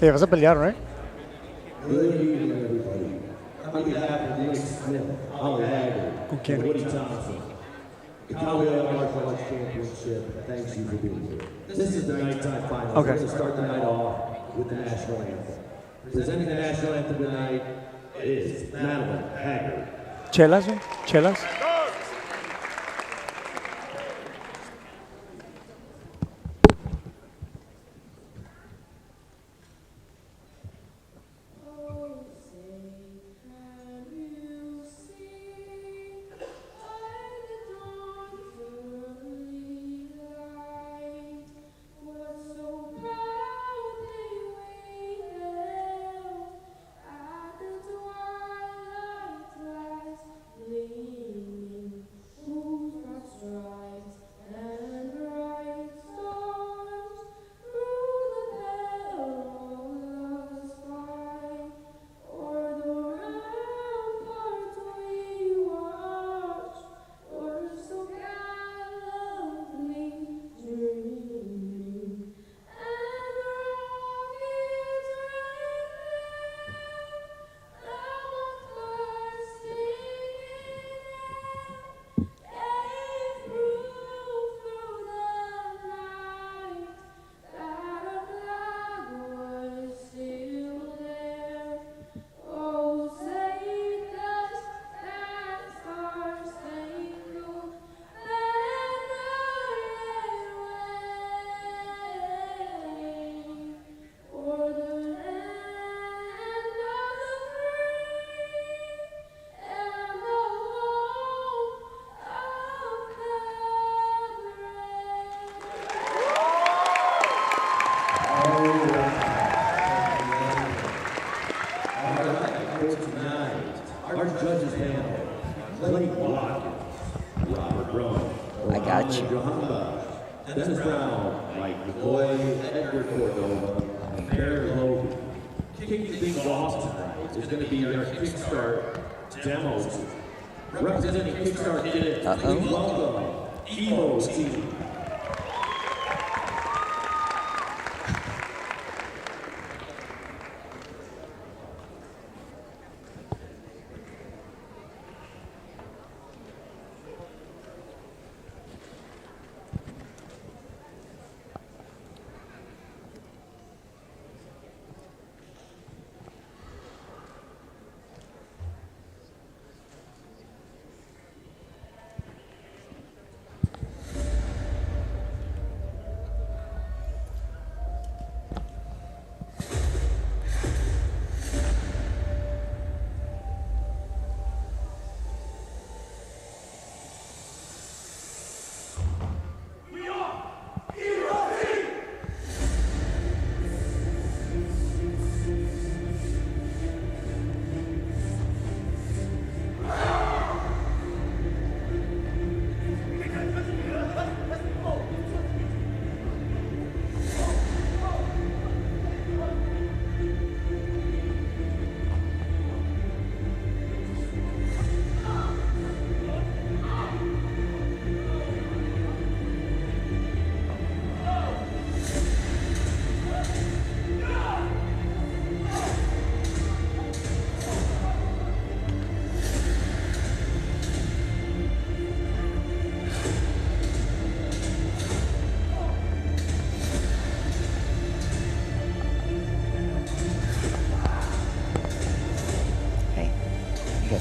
Te vas a pelear, right? Good evening, everybody. On behalf of Nick Smith, Holly Haggard, and Woody Thompson, the Cowboy Up Martial Arts Championship thanks you for being here. This is the nighttime final. Okay. We're going to start the night off with the national anthem. Presenting the national anthem tonight is Madeline Haggard. Chelas, güey. Chelas. Our judges panel, Blake Watkins, Robert Braunfels, I got you. Dennis Brown, Mike McCoy, Edgar Cordova, and Barry Logan. Kicking things off tonight is going to be our Kickstart demos. Representing Kickstart Kids, we welcome Evo's team.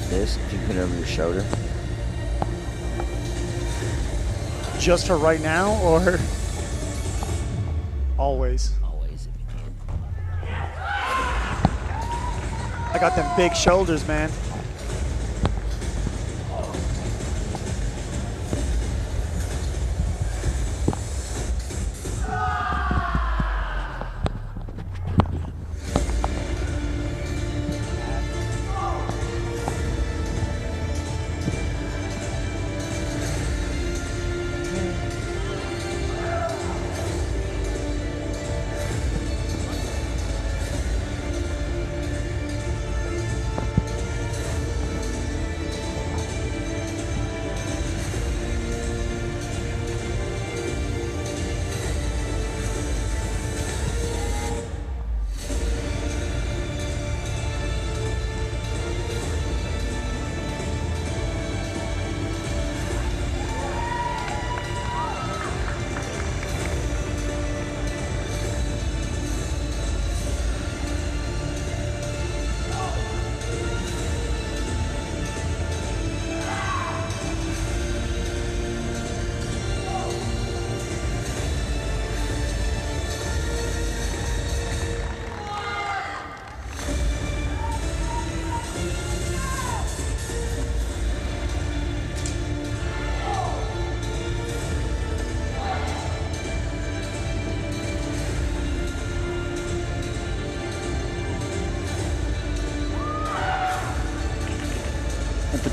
This, if you put it over your shoulder. Just for right now, or always? Always, if you can. I got them big shoulders, man.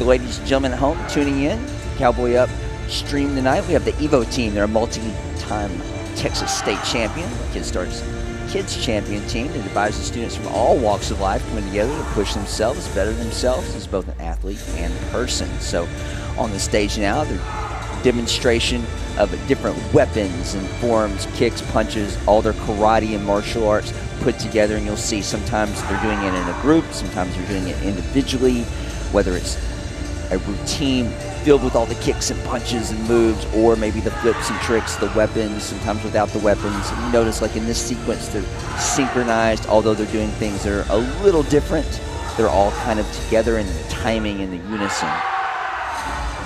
the ladies and gentlemen at home tuning in. Cowboy Up stream tonight. We have the Evo team. They're a multi-time Texas state champion, kids champion team that advises students from all walks of life coming together to push themselves, better themselves as both an athlete and person. So on the stage now, the demonstration of different weapons and forms, kicks, punches, all their karate and martial arts put together, and you'll see sometimes they're doing it in a group, sometimes they're doing it individually, whether it's a routine filled with all the kicks and punches and moves, or maybe the flips and tricks, the weapons, sometimes without the weapons. And you notice, like in this sequence, they're synchronized, although they're doing things that are a little different. They're all kind of together in the timing and the unison.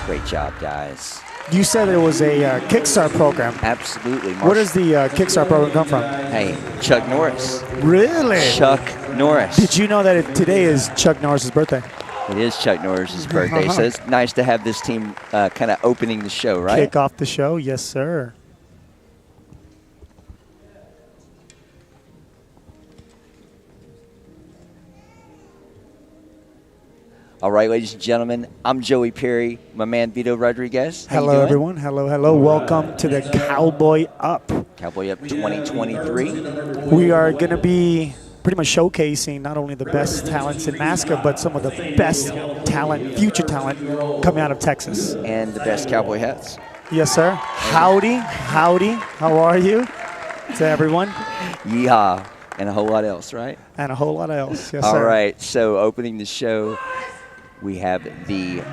Great job, guys. You said it was a Kickstart program. Absolutely. Where does the Kickstart program come from? Hey, Chuck Norris. Really? Chuck Norris. Did you know that today is Chuck Norris's birthday? It is Chuck Norris's birthday, so it's nice to have this team kind of opening the show, right? Kick off the show, yes, sir. All right, ladies and gentlemen, I'm Joey Perry, my man Vito Rodriguez. How Hello, everyone. Hello, hello. Welcome to the Cowboy Up. Cowboy Up 2023. We are going to be pretty much showcasing not only the best talents in NASCAR, but some of the best talent, future talent, coming out of Texas. And the best cowboy hats. Yes, sir. Howdy, howdy. How are you? To everyone. Yeehaw. And a whole lot else, right? And a whole lot else. Yes, All sir. All right. So opening the show, we have the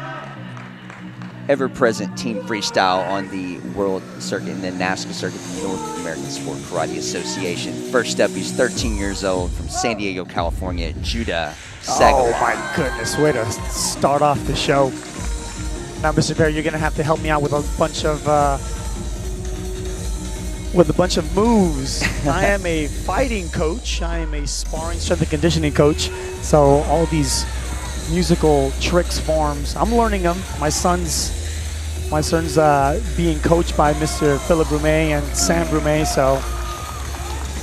ever-present Team Freestyle on the world circuit and the NASCAR circuit, the North American Sport Karate Association. First up, he's 13 years old from San Diego, California, Judah Sagala. Oh, my goodness. Way to start off the show. Now, Mr. Perry, you're going to have to help me out with a bunch of moves. I am a fighting coach. I am a sparring strength and conditioning coach. So all these musical tricks, forms, I'm learning them. My son's being coached by Mr. Philip Brumet and Sam Brumet, so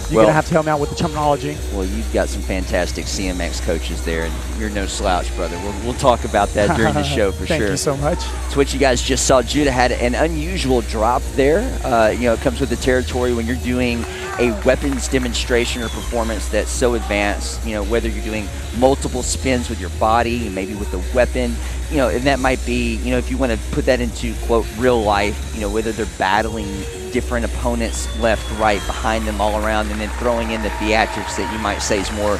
you're gonna have to help me out with the terminology. Well, you've got some fantastic CMX coaches there, and you're no slouch, brother. We'll talk about that during the show for sure. Thank you so much. So what you guys just saw, Judah had an unusual drop there. It comes with the territory when you're doing a weapons demonstration or performance that's so advanced, whether you're doing multiple spins with your body, maybe with a weapon, and that might be, if you want to put that into, quote, real life, whether they're battling different opponents left, right, behind them, all around, and then throwing in the theatrics that you might say is more,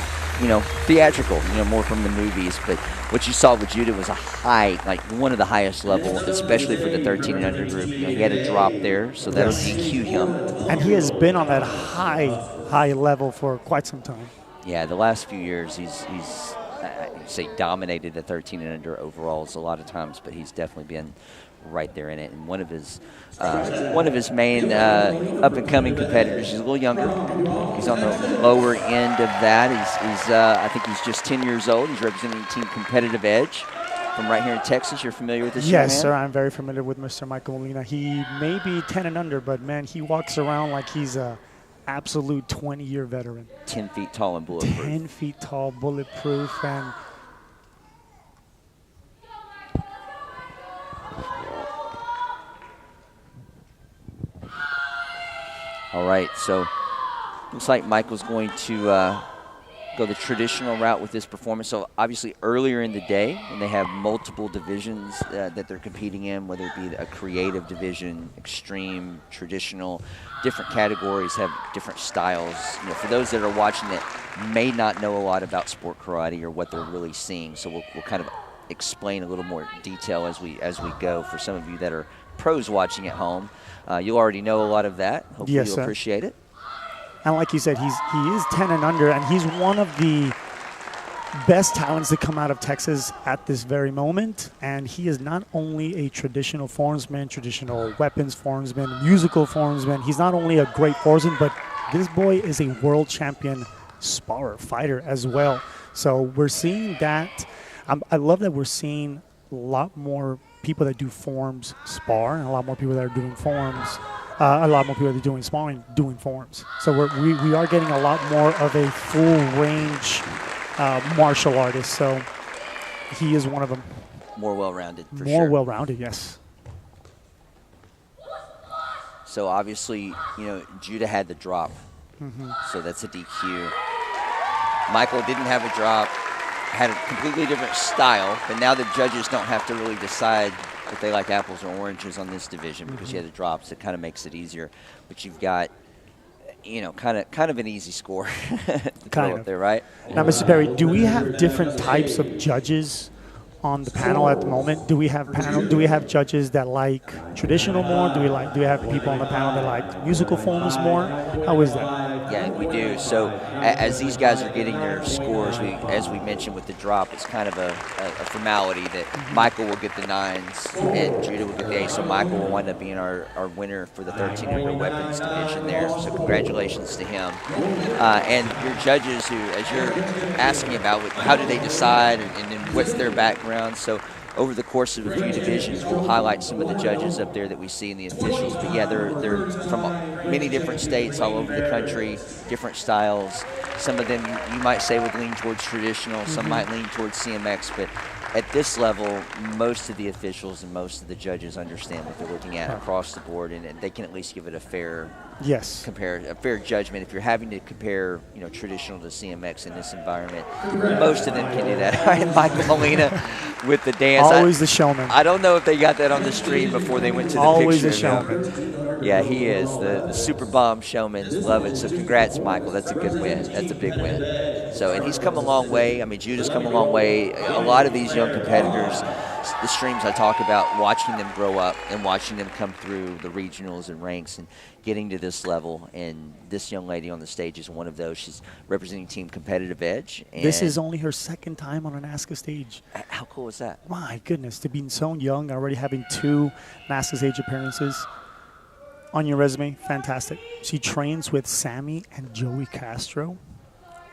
theatrical, more from the movies. But what you saw with Judah was a high, like one of the highest level, especially for the 13 and under group. He had a drop there, so that'll DQ him. And he has been on that high level for quite some time. Yeah, the last few years he's I'd say dominated the 13 and under overalls a lot of times, but he's definitely been right there in it. And one of his main up and coming competitors. He's a little younger. He's on the lower end of that. He's I think he's just 10 years old. He's representing Team Competitive Edge from right here in Texas. You're familiar with this young man? Yes, sir. I'm very familiar with Mr. Michael Molina. He may be 10 and under, but man, he walks around like he's a absolute 20-year veteran. 10 feet tall and bulletproof. 10 feet tall, bulletproof, and all right, so looks like Michael's going to go the traditional route with this performance. So obviously earlier in the day, when they have multiple divisions that they're competing in, whether it be a creative division, extreme, traditional, different categories have different styles. For those that are watching that may not know a lot about sport karate or what they're really seeing, so we'll kind of explain a little more detail as we go for some of you that are pros watching at home. You'll already know a lot of that. Hopefully yes, you'll sir. Appreciate it. And like you said, he is 10 and under, and he's one of the best talents that come out of Texas at this very moment. And he is not only a traditional formsman, traditional weapons formsman, musical formsman. He's not only a great formsman, but this boy is a world champion sparrer, fighter as well. So we're seeing that. I love that we're seeing a lot more people that do forms spar, and a lot more people that are doing forms. A lot more people that are doing sparring, doing forms. So we are getting a lot more of a full range martial artist. So he is one of them. More well-rounded, for More sure. well-rounded, yes. So obviously, Judah had the drop. So that's a DQ. Michael didn't have a drop, had a completely different style, but now the judges don't have to really decide if they like apples or oranges on this division because you had the drops. It kind of makes it easier. But you've got, kind of an easy score to throw up there, right? Now, Mr. Perry, do we have different types of judges on the panel at the moment? Do we have judges that like traditional more? Do we have people on the panel that like musical forms more? How is that? Yeah, we do. So as these guys are getting their scores, as we mentioned with the drop, it's kind of a formality that Michael will get the 9s and Judah will get the 8s. So Michael will wind up being our winner for the 13 under weapons division there. So congratulations to him. And your judges who, as you're asking about, how do they decide and then what's their background? So over the course of a few divisions, we'll highlight some of the judges up there that we see in the officials. But yeah, they're from many different states all over the country, different styles. Some of them you might say would lean towards traditional, some might lean towards CMX, but at this level, most of the officials and most of the judges understand what they're looking at across the board, and they can at least give it a fair judgment. If you're having to compare, traditional to CMX in this environment, most of them can do that. All right, Michael Molina with the dance. Always the showman. I don't know if they got that on the stream before they went to the Always picture. Always the showman. Yeah, he is the super bomb showman. Love it. So congrats, Michael. That's a good win. That's a big win. So, and he's come a long way. I mean, Judah's come a long way. A lot of these young competitors, the streams I talk about, watching them grow up and watching them come through the regionals and ranks and getting to this level. And this young lady on the stage is one of those. She's representing Team Competitive Edge. And this is only her second time on an NASCA stage. How cool is that? My goodness, to be so young, already having 2 NASCA stage appearances on your resume, fantastic. She trains with Sammy and Joey Castro.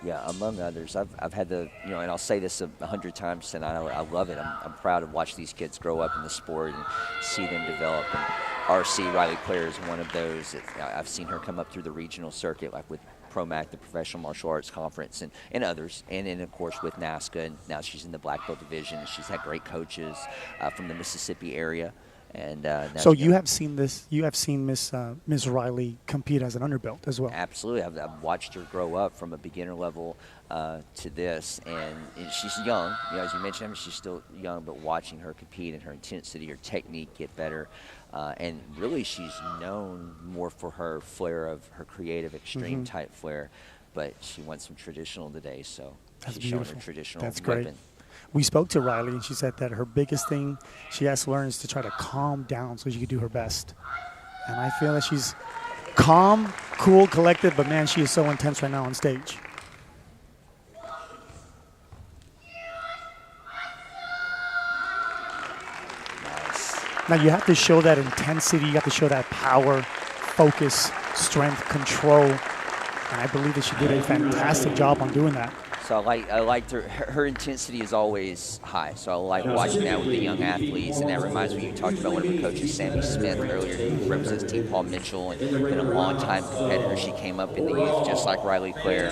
Yeah, among others. I've had the, and I'll say this 100 times tonight, I love it. I'm proud to watch these kids grow up in the sport and see them develop. And RC, Riley Claire, is one of those. I've seen her come up through the regional circuit, like with Promac, the Professional Martial Arts Conference, and others. And then, of course, with NASCA. And now she's in the Black Belt division. She's had great coaches from the Mississippi area. And so you have seen this. You have seen Miss Riley compete as an underbelt as well. Absolutely, I've watched her grow up from a beginner level to this, and she's young. As you mentioned, she's still young, but watching her compete and her intensity, her technique get better, and really she's known more for her flair of her creative extreme type flair, but she went some traditional today, so she's showing her traditional weapon. Great. We spoke to Riley, and she said that her biggest thing she has to learn is to try to calm down so she can do her best. And I feel that she's calm, cool, collected, but, man, she is so intense right now on stage. Nice. Now, you have to show that intensity. You have to show that power, focus, strength, control. And I believe that she did a fantastic job on doing that. So I liked her intensity is always high. So I like watching that with the young athletes, and that reminds me, you talked about one of her coaches, Sammy Smith, earlier, who represents Team Paul Mitchell, and been a long-time competitor. She came up in the youth just like Riley Claire.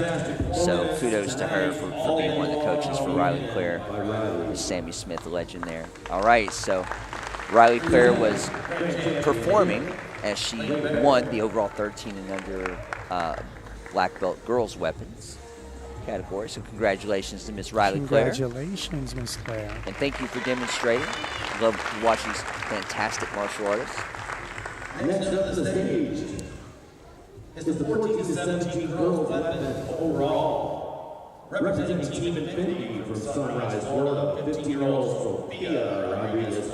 So kudos to her for being one of the coaches for Riley Claire. Sammy Smith, the legend there. All right, so Riley Claire was performing as she won the overall 13 and under black belt girls weapons category. So congratulations to Miss Riley Claire. Congratulations, Miss Claire. And thank you for demonstrating. I love to watch these fantastic martial artists. Next up to the stage is the 14 to 17 girls weapon overall. Representing Team Infinity from Sunrise, Florida, 15-year-old Sophia Rodriguez.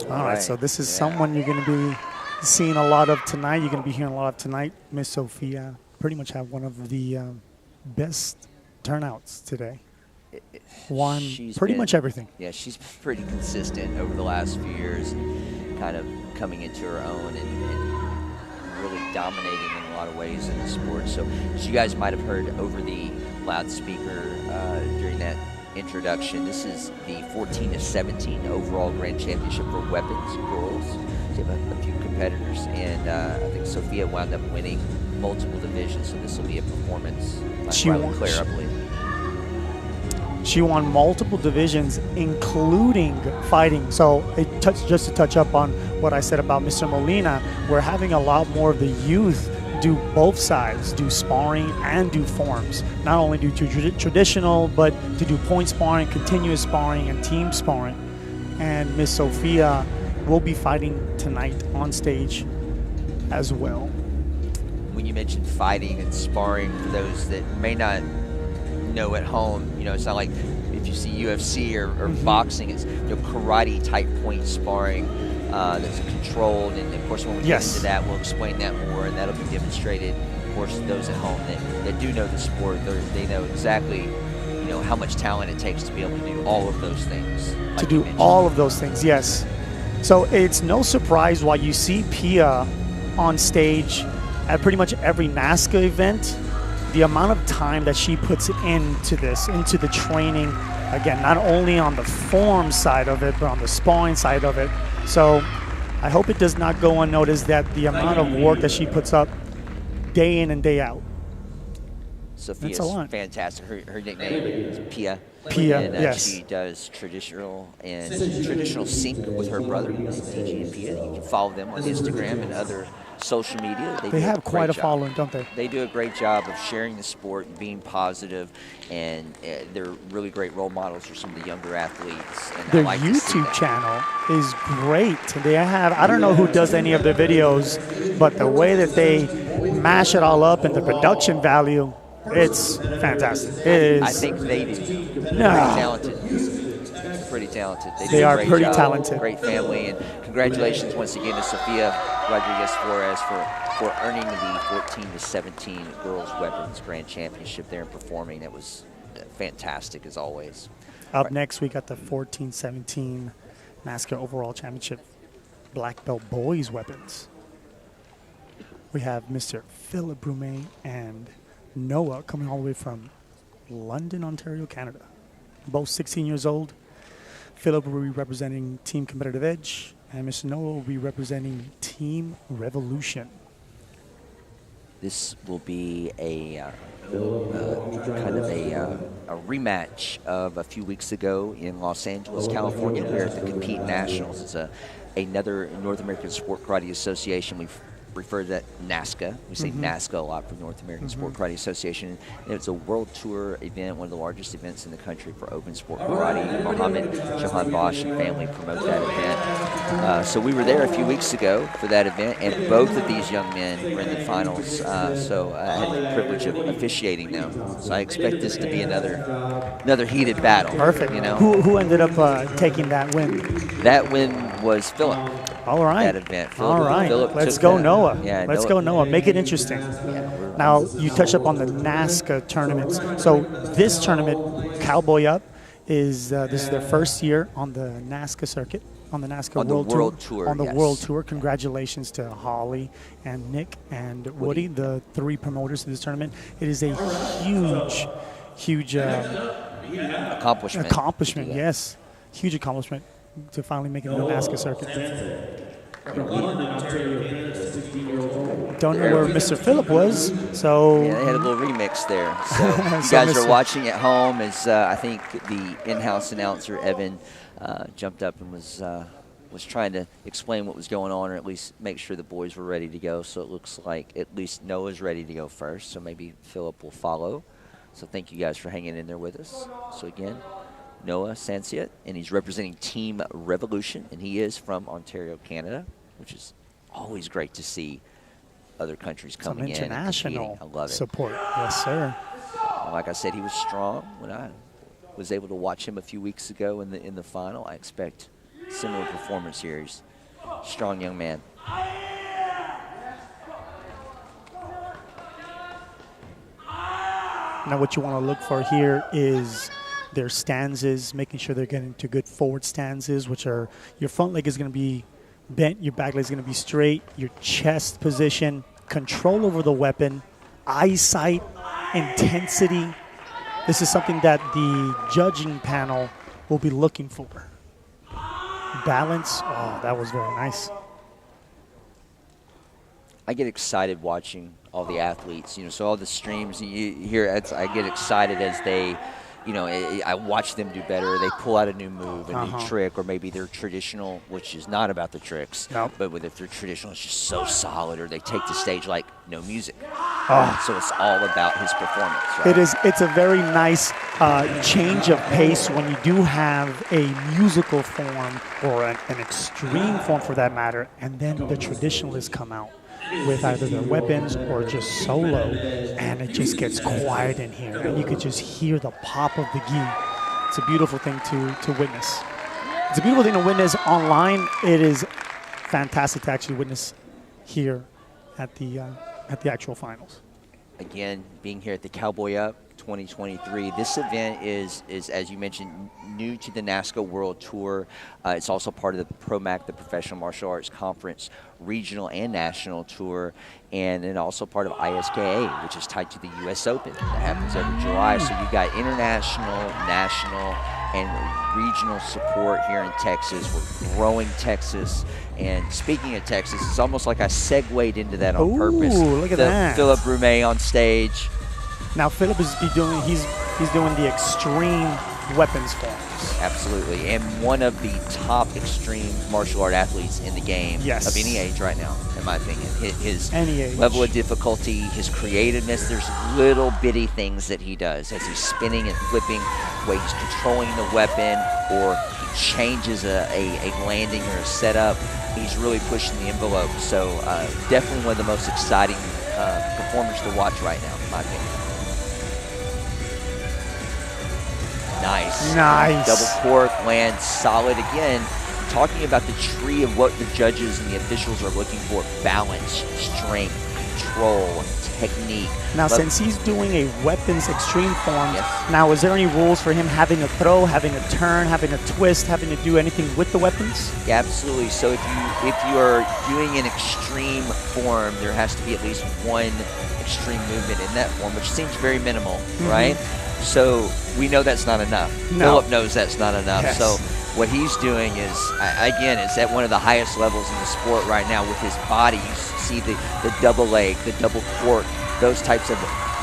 All right, so this is someone you're going to be seeing a lot of tonight. You're going to be hearing a lot of tonight. Miss Sophia pretty much have one of the best turnouts today. Won pretty much everything. Yeah, she's been pretty consistent over the last few years, kind of coming into her own and really dominating in a lot of ways in the sport. So as you guys might have heard over the loudspeaker during that introduction, this is the 14 to 17 overall grand championship for weapons girls. So you have a few competitors, and I think Sophia wound up winning multiple divisions, so this will be a performance. She Riley Claire, I believe. She won multiple divisions, including fighting. So just to touch up on what I said about Mr. Molina, we're having a lot more of the youth do both sides, do sparring and do forms. Not only do traditional, but to do point sparring, continuous sparring, and team sparring. And Miss Sophia will be fighting tonight on stage as well. When you mentioned fighting and sparring, for those that may not know at home, it's not like if you see UFC or boxing, it's karate type point sparring that's controlled, and of course when we get into that, we'll explain that more, and that'll be demonstrated. Of course, those at home that do know the sport, they know exactly how much talent it takes to be able to do all of those things. To do all of those things, yes. So it's no surprise why you see Pia on stage at pretty much every NASCA event. The amount of time that she puts into this, into the training, again, not only on the form side of it, but on the sparring side of it. So I hope it does not go unnoticed that the amount of work that she puts up day in and day out. Sophia's fantastic. Her nickname is Pia. Pia, and, yes. She does traditional sync with her brother, DJ and Pia. You can follow them on Instagram and other social media. They have quite a following, don't they? They do a great job of sharing the sport and being positive, and they're really great role models for some of the younger athletes. And their YouTube channel is great. They have, I don't know who does any of their videos, but the way that they mash it all up and the production value, it's fantastic. It is. I think they do. Pretty talented. They are pretty talented. Great family, and congratulations once again to Sophia Rodriguez Flores for earning the 14-17 Girls Weapons Grand Championship there and performing. That was fantastic as always. Up next, we got the 14-17 NASCAR Overall Championship Black Belt Boys Weapons. We have Mr. Philip Brume and Noah coming all the way from London, Ontario, Canada. Both 16 years old. Philip will be representing Team Competitive Edge, and Mr. Noah will be representing Team Revolution. This will be a kind of a rematch of a few weeks ago in Los Angeles, California. We're at the Compete Nationals. It's another North American Sport Karate Association. We've refer to that NASCA. We say NASCA a lot for North American Sport Karate Association. And it's a world tour event, one of the largest events in the country for open sport karate. Mohammed Jahan Bosch and family promote that event. So we were there a few weeks ago for that event, and both of these young men were in the finals. So I had the privilege of officiating them. So I expect this to be another heated battle. Perfect. Who ended up taking that win? That win was Philip. All right. That event. All right. Let's go, Noah. Yeah, Let's go, Noah. Make it interesting. Yeah, now, you touched up on the NASCA tournaments. So this tournament, Cowboy Up, is this is their first year on the NASCA circuit, on the NASCA World Tour. On the World Tour. Congratulations to Holly and Nick and Woody, the three promoters of this tournament. It is a huge accomplishment. Yes, huge accomplishment to finally make it on the NASCA circuit. Don't know where Mr. Phillip was, so... Yeah, they had a little remix there. So you guys are watching at home as I think the in-house announcer, Evan, jumped up and was trying to explain what was going on, or at least make sure the boys were ready to go. So it looks like at least Noah's ready to go first, so maybe Phillip will follow. So thank you guys for hanging in there with us. So again, Noah Sansiet, and he's representing Team Revolution, and he is from Ontario, Canada, which is always great to see other countries coming in. Some international I love it. Support. Yes, sir. Like I said, he was strong when I was able to watch him a few weeks ago in the final. I expect similar performance here. He's a strong young man. Now what you want to look for here is their stances, making sure they're getting to good forward stances, which are your front leg is going to be bent, your back leg is going to be straight, your chest position, control over the weapon, eyesight, intensity. This is something that the judging panel will be looking for. Balance, oh, that was very nice. I get excited watching all the athletes, so all the streams you hear, I get excited as they I watch them do better. They pull out a new move, a new trick, or maybe they're traditional, which is not about the tricks. Nope. But if they're traditional, it's just so solid, or they take the stage like no music. Oh. So it's all about his performance, right? It's a very nice change of pace when you do have a musical form or an extreme form for that matter, and then the traditionalists come out with either their weapons or just solo, and it just gets quiet in here, and you could just hear the pop of the gi. It's a beautiful thing to witness. It's a beautiful thing to witness online. It is fantastic to actually witness here at the actual finals. Again, being here at the Cowboy Up 2023, this event is as you mentioned, new to the NASCO World Tour. It's also part of the Promac, the Professional Martial Arts Conference regional and national tour, and then also part of ISKA, which is tied to the U.S. Open that happens every July. So you've got international, national, and regional support here in Texas. We're growing Texas. And speaking of Texas, it's almost like I segued into that on purpose. Look at that. Philip Roumet on stage. Now Philip is doing the extreme weapons forms. Absolutely, and one of the top extreme martial art athletes in the game of any age right now, in my opinion. His level of difficulty, his creativeness, there's little bitty things that he does as he's spinning and flipping, the way he's controlling the weapon, or he changes a landing or a setup. He's really pushing the envelope. So definitely one of the most exciting performers to watch right now, in my opinion. Nice. Double cork, lands solid again. Talking about the tree of what the judges and the officials are looking for: balance, strength, control, technique. Now, since he's doing a weapons extreme form, now is there any rules for him having a throw, having a turn, having a twist, having to do anything with the weapons? Yeah, absolutely. So if you are doing an extreme form, there has to be at least one extreme movement in that form, which seems very minimal, right? So we know that's not enough. Philip knows that's not enough. So what he's doing is, again, it's at one of the highest levels in the sport right now with his body. You see the double leg, the double cork, those types of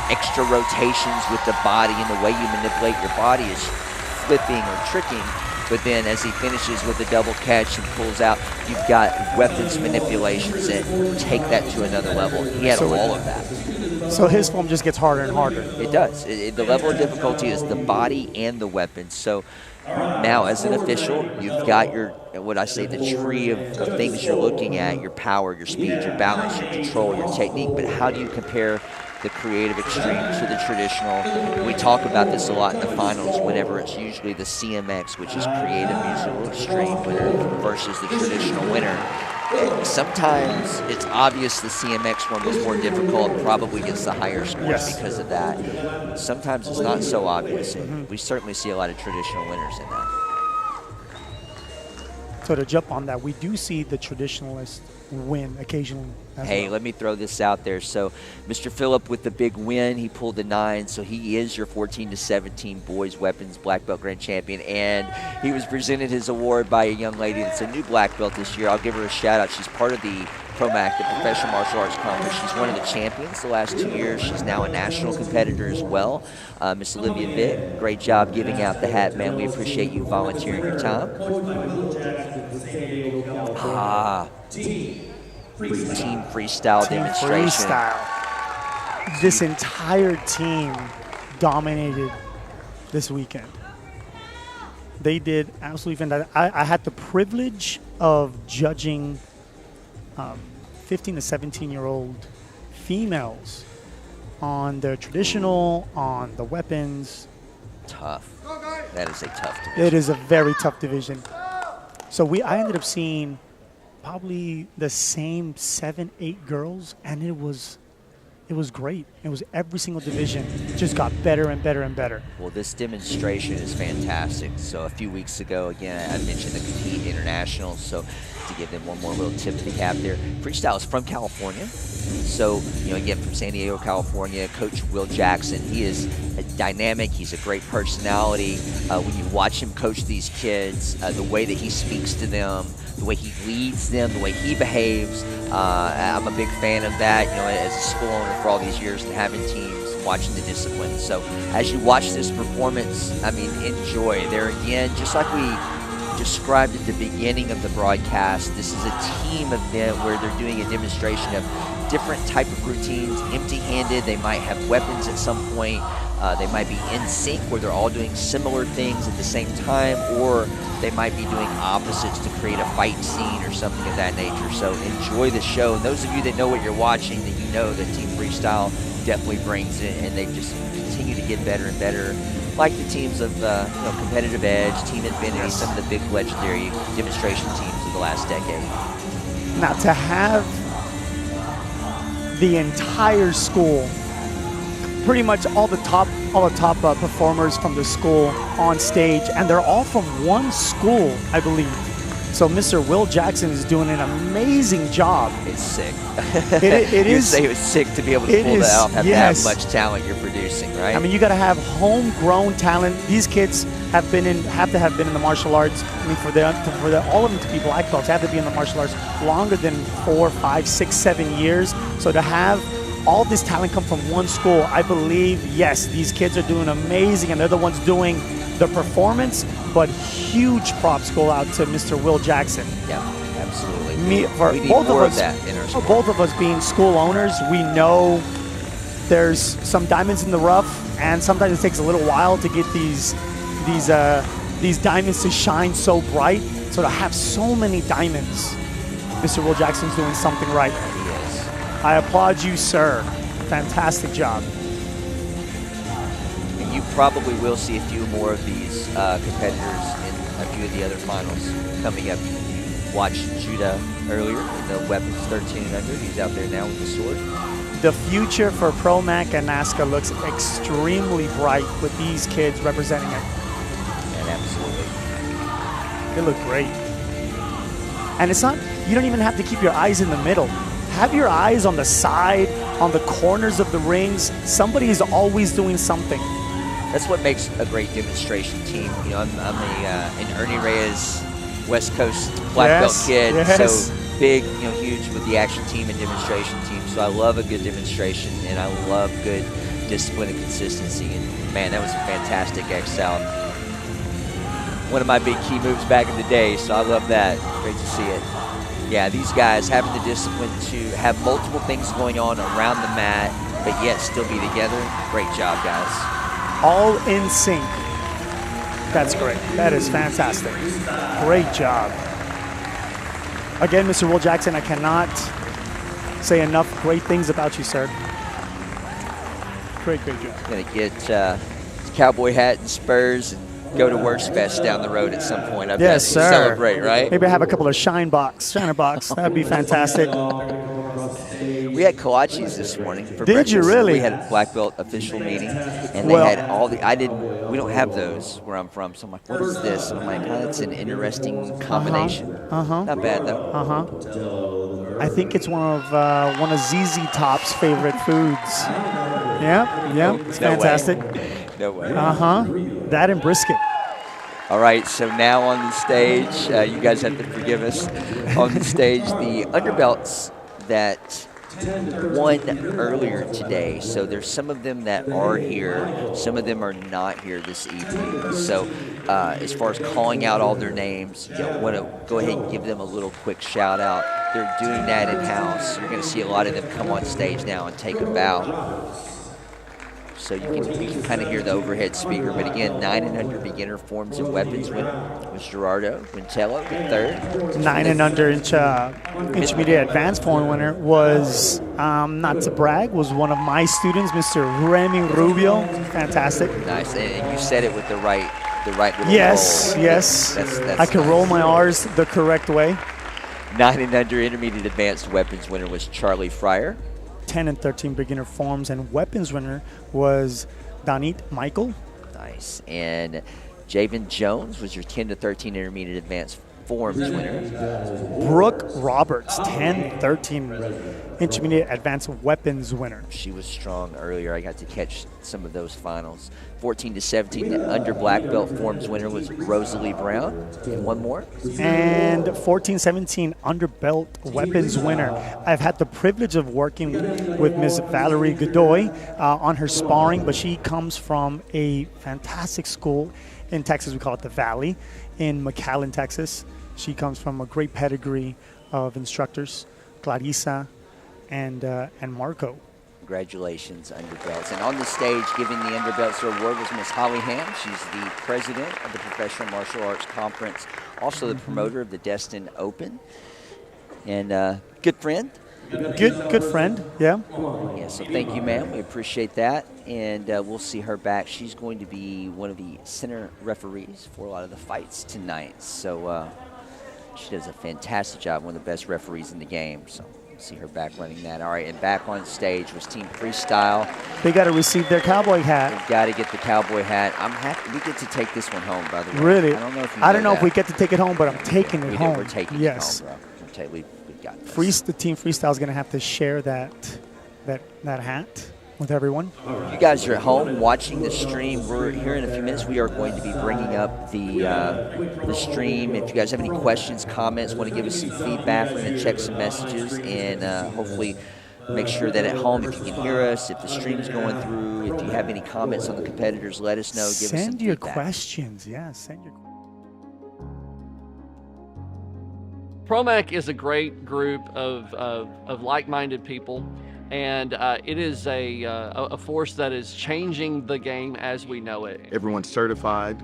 extra rotations with the body, and the way you manipulate your body is flipping or tricking. But then as he finishes with a double catch and pulls out, you've got weapons manipulations that take that to another level. He had all of that. So his form just gets harder and harder. It does. The level of difficulty is the body and the weapons. So now, as an official, you've got your, what I say, the tree of things you're looking at: your power, your speed, your balance, your control, your technique. But how do you compare the creative extreme to the traditional? We talk about this a lot in the finals whenever it's usually the CMX, which is creative musical extreme winner, versus the traditional winner. Sometimes it's obvious the CMX one was more difficult, probably gets the higher scores because of that. Sometimes it's not so obvious, and we certainly see a lot of traditional winners in that. So to jump on that, we do see the traditionalists win occasionally. Hey, let me throw this out there. So Mr. Phillip with the big win, he pulled the 9, so he is your 14-17 boys weapons black belt grand champion, and he was presented his award by a young lady that's a new black belt this year. I'll give her a shout out. She's part of the Promac, the Professional Martial Arts Conference. She's one of the champions the last 2 years. She's now a national competitor as well. Miss Olivia Vick, great job giving out the hat, man. We appreciate you volunteering your time. Team freestyle demonstration. Freestyle. This entire team dominated this weekend. They did absolutely fantastic. I had the privilege of judging 15 to 17-year-old females on their traditional, on the weapons. Tough. That is a tough division. It is a very tough division. So I ended up seeing probably the same 7-8 girls, and it was great. It was every single division just got better and better and better. Well, this demonstration is fantastic. So a few weeks ago, again, I mentioned the Compete International. So to give them one more little tip of the cap there, Freestyle is from California. So, again, from San Diego, California, Coach Will Jackson, he is dynamic. He's a great personality. When you watch him coach these kids, the way that he speaks to them, the way he leads them, the way he behaves, I'm a big fan of that. As a school owner for all these years and having teams, watching the discipline. So as you watch this performance, I mean, enjoy. There again, just like we described at the beginning of the broadcast, this is a team event where they're doing a demonstration of different type of routines, empty-handed. They might have weapons at some point. They might be in sync where they're all doing similar things at the same time, or they might be doing opposites to create a fight scene or something of that nature. So enjoy the show. And those of you that know what you're watching, that you know that Team Freestyle definitely brings it, and they just continue to get better and better. Like the teams of Competitive Edge, Team Infinity, some of the big legendary demonstration teams of the last decade. Now to have the entire school, pretty much all the top performers from the school on stage, and they're all from one school, I believe. So Mr. Will Jackson is doing an amazing job. It's sick. It you is. Say it was sick to be able to pull that off, have to have much talent you're producing, right? I mean, you got to have homegrown talent. These kids have to have been in the martial arts. I mean, for all of them to be black belts, have to be in the martial arts longer than 4, 5, 6, 7 years. So to have all this talent come from one school, I believe, yes, these kids are doing amazing, and they're the ones doing the performance, but huge props go out to Mr. Will Jackson. Yeah, absolutely. We need both more of that in our sport. Both of us being school owners, we know there's some diamonds in the rough, and sometimes it takes a little while to get these diamonds to shine so bright. So to have so many diamonds, Mr. Will Jackson's doing something right. He is. I applaud you, sir. Fantastic job. And you probably will see a few more of these competitors in a few of the other finals coming up. You watched Judah earlier in the weapons 13 and under. He's out there now with the sword. The future for Promac and NASCA looks extremely bright with these kids representing it. And absolutely. They look great. And it's not, you don't even have to keep your eyes in the middle. Have your eyes on the side, on the corners of the rings. Somebody is always doing something. That's what makes a great demonstration team. You know, I'm an Ernie Reyes West Coast black belt kid, so big, huge with the action team and demonstration team. So I love a good demonstration, and I love good discipline and consistency. And man, that was a fantastic X-Out. One of my big key moves back in the day, so I love that. Great to see it. Yeah, these guys having the discipline to have multiple things going on around the mat, but yet still be together. Great job, guys. All in sync. That's great. That is fantastic. Great job. Again, Mr. Will Jackson, I cannot say enough great things about you, sir. Great job. Gonna get cowboy hat and spurs and go to Worst Fest down the road at some point. I yes, bet. Sir. Celebrate, right? Maybe have a couple of shiner box. That'd be fantastic. We had kolaches this morning for Did breakfast. you really? We had a black belt official meeting, and they had all the. We don't have those where I'm from, so I'm like, what is this? And I'm like, oh, that's an interesting combination. Not bad though. I think it's one of ZZ Top's favorite foods. Yeah, it's fantastic. No way. That and brisket. All right, so now on the stage, you guys have to forgive us. On the stage, the underbelts that won earlier today. So there's some of them that are here, some of them are not here this evening. So as far as calling out all their names, I want to go ahead and give them a little quick shout out. They're doing that in-house. You're going to see a lot of them come on stage now and take a bow. So you can kind of hear the overhead speaker. But again, 9 and under beginner forms and weapons was Gerardo Quintello, the third. 9 and under intermediate advanced form winner was, not to brag, was one of my students, Mr. Remy Rubio. Fantastic. Nice, and you said it with the right little yes, roll. Yes, that's I can nice. Roll my R's the correct way. 9 and under intermediate advanced weapons winner was Charlie Fryer. 10 and 13 beginner forms and weapons winner was Danit Michael. Nice. And Javen Jones was your 10 to 13 intermediate advanced forms winner. Brooke Roberts, 10-13 intermediate advanced weapons winner. She was strong earlier. I got to catch some of those finals. 14-17, the under black belt forms winner was Rosalie Brown. And one more. And 14-17 underbelt weapons winner. I've had the privilege of working with Ms. Valerie Godoy on her sparring, but she comes from a fantastic school in Texas. We call it the Valley in McAllen, Texas. She comes from a great pedigree of instructors, Clarissa and Marco. Congratulations, underbelts. And on the stage, giving the underbelts award was Miss Holly Ham. She's the president of the Professional Martial Arts Conference, also the promoter of the Destin Open, and good friend. Good friend, yeah. Yeah, so thank you, ma'am. We appreciate that, and we'll see her back. She's going to be one of the center referees for a lot of the fights tonight. So she does a fantastic job, one of the best referees in the game. So see her back running that. All right, and back on stage was Team Freestyle. They got to receive their cowboy hat. They've got to get the cowboy hat. I'm happy we get to take this one home, by the way. Really? I don't know if you I don't know that. if we get to take it home, but I'm taking it home. We're taking yes. it home, bro. We've got this. The Team Freestyle is going to have to share that hat with everyone. You guys are at home watching the stream. We're here in a few minutes. We are going to be bringing up the stream. If you guys have any questions, comments, want to give us some feedback, we're going to check some messages and hopefully make sure that at home, if you can hear us, if the stream's going through, if you have any comments on the competitors, let us know. Give us some feedback. Send your questions. Yeah, send your questions. Promac is a great group of like-minded people, and it is a force that is changing the game as we know it. Everyone's certified.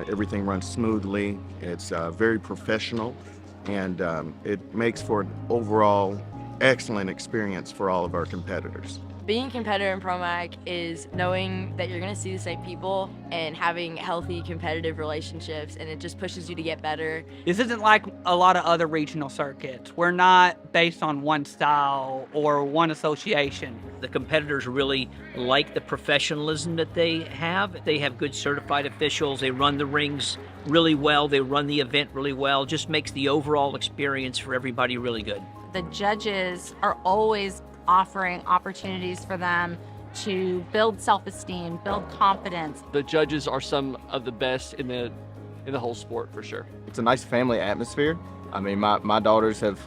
Everything runs smoothly. It's very professional, and it makes for an overall excellent experience for all of our competitors. Being a competitor in Promac is knowing that you're going to see the same people and having healthy competitive relationships, and it just pushes you to get better. This isn't like a lot of other regional circuits. We're not based on one style or one association. The competitors really like the professionalism that they have. They have good certified officials. They run the rings really well. They run the event really well. Just makes the overall experience for everybody really good. The judges are always offering opportunities for them to build self-esteem, build confidence. The judges are some of the best in the whole sport for sure. It's a nice family atmosphere. I mean, my daughters have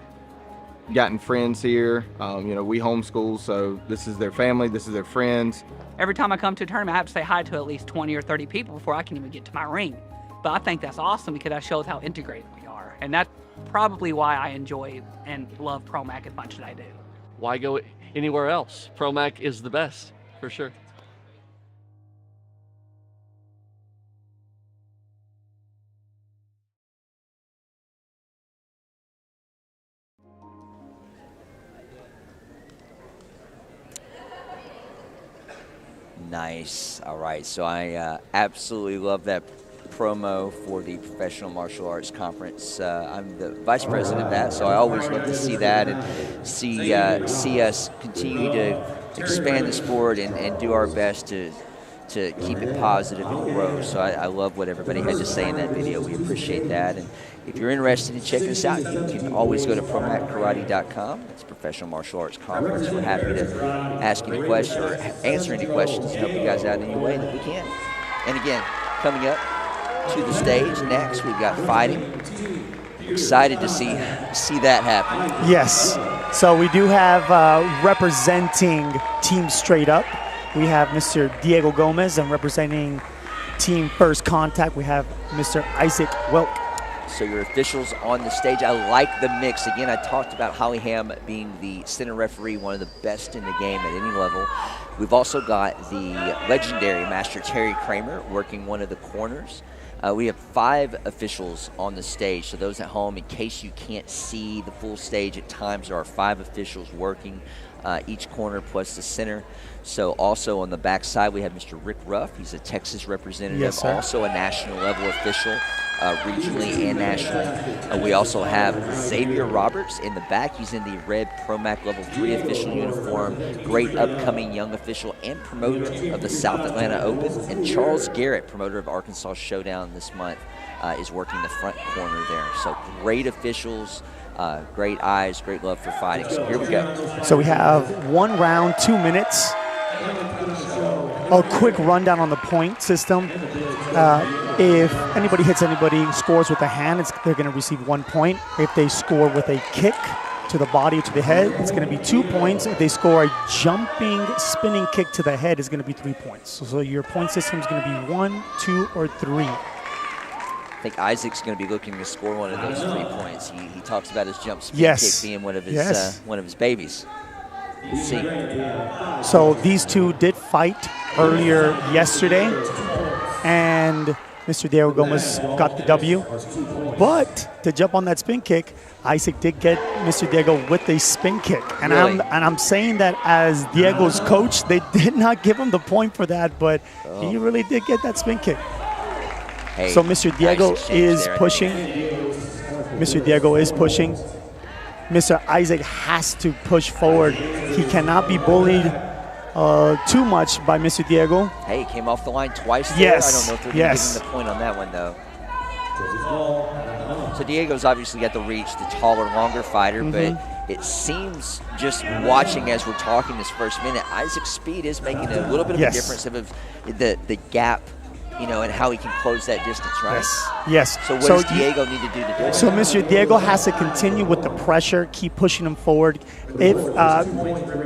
gotten friends here. We homeschool, so this is their family, this is their friends. Every time I come to a tournament, I have to say hi to at least 20 or 30 people before I can even get to my ring. But I think that's awesome because that shows how integrated we are. And that's probably why I enjoy and love Promac as much as I do. Why go anywhere else? Promac is the best, for sure. Nice. All right. So I absolutely love that promo for the Professional Martial Arts Conference. I'm the vice president of that, so I always love to see that and see us continue to expand the sport and do our best to keep it positive and grow. So I love what everybody had to say in that video. We appreciate that. And if you're interested in checking us out, you can always go to promackarate.com. It's Professional Martial Arts Conference. We're happy to ask any questions or answer any questions and help you guys out in any way that we can. And again, coming up to the stage next, we've got fighting. Excited to see that happen. Yes. So we do have representing Team Straight Up. We have Mr. Diego Gomez, and representing Team First Contact, we have Mr. Isaac Welk. So your officials on the stage. I like the mix. Again, I talked about Holly Ham being the center referee, one of the best in the game at any level. We've also got the legendary Master Terry Kramer working one of the corners. We have 5 officials on the stage. So those at home, in case you can't see the full stage, at times there are 5 officials working each corner plus the center. So also on the back side, we have Mr. Rick Ruff. He's a Texas representative, yes, sir. Also a national level official. regionally and nationally. We also have Xavier Roberts in the back. He's in the red Promac Level 3 official uniform. Great upcoming young official and promoter of the South Atlanta Open. And Charles Garrett, promoter of Arkansas Showdown this month, is working the front corner there. So great officials, great eyes, great love for fighting. So here we go. So we have 1 round, 2 minutes. A quick rundown on the point system. If anybody hits anybody, scores with a hand, they're going to receive 1 point. If they score with a kick to the body or to the head, it's going to be 2 points. If they score a jumping, spinning kick to the head, it's going to be 3 points. So your point system is going to be 1, 2, or 3. I think Isaac's going to be looking to score one of those 3 points. He talks about his jump spin Yes. kick being one of his Yes. one of his babies. Let's see. So these two did fight earlier yesterday, and Mr. Diego Gomez got the W. But to jump on that spin kick, Isaac did get Mr. Diego with a spin kick. And Really? I'm saying that as Diego's coach, they did not give him the point for that, but he really did get that spin kick. Hey, So Mr. Diego nice exchange is there. pushing. Mr. Diego is pushing. Mr. Isaac has to push forward. He cannot be bullied too much by Mr. Diego. Hey, he came off the line twice there. Yes, I don't know if they're going to yes. give him the point on that one, though. So Diego's obviously got the reach, the taller, longer fighter, but it seems just watching as we're talking this first minute, Isaac's speed is making a little bit of Yes. a difference of the gap, you know, and how he can close that distance, right? Yes. So what does Diego need to do to do it? So Mr. Diego has to continue with the pressure, keep pushing him forward. If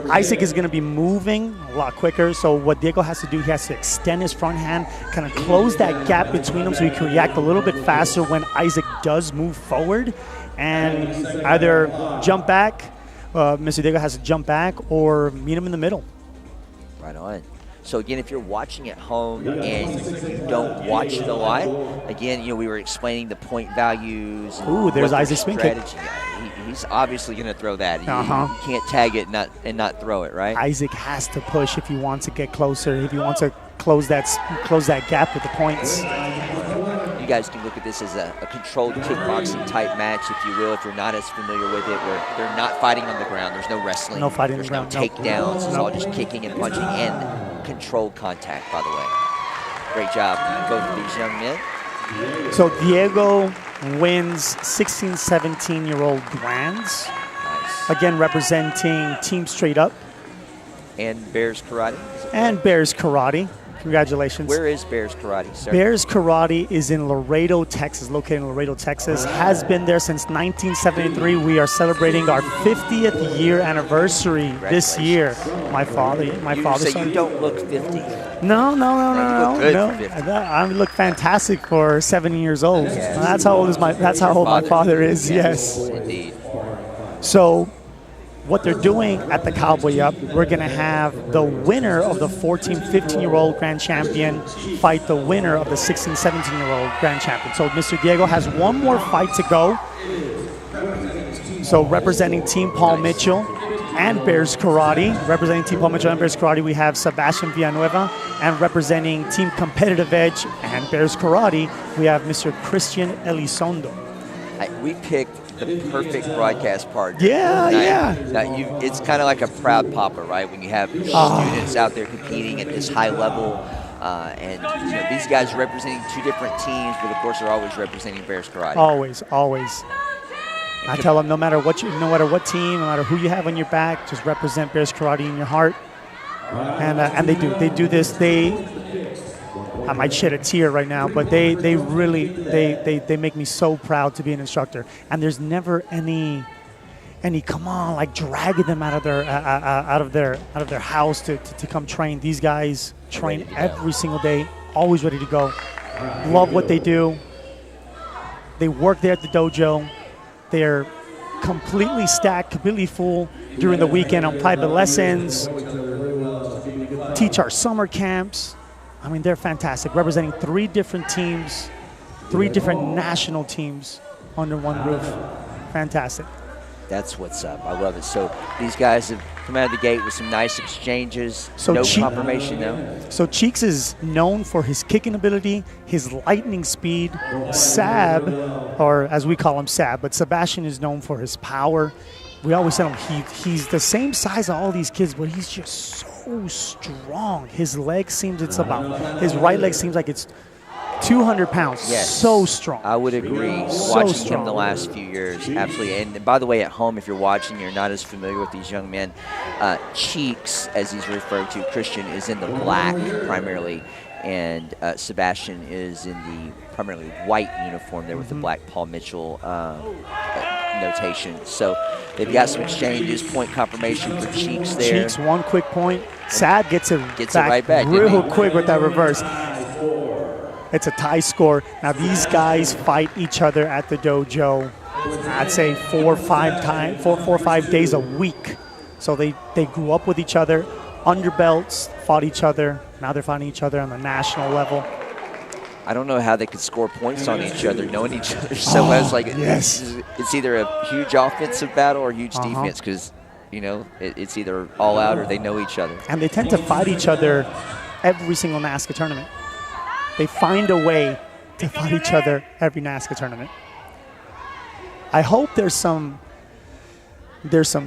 Isaac is going to be moving a lot quicker, so what Diego has to do, he has to extend his front hand, kind of close that gap between them so he can react a little bit faster when Isaac does move forward, and either jump back, Mr. Diego has to jump back, or meet him in the middle. Right on. So again, if you're watching at home and you don't watch it a lot, again, you know, we were explaining the point values. And Ooh, there's what their Isaac's spin kick. strategy. He's obviously going to throw that. You can't tag it and not throw it, right? Isaac has to push if he wants to get closer, if he wants to close that gap with the points. You guys can look at this as a controlled kickboxing type match, if you will, if you're not as familiar with it, where they're not fighting on the ground. There's no wrestling. No fighting on There's the no ground, no. takedowns. It's all just kicking and punching and controlled contact, by the way. Great job, both of these young men. So Diego wins 16, 17-year-old grands. Nice. Again, representing Team Straight Up And Bears Karate. and Bears Karate. Congratulations. Where is Bears Karate, sir? Bears Karate is in Laredo, Texas, located in Laredo, Texas. Has been there since 1973. We are celebrating our 50th year anniversary this year. My father So started. you don't look 50. No. you look good for 50. I look fantastic for 70 years old. That's how old my father is. Yes. Indeed. So what they're doing at the Cowboy Up, we're going to have the winner of the 14, 15-year-old grand champion fight the winner of the 16, 17-year-old grand champion. So Mr. Diego has one more fight to go. So representing Team Paul Mitchell and Bears Karate, we have Sebastian Villanueva, and representing Team Competitive Edge and Bears Karate, we have Mr. Christian Elizondo. We picked the perfect broadcast partner. Yeah. Now, it's kind of like a proud papa, right? When you have students out there competing at this high level, and you know, these guys are representing two different teams, but of course they're always representing Bears Karate. Always. I tell them no matter what team, no matter who you have on your back, just represent Bears Karate in your heart. And they do. They do this. I might shed a tear right now, but they really make me so proud to be an instructor. And there's never any come on, like dragging them out of their house to come train. These guys train every single day, always ready to go. Love what they do. They work there at the dojo. They're completely stacked, completely full during the weekend on private lessons. Teach our summer camps. I mean, they're fantastic, representing 3 different teams, 3 different national teams under one roof. Fantastic. That's what's up. I love it. So these guys have come out of the gate with some nice exchanges. So No confirmation, though. So Cheeks is known for his kicking ability, his lightning speed. Sab, or as we call him Sab, but Sebastian is known for his power. We always tell him he's the same size as all these kids, but he's just so strong. His leg seems his right leg seems like it's 200 pounds. Yes. So strong. I would agree. So Watching strong. him the last few years, absolutely. And by the way, at home, if you're watching, you're not as familiar with these young men. Cheeks, as he's referred to, Christian, is in the black primarily, and Sebastian is in the primarily white uniform there with the black Paul Mitchell notation. So they've got some exchanges, point confirmation for Cheeks there. Cheeks, one quick point. Sad gets it right back real quick with that reverse. It's a tie score. Now these guys fight each other at the dojo, I'd say 4 or 5 days a week. So they grew up with each other. Underbelts fought each other. Now they're fighting each other on the national level. I don't know how they could score points on each other, knowing each other so well. It's like it's either a huge offensive battle or a huge defense, because it's either all out or they know each other. And they tend to fight each other every single NASCAR tournament. They find a way to fight each other every NASCAR tournament. I hope there's some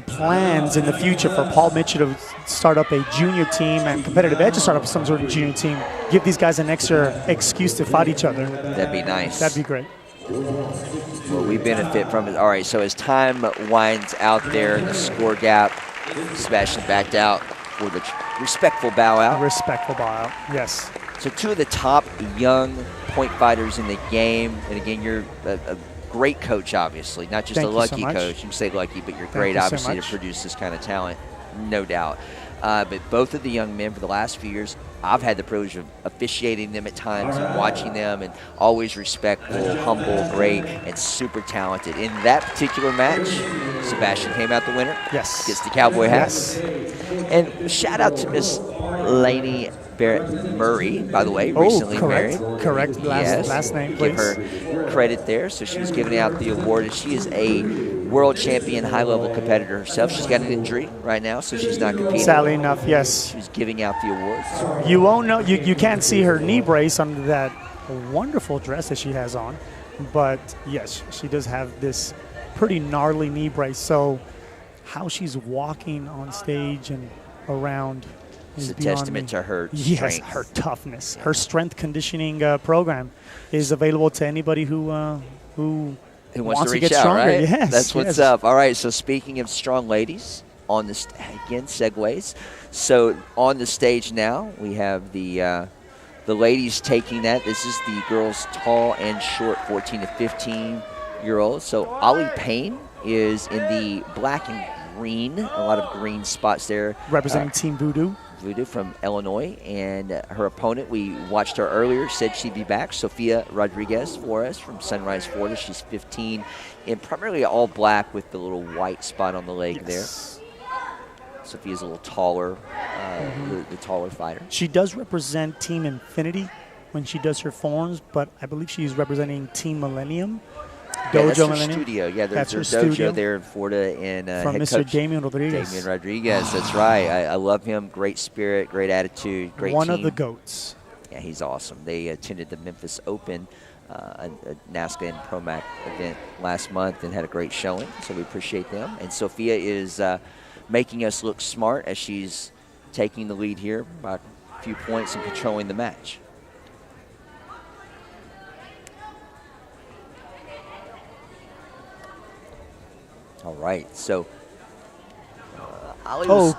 plans in the future for Paul Mitchell to start up a junior team and Competitive Edge to start up some sort of junior team. Give these guys an extra excuse to fight each other. That'd be nice. That'd be great. Well, we benefit from it. All right, so as time winds out there in the score gap, Sebastian backed out for the respectful bow out. Respectful bow out, yes. So two of the top young point fighters in the game. And again, you're a great coach, obviously. Not just a lucky coach. You can say lucky, but you're great, obviously, to produce this kind of talent, no doubt. But both of the young men for the last few years, I've had the privilege of officiating them at times and watching them, and always respectful, humble, great, and super talented. In that particular match, Sebastian came out the winner. Yes. Gets the cowboy hat. Yes. And shout out to Miss Lainey Barrett Murray, by the way, recently married. Correct. Last name, please. Give her credit there. So she was giving out the award, and she is a world champion high-level competitor herself. She's got an injury right now, so she's not competing. Sadly enough, yes. She's giving out the awards. You won't know. You can't see her knee brace under that wonderful dress that she has on, but yes, she does have this pretty gnarly knee brace. So how she's walking on stage and around is a testament to her strength. Yes, her toughness. Her strength conditioning program is available to anybody who wants to get stronger. Right? Yes, that's what's up. All right, so speaking of strong ladies, on the again, segues. So on the stage now, we have the ladies taking that. This is the girls tall and short, 14 to 15-year-olds. So Ollie Payne is in the black and green, a lot of green spots there. Representing Team Voodoo. Voodoo from Illinois, and her opponent, we watched her earlier, said she'd be back. Sophia Rodriguez for us from Sunrise, Florida. She's 15 in primarily all black with the little white spot on the leg there. Sophia's a little taller, the taller fighter. She does represent Team Infinity when she does her forms, but I believe she's representing Team Millennium. Yeah, that's her studio. Yeah, there's her dojo studio there in Florida. And from head Mr. coach Damian Rodriguez. Damian Rodriguez, that's right. I love him. Great spirit, great attitude, great One team. of the GOATs. Yeah, he's awesome. They attended the Memphis Open, a NASCAR and Promac event last month, and had a great showing, so we appreciate them. And Sophia is making us look smart as she's taking the lead here by a few points and controlling the match. All right, so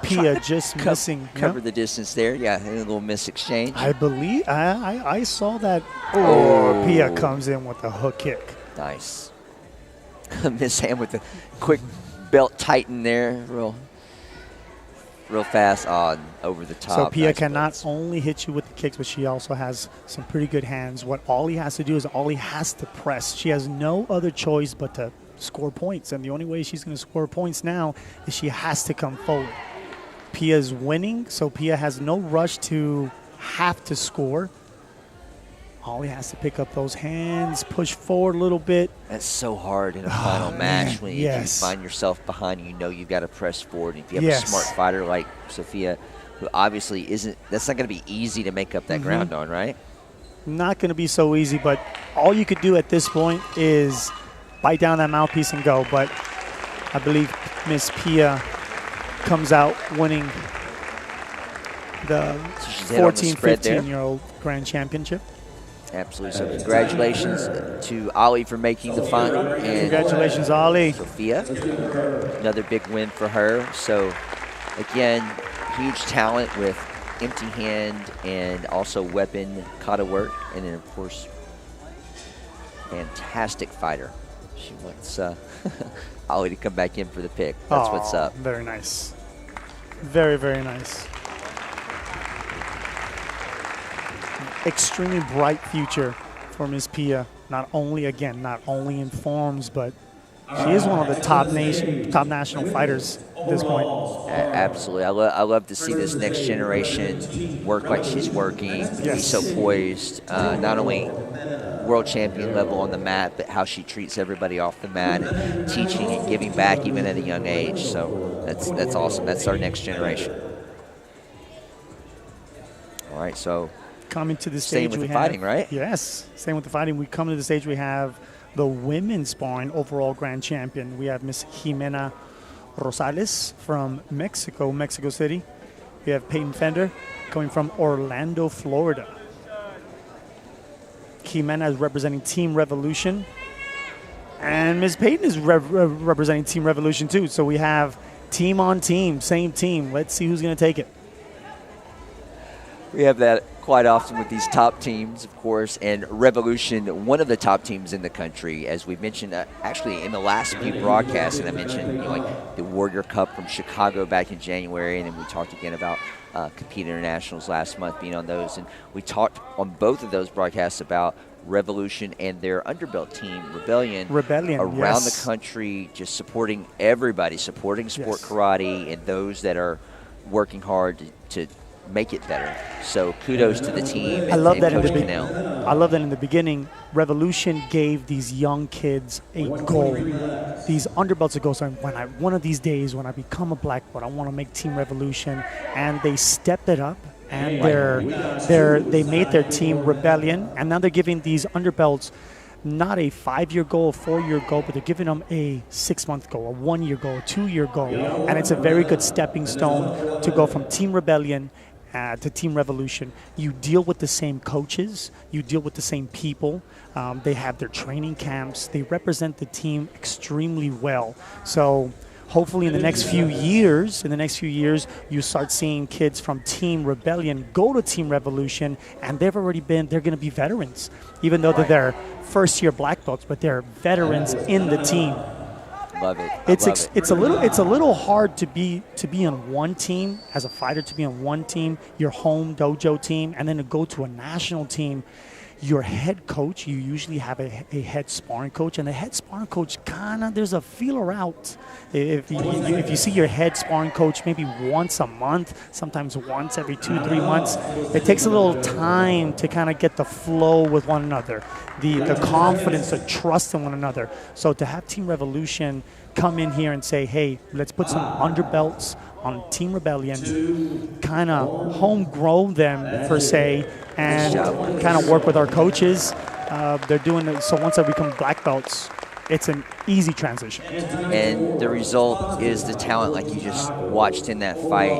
Pia just missing. Cover the distance there. Yeah, a little miss exchange. I believe I saw that. Pia comes in with a hook kick. Nice. Miss Ham with the quick belt tighten there, real fast on over the top. So Pia nice can plates. not only hit you with the kicks, but she also has some pretty good hands. What Ollie has to do is Ollie has to press. She has no other choice but to score points, and the only way she's going to score points now is she has to come forward. Pia's winning, so Pia has no rush to have to score. Ollie has to pick up those hands, push forward a little bit. That's so hard in a final match when you find yourself behind, you know you've got to press forward. And if you have a smart fighter like Sophia, who obviously isn't, that's not going to be easy to make up that ground on, right? Not going to be so easy, but all you could do at this point is bite down that mouthpiece and go. But I believe Miss Pia comes out winning the 14, 15-year-old Grand Championship. Absolutely. So congratulations to Ollie for making the final. And congratulations, Ollie. Sophia, another big win for her. So again, huge talent with empty hand and also weapon kata work. And then, of course, fantastic fighter. She wants Ollie to come back in for the pick. That's what's up. Very nice. Very, very nice. Extremely bright future for Ms. Pia. Not only in forms, but she is one of the top national fighters at this point. Absolutely. I love to see this next generation work like she's working, be so poised, not only world champion level on the mat, but how she treats everybody off the mat and teaching and giving back even at a young age. So that's awesome. That's our next generation. All right, so coming to the stage, with the fighting, right? Yes, same with the fighting. We come to the stage, we have the women's sparring overall grand champion. We have Miss Jimena Rosales from Mexico City. We have Peyton Fender coming from Orlando, Florida. Jimena is representing Team Revolution. And Ms. Peyton is representing Team Revolution too. So we have team on team, same team. Let's see who's going to take it. We have that quite often with these top teams, of course, and Revolution, one of the top teams in the country, as we mentioned, actually in the last few broadcasts, and I mentioned like the Warrior Cup from Chicago back in January, and then we talked again about Compete Internationals last month being on those, and we talked on both of those broadcasts about Revolution and their Underbelt team, Rebellion around the country, just supporting everybody, supporting sport karate and those that are working hard to make it better. So kudos to the team. I love that in the beginning, Revolution gave these young kids a goal. These underbelts a goal. So one of these days when I become a black belt, I want to make Team Revolution, and they stepped it up. And they made their team Rebellion, and now they're giving these underbelts not a 5-year goal, a 4-year goal, but they're giving them a 6-month goal, a 1-year goal, a 2-year goal. And it's a very good stepping stone to go from Team Rebellion to Team Revolution. You deal with the same coaches, you deal with the same people. They have their training camps. They represent the team extremely well. So hopefully in the next few years, you start seeing kids from Team Rebellion go to Team Revolution, and they're going to be veterans, even though they're first-year black belts, but they're veterans in the team. Love it. It's a little hard to be on one team as a fighter, to be on one team, your home dojo team, and then to go to a national team. Your head coach, you usually have a head sparring coach, and the head sparring coach there's a feeler out. If you see your head sparring coach maybe once a month, sometimes once every 2-3 months, it takes a little time to kind of get the flow with one another, the confidence, the trust in one another. So to have Team Revolution come in here and say, hey, let's put some underbelts on Team Rebellion, kind of homegrown them per se, and kind of work with our coaches. They're doing it, so once I become black belts, it's an easy transition. And the result is the talent like you just watched in that fight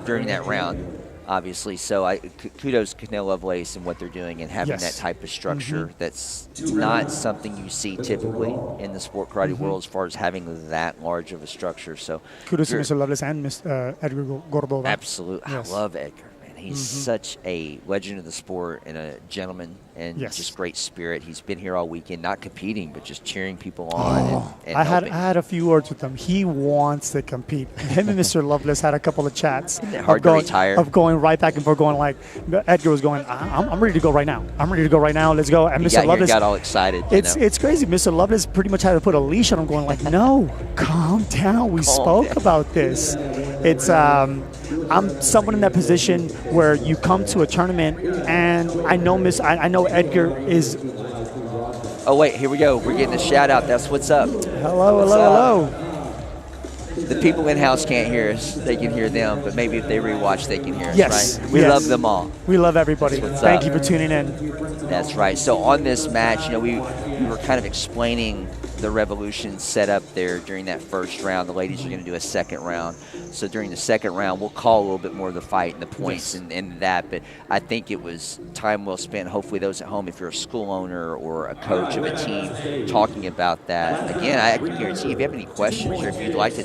during that round, obviously. So kudos to Canelo Lovelace and what they're doing and having that type of structure. That's not something you see typically in the sport karate world as far as having that large of a structure. So kudos to Mr. Lovelace and Mr. Edgar Cordova. Absolutely. Yes. I love Edgar. He's such a legend of the sport and a gentleman and just great spirit. He's been here all weekend, not competing, but just cheering people on. And I had a few words with him. He wants to compete. Him and Mr. Lovelace had a couple of chats of going right back and forth, going like, Edgar was going, I'm ready to go right now. I'm ready to go right now. Let's go. And Mr. Lovelace got all excited. It's crazy. Mr. Lovelace pretty much had to put a leash on him, going like, no, calm down. We spoke about this. It's I'm someone in that position where you come to a tournament, and I know Edgar is. Oh wait, here we go. We're getting a shout out. That's what's up. Hello, What's hello, up? hello. The people in house can't hear us. They can hear them, but maybe if they rewatch, they can hear us. Yes, Right? We yes. love them all. We love everybody. That's what's Thank up. you for tuning in. That's right. So on this match, we were kind of explaining the Revolution setup there during that first round. The ladies are going to do a second round. So during the second round, we'll call a little bit more of the fight and the points and that. But I think it was time well spent. Hopefully those at home, if you're a school owner or a coach of a team, talking about that. Again, I can guarantee if you have any questions or if you'd like to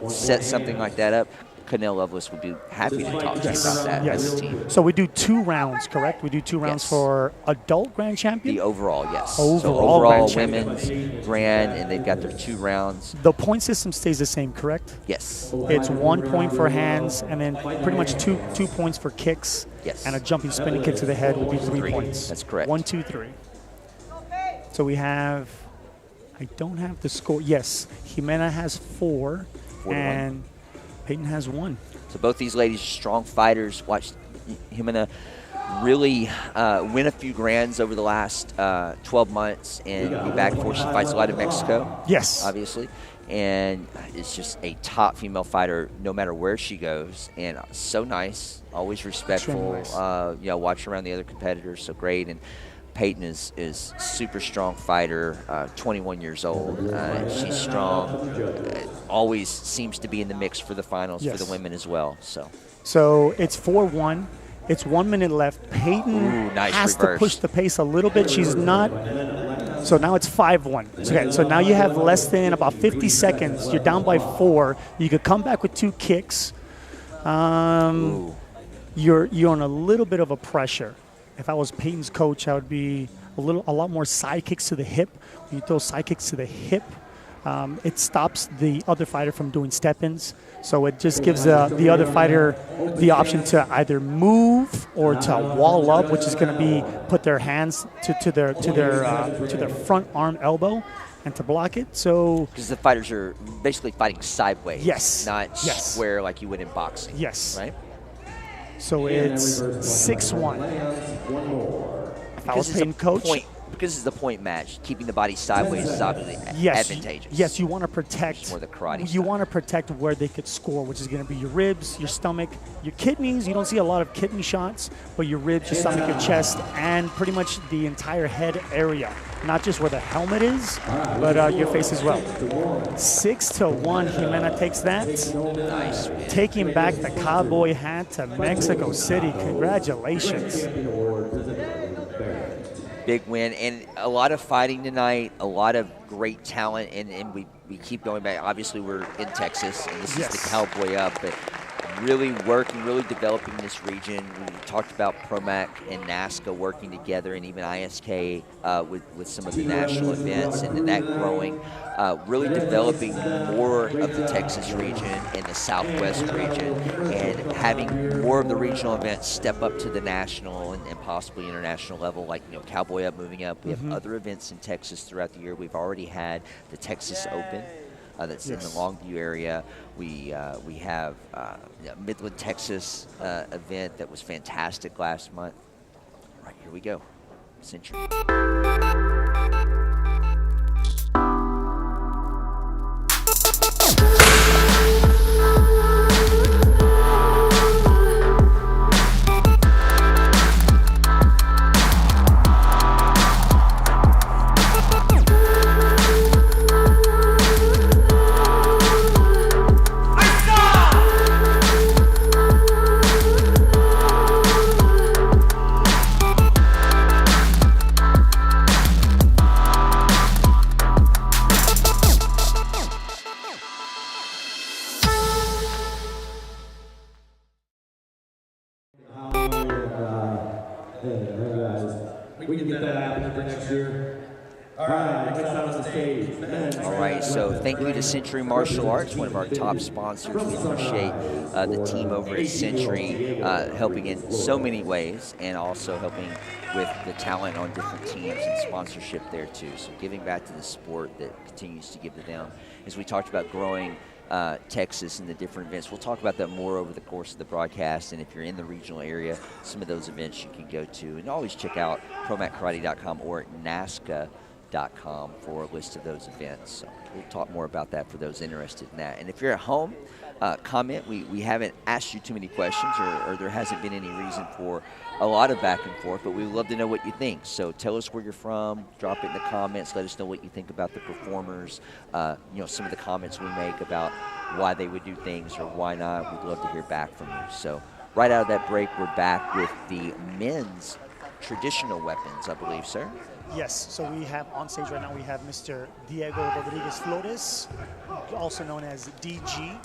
set something like that up, Connell Lovelace would be happy to talk to you about that as a team. So we do 2 rounds, correct? We do 2 rounds for adult grand champion? The overall, yes. Overall, so overall grand women's grand, and they've got their 2 rounds. The point system stays the same, correct? Yes. It's 1 point for hands, and then pretty much two points for kicks. Yes. And a jumping spinning kick to the head would be 3 points. That's correct. 1, 2, 3. So we have, I don't have the score. Yes, Jimena has 4 and Peyton has 1. So both these ladies are strong fighters. Watched Jimena really win a few grands over the last 12 months and be back for. She fights a lot in Mexico. Yes. Obviously. And it's just a top female fighter no matter where she goes. And so nice, always respectful. Nice. Watch around the other competitors, so great. And Peyton is super strong fighter, 21 years old. She's strong, always seems to be in the mix for the finals for the women as well. So it's 4-1. It's 1 minute left. Peyton nice has reverse. to push the pace a little bit. She's not. So now it's 5-1. Okay, so now you have less than about 50 seconds. You're down by 4. You could come back with 2 kicks. You're on a little bit of a pressure. If I was Peyton's coach, I would be a lot more side kicks to the hip. When you throw side kicks to the hip, it stops the other fighter from doing step-ins. So it just gives the other fighter the option to either move or to wall up, which is going to be put their hands to their front arm elbow and to block it. So because the fighters are basically fighting sideways, not square like you would in boxing. Yes. Right. So it's 6-1. If I was Peyton coach. Because it's the point match, keeping the body sideways is obviously advantageous. Yes, you want to protect. It's more the karate you want to protect where they could score, which is going to be your ribs, your stomach, your kidneys. You don't see a lot of kidney shots, but your ribs, your stomach, your chest, and pretty much the entire head area. Not just where the helmet is, but your face as well. 6-1, Jimena takes that. Nice. Taking back the cowboy hat to Mexico City. Congratulations. Big win, and a lot of fighting tonight, a lot of great talent, and we keep going back. Obviously, we're in Texas, and this is the Cowboy Up, but really working, really developing this region. We talked about Promac and NASCA working together, and even ISK with some of the national events, and that growing. Really developing more of the Texas region and the Southwest region, and having more of the regional events step up to the national and possibly international level, like Cowboy Up moving up. We have other events in Texas throughout the year. We've already had the Texas Open. That's in the Longview area. We have Midland, Texas event that was fantastic last month. Right, here we go. Century. We can get that happening for next year. All right, next time on the stage. All right, so thank you to Century Martial Arts, one of our top sponsors. We appreciate the team over at Century helping in so many ways, and also helping with the talent on different teams and sponsorship there too. So giving back to the sport that continues to give to them. As we talked about growing Texas and the different events. We'll talk about that more over the course of the broadcast, and if you're in the regional area, some of those events you can go to. And always check out promackarate.com or nasca.com for a list of those events. So we'll talk more about that for those interested in that. And if you're at home, comment. We haven't asked you too many questions, or there hasn't been any reason for a lot of back and forth, but we would love to know what you think. So tell us where you're from, drop it in the comments, let us know what you think about the performers, some of the comments we make about why they would do things or why not. We'd love to hear back from you. So right out of that break, we're back with the men's traditional weapons, I believe, sir. Yes, so we have on stage right now, we have Mr. Diego Rodriguez Flores, also known as DG.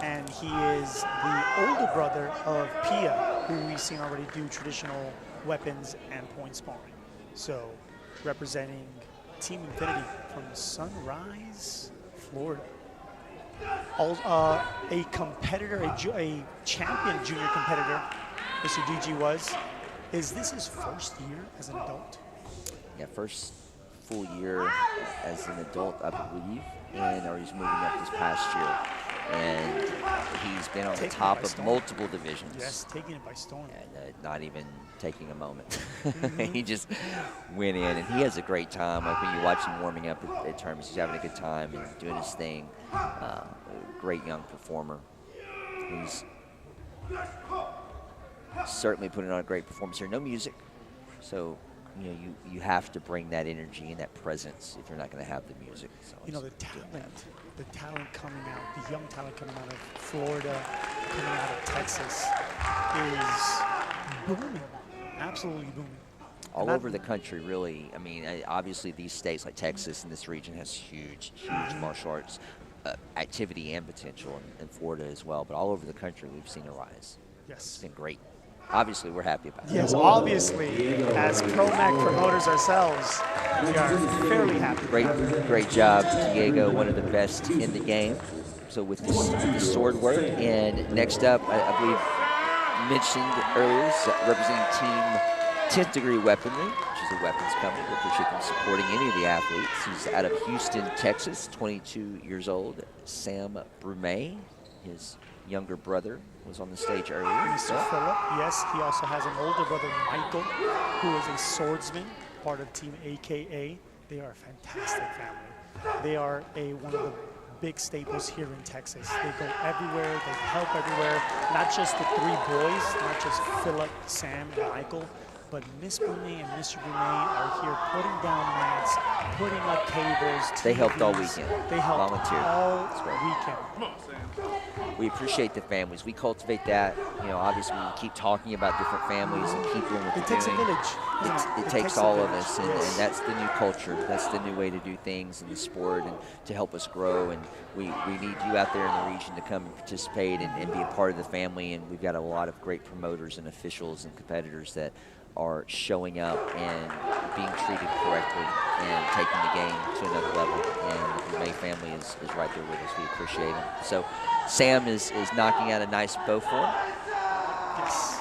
And he is the older brother of Pia, who we've seen already do traditional weapons and point sparring. So representing Team Infinity from Sunrise, Florida. A competitor, a champion junior competitor, Mr. DG was. Is this his first year as an adult? Yeah, first full year as an adult, I believe, or he's moving up this past year. And he's been on the top of multiple divisions. Yes, taking it by storm. And not even taking a moment. He just went in, and he has a great time. Like when you watch him warming up at tournaments, he's having a good time and doing his thing. A great young performer. He's certainly putting on a great performance here. No music, so you have to bring that energy and that presence if you're not going to have the music. So the talent coming out, the young talent coming out of Florida, coming out of Texas is booming, absolutely booming. All over the country, really. I mean, obviously these states like Texas and this region has huge martial arts activity and potential, and Florida as well. But all over the country, we've seen a rise. Yes. It's been great. Obviously, we're happy about it. Yes, obviously, as Promac promoters ourselves, we are fairly happy. Great job, Diego, one of the best in the game. So with the sword work, and next up, I believe mentioned earlier, is representing Team 10th Degree Weaponry, which is a weapons company. We appreciate them supporting any of the athletes. He's out of Houston, Texas, 22 years old. Sam Brumet, his younger brother, was on the stage earlier. Mr. Phillip, yes, he also has an older brother, Michael, who is a swordsman, part of Team AKA. They are a fantastic family. They are one of the big staples here in Texas. They go everywhere, they help everywhere, not just the three boys, not just Phillip, Sam, and Michael, but Miss Brunet and Mr. Brunet are here putting down mats, putting up cables. TVs. They helped all weekend. They helped volunteered all weekend. Come on, Sam. We appreciate the families. We cultivate that. Obviously we keep talking about different families and keep doing what It takes a village. It takes all of us, and that's the new culture. That's the new way to do things in the sport and to help us grow. And we need you out there in the region to come and participate and be a part of the family. And we've got a lot of great promoters and officials and competitors that are showing up and being treated correctly and taking the game to another level. And the May family is right there with us. We appreciate them. So Sam is knocking out a nice bow form. Yes.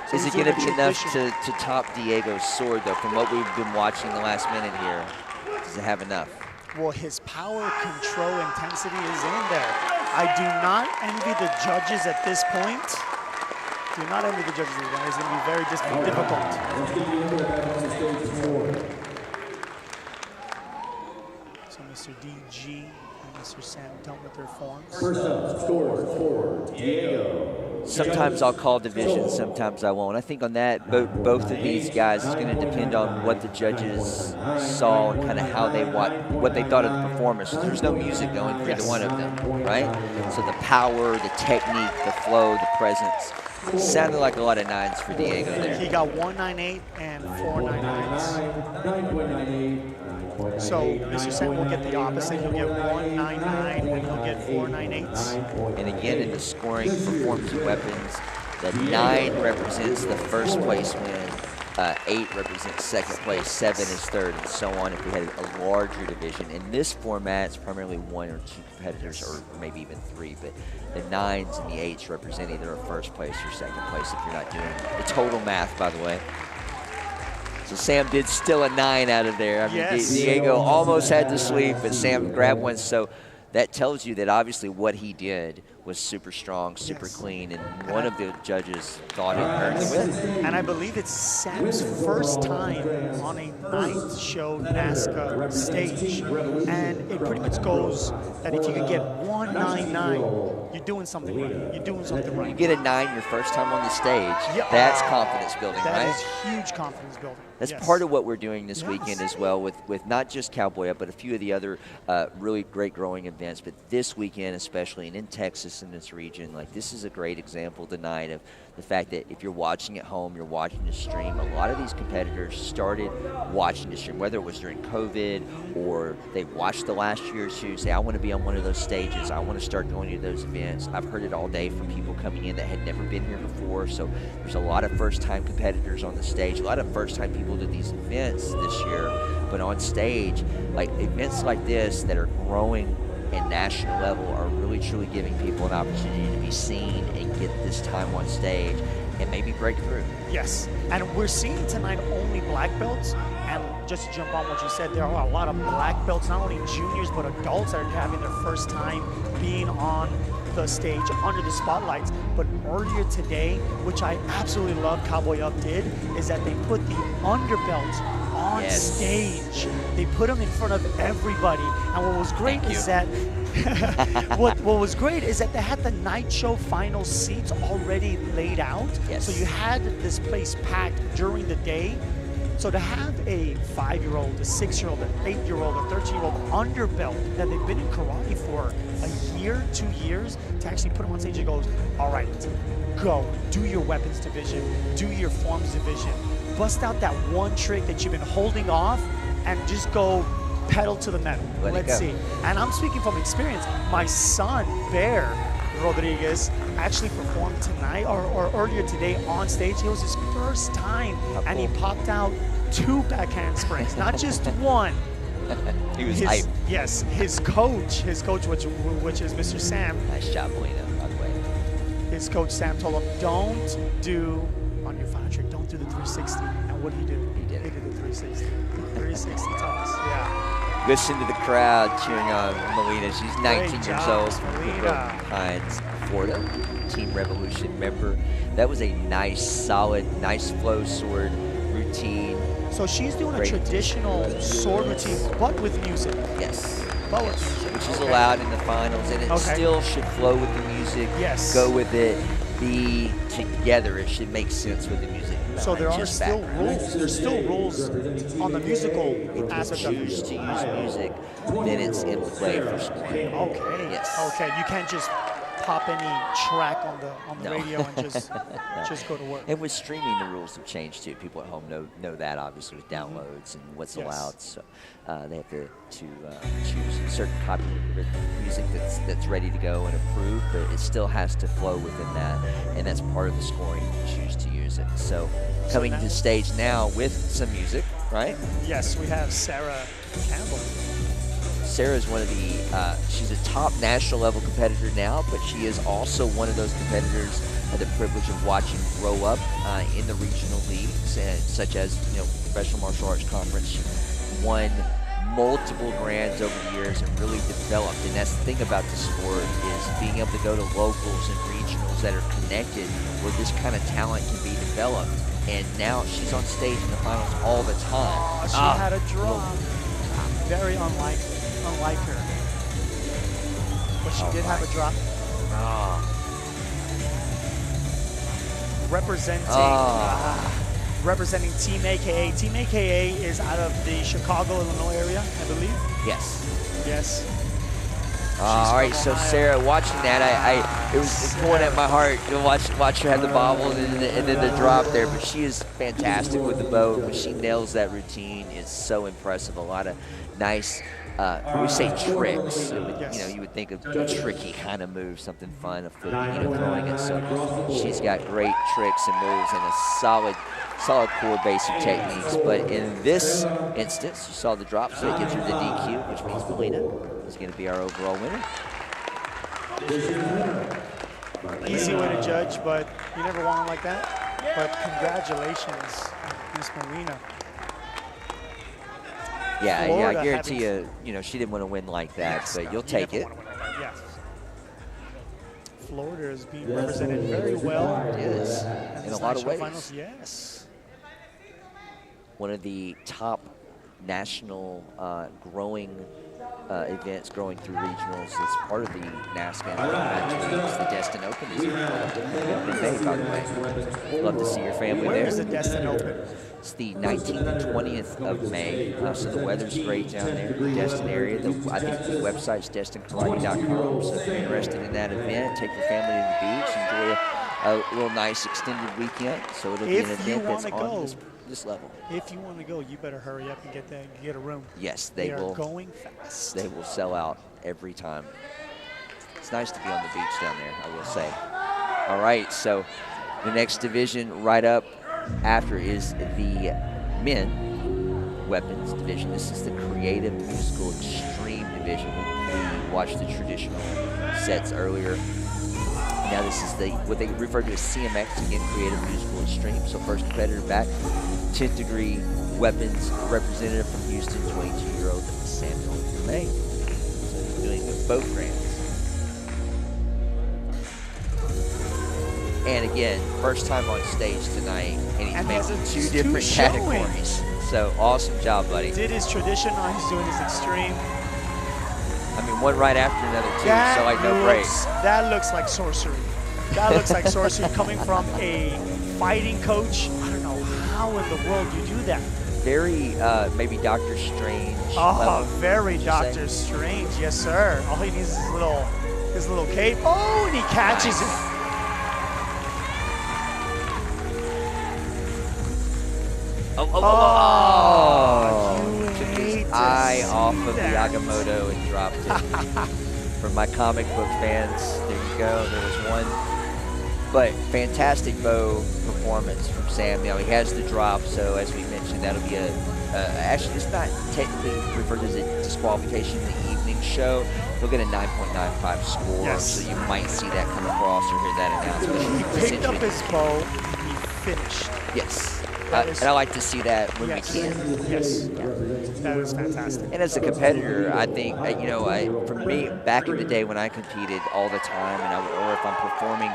So is it going to be enough to top Diego's sword, though, from what we've been watching the last minute here? Does it have enough? Well, his power, control, intensity is in there. I do not envy the judges at this point. Do not envy the judges. It's going to be very difficult. So Mr. DG and Mr. Sam done with their forms. First up, score for Diego. Sometimes I'll call division, sometimes I won't. I think on that, both of these guys is going to depend on what the judges saw and kind of how they what they thought of the performance. There's no music going for either one of them, right? So the power, the technique, the flow, the presence. Sounded like a lot of nines for Diego there. He got 198 and 499s. 9.98. So Mr. Sam will get the opposite. He'll get 199 and he'll get 498s. And again, in the scoring for forms and weapons, the 9 represents the first place win, 8 represents second place, 7 is third, and so on if we had a larger division. In this format, it's primarily 1 or 2 competitors, or maybe even 3, but the 9s and the 8s represent either a first place or second place if you're not doing the total math, by the way. So Sam did steal a 9 out of there. I mean, Diego almost had to sleep, but Sam grabbed one. So that tells you that obviously what he did was super strong, super clean, and one of the judges thought it earned the win. And I believe it's Sam's first time on a night show NASCAR stage. And it pretty much goes that if you can get 199, you're doing something right. You're doing something right. You get a 9 your first time on the stage, Yeah. that's confidence building, right? That is huge confidence building. That's Yes. part of what we're doing this weekend as well with not just Cowboy Up, but a few of the other really great growing events. But this weekend especially, and in Texas in this region, like this is a great example tonight of the fact that if you're watching at home, you're watching the stream. A lot of these competitors started watching the stream, whether it was during COVID or they watched the last year or two, say, I want to be on one of those stages. I want to start going to those events. I've heard it all day from people coming in that had never been here before. So there's a lot of first-time competitors on the stage, a lot of first-time people to these events this year. But on stage, like events like this that are growing and national level are really truly giving people an opportunity to be seen and get this time on stage and maybe break through. Yes, and we're seeing tonight only black belts. And just to jump on what you said, there are a lot of black belts, not only juniors but adults that are having their first time being on the stage under the spotlights. But earlier today, which I absolutely love Cowboy Up did, is that they put the underbelt on stage. They put them in front of everybody. And what was great is that what was great is that they had the night show final seats already laid out. Yes. So you had this place packed during the day. So to have a 5-year-old, a 6-year-old, an 8-year-old, a 13-year-old underbelt that they've been in karate for a year, 2 years, to actually put them on stage, it goes, all right, go, do your weapons division, do your forms division, bust out that one trick that you've been holding off, and just go pedal to the metal. Let's see. And I'm speaking from experience. My son, Bear Rodriguez, actually performed tonight or earlier today on stage. It was his first time, and he popped out 2 backhand springs, not just one. He was hype. Yes, his coach, which is Mr. Sam. Nice job, Melina, by the way. His coach Sam told him, don't do on your final trick, don't do the 360. And what did he do? He did the 360. 360 toss. Yeah. Listen to the crowd cheering on Melina. She's 19 years old from Pines, Florida. Team Revolution member. That was a nice, solid, nice flow sword routine. So she's doing a traditional sword routine, but with music. Yes. But with music. Which is allowed in the finals, and it still should flow with the music. Yes. Go with it. Be together. It should make sense with the music. So there are still rules. There's still rules on the musical aspect of it. If you choose to use music, then it's in play for scoring. Okay. Yes. Okay. You can't just pop any track on the radio and just go to work. And with streaming, the rules have changed too. People at home know that obviously with downloads and what's allowed. So they have to choose certain copyrighted music that's ready to go and approved, but it still has to flow within that, and that's part of the scoring. You choose to use it. So coming to stage now with some music, right? Yes, we have Sarah Campbell. Sarah's one of the, she's a top national level competitor now, but she is also one of those competitors I had the privilege of watching grow up in the regional leagues, such as, Professional Martial Arts Conference. She won multiple grands over the years and really developed. And that's the thing about the sport is being able to go to locals and regionals that are connected where this kind of talent can be developed. And now she's on stage in the finals all the time. Oh, she had a drop. Very unlike her. But she did have a drop. Representing Team AKA. Team AKA is out of the Chicago, Illinois area, I believe. Yes. Yes. All right, so Sarah, watching that, it was pulling at my heart to watch her have the bobble and then the drop there. But she is fantastic with the bow. When she nails that routine, it's so impressive. A lot of nice, we say tricks. You would think of a tricky kind of move, something fun, of throwing it. So she's got great tricks and moves and a solid core basic techniques. But in this instance, you saw the drop, so it gives her the DQ, which means Melina is going to be our overall winner. Easy way to judge, but you never want them like that. But congratulations, Miss Melina. Yeah, I guarantee you, she didn't want to win like that, but you'll take it. Florida is being represented very well. It is, in a lot of ways. Finals, yes. One of the top national growing events growing through regionals is part of the NASCAR. It's the Destin Open is in May, by the way. Love to see your family there. Where is the Destin Open? It's the 19th and 20th of May, so the weather's great down there in the Destin area. I think the website's destinkarate.com, so if you're interested in that event, take your family to the beach, enjoy a little nice extended weekend. So it'll be an event that's on this level. If you want to go, you better hurry up and get a room. Yes, they will. Are going fast. They will sell out every time. It's nice to be on the beach down there, I will say. All right, so the next division right up after is the men weapons division. This is the creative musical extreme division. We watched the traditional sets earlier. Now this is what they refer to as CMX, again, creative musical extreme. So first competitor back, 10th degree weapons representative from Houston, 22-year-old Samuel May. So doing both brands. And again, first time on stage tonight, and he's making two different categories. So awesome job, buddy. Did his tradition, now he's doing his extreme. I mean, one right after another, too, so like no break. That looks like sorcery. That looks like sorcery coming from a fighting coach. I don't know how in the world you do that. Very, maybe Dr. Strange. Oh, very Dr. Strange, yes, sir. All he needs is his little cape. Oh, and he catches it. Took his eye off of the Agamotto and dropped it. For my comic book fans, there you go. There was one. But fantastic bow performance from Sam. Now he has the drop, so as we mentioned, that'll be actually it's not technically referred to as a disqualification in the evening show. He'll get a 9.95 score, yes. So you might see that come across or hear that announcement. He picked up his bow, he finished. Yes. And I like to see that when we can. Yes, that is fantastic. And as a competitor, I think, for me, back in the day when I competed all the time, or if I'm performing,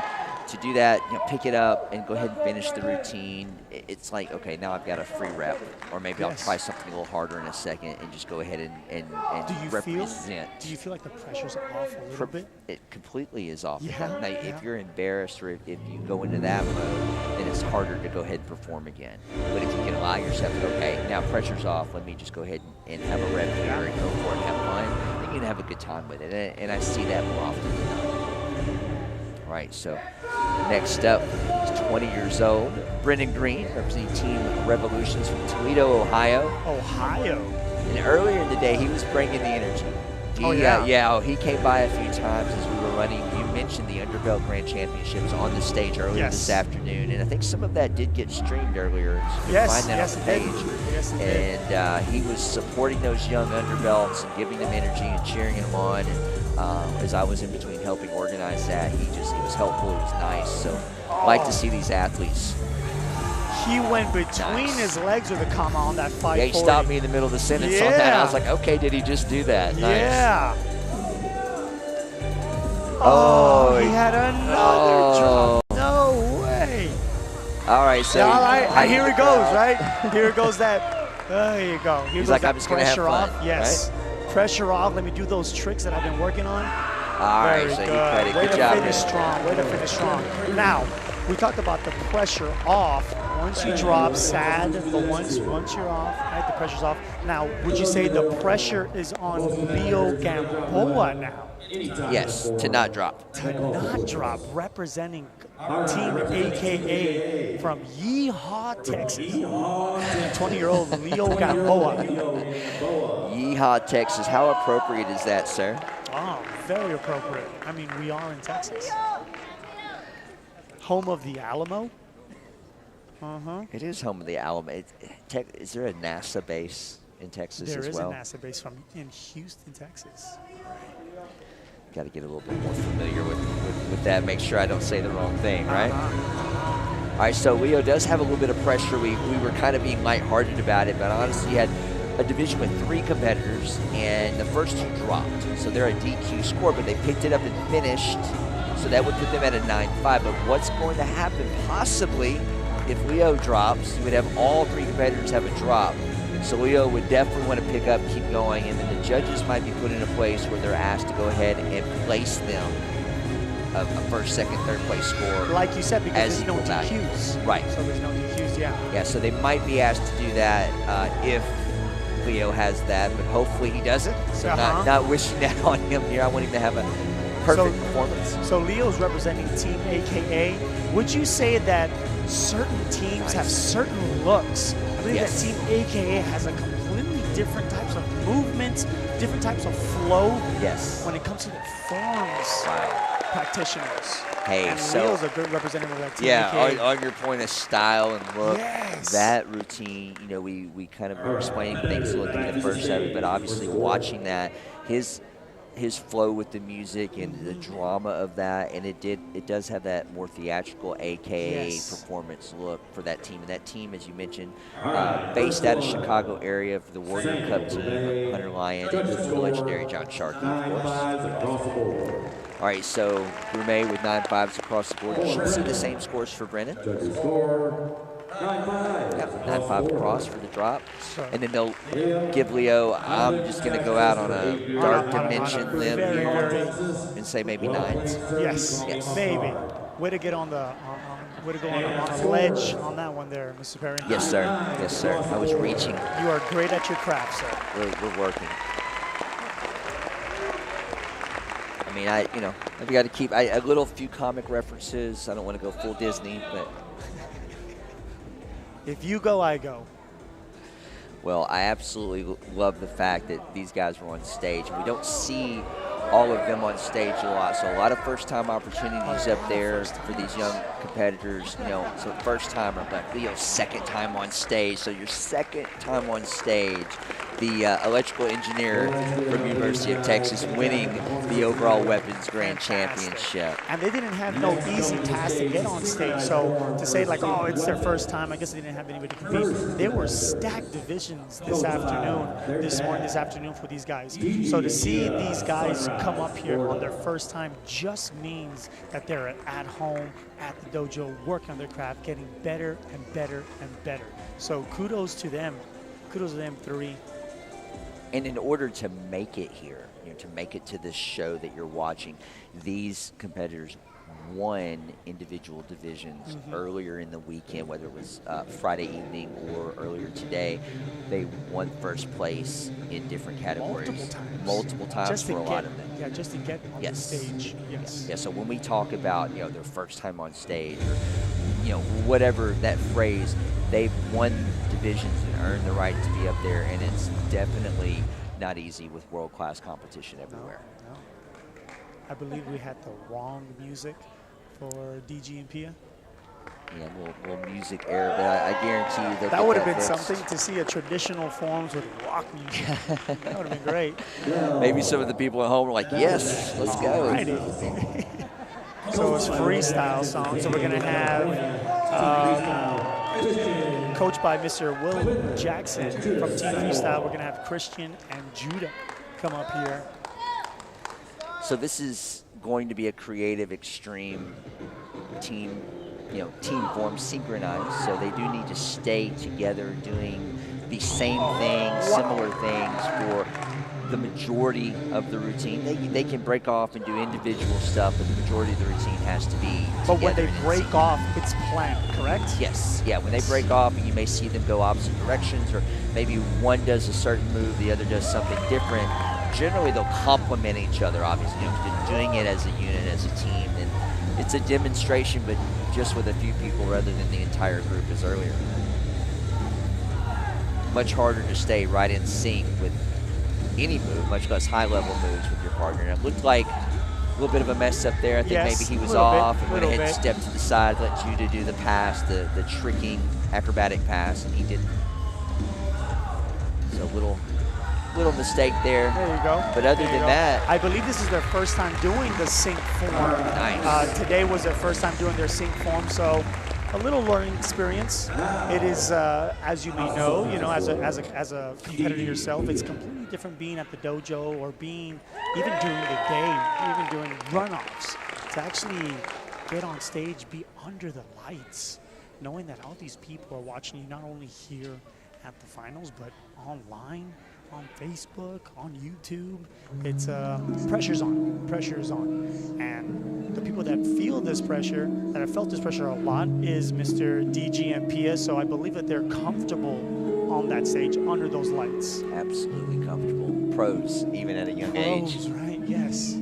to do that, pick it up and go ahead and finish the routine. It's like, okay, now I've got a free rep, or maybe I'll try something a little harder in a second and just go ahead and represent. Do you feel like the pressure's off a little bit? It completely is off. Yeah. Now, if you're embarrassed or if you go into that mode, then it's harder to go ahead and perform again. But if you can allow yourself to, okay, now pressure's off, let me just go ahead and have a rep here and go for it and have fun, then you can have a good time with it. And I see that more often than not. Right, so next up is 20 years old, Brendan Green, representing Team Revolutions from Toledo, Ohio. And earlier in the day, he was bringing the energy. He came by a few times as we were running. You mentioned the Underbelt Grand Championships on the stage earlier this afternoon, and I think some of that did get streamed earlier. So you can find that on the page. And he was supporting those young Underbelts and giving them energy and cheering them on. And as I was in between helping organize that, he was helpful, he was nice. So I like to see these athletes. He went between his legs with a comma on that 540. Yeah, he stopped me in the middle of the sentence on that. I was like, okay, did he just do that? Nice. Yeah. Oh, he had another drop. No way. All right, so. All right, here it goes, right? Here goes that. There you go. He's like, I'm just going to have fun. Yes. Right? Pressure off. Let me do those tricks that I've been working on. All right, so good. Way Good to job, finish strong. Way to finish strong. Now, we talked about the pressure off. Once you drop, sad, but once you're off, right, the pressure's off. Now, would you say the pressure is on Leo Gamboa now? Yes, to not drop. To not drop, representing Team AKA from Yeehaw, Texas. 20-year-old Leo Gamboa. Yeehaw, Texas. How appropriate is that, sir? Oh, very appropriate. I mean, we are in Texas. Home of the Alamo. It is home of the Alamo. Is there a NASA base in Texas as well? There is a NASA base in Houston, Texas. Got to get a little bit more familiar with that. Make sure I don't say the wrong thing, right? All right, so Leo does have a little bit of pressure. We were kind of being lighthearted about it, but honestly, you had a division with 3 competitors, and the first 2 dropped. So they're a DQ score, but they picked it up and finished So that would put them at a 9-5. But what's going to happen possibly if Leo drops, you would have all 3 competitors have a drop. So Leo would definitely want to pick up, keep going, and then the judges might be put in a place where they're asked to go ahead and place them a first, second, third place score. Like you said, because there's no value. DQs. Right. So there's no DQs, yeah. Yeah, so they might be asked to do that if Leo has that, but hopefully he doesn't. So not wishing that on him here. I want him to have a perfect performance. So Leo's representing Team AKA. Would you say that certain teams have certain looks? I believe that Team AKA has a completely different types of movements, different types of flow. Yes. When it comes to the forms practitioners. Hey, and so Leo's a good representative of that Team yeah, AKA. on your point of style and look, Yes. that routine, you know, we kind of were explaining things looking at the first of it, but obviously watching that, his flow with the music and the drama of that, and it does have that more theatrical AKA performance look for that team. And that team, as you mentioned, based out of Chicago area for the Warrior Cup team, Hunter Lyon and the legendary John Sharkey, of course. All right, so Gourmet with 9.5s across the board. You should see the same scores for Brennan. Yep, 9.5 across for the drop. And then they'll give Leo, I'm just going to go out on a dark dimension limb here and say maybe 9s. Yes, maybe. Way to get on the, way to go on a ledge on that one there, Mr. Perry. Yes, sir. Yes, sir. I was reaching. You are great at your craft, sir. We're working. I mean, I've got to keep a little few comic references. I don't want to go full Disney, but. If you go, I go. Well, I absolutely love the fact that these guys were on stage. We don't see all of them on stage a lot, so a lot of first-time opportunities up there for these young competitors. You know, so first timer, but Leo's second time on stage. So your second time on stage, the electrical engineer from University of Texas winning the overall weapons grand championship. And they didn't have no easy task to get on stage. So to say like, oh, it's their first time, I guess they didn't have anybody to compete. There were stacked divisions this afternoon for these guys. So to see these guys come up here on their first time just means that they're at home, at the dojo, working on their craft, getting better and better and better. So kudos to them. Kudos to them 3. And in order to make it here, to make it to this show that you're watching, these competitors won individual divisions earlier in the weekend, whether it was Friday evening or earlier today. They won first place in different categories. Multiple times for a lot of them. Yeah, just to get on the stage. Yes. Yeah, so when we talk about, their first time on stage or, whatever that phrase, they've won divisions and earned the right to be up there, and it's definitely not easy with world-class competition everywhere. No. I believe we had the wrong music for DG and Pia. Yeah, a little music error, but I guarantee you that would have been something to see a traditional forms with rock music. That would have been great. Maybe some of the people at home were like, yes, let's go. So it's freestyle song. So we're going to have, coached by Mr. Will Jackson from Team Freestyle, we're going to have Christian and Judah come up here. So this is going to be a creative, extreme team, team form, synchronized. So they do need to stay together doing the same things, similar things for the majority of the routine. They can break off and do individual stuff, but the majority of the routine has to be But when they break off, it's planned, correct? Yes. Yeah, when they break off, you may see them go opposite directions, or maybe one does a certain move, the other does something different. Generally, they'll complement each other, obviously. Doing it as a unit, as a team. And it's a demonstration, but just with a few people rather than the entire group as earlier. Much harder to stay right in sync with any move, much less high-level moves with your partner. And it looked like a little bit of a mess up there. I think maybe he was off and went ahead and stepped to the side, let Judah do the pass, the tricking acrobatic pass, and he didn't. So a little mistake there. There you go. But other than that, I believe this is their first time doing the sync form. Nice. Today was their first time doing their sync form, so a little learning experience. It is, as you may know, as a competitor yourself, it's completely different being at the dojo or being even during the day, even during runoffs, to actually get on stage, be under the lights, knowing that all these people are watching you not only here at the finals, but online, on Facebook, on YouTube. It's pressure's on. And the people that feel this pressure, that have felt this pressure a lot, is Mr. DG and Pia. So I believe that they're comfortable on that stage under those lights. Absolutely comfortable. Pros, even at a young age. Pros, right? Yes.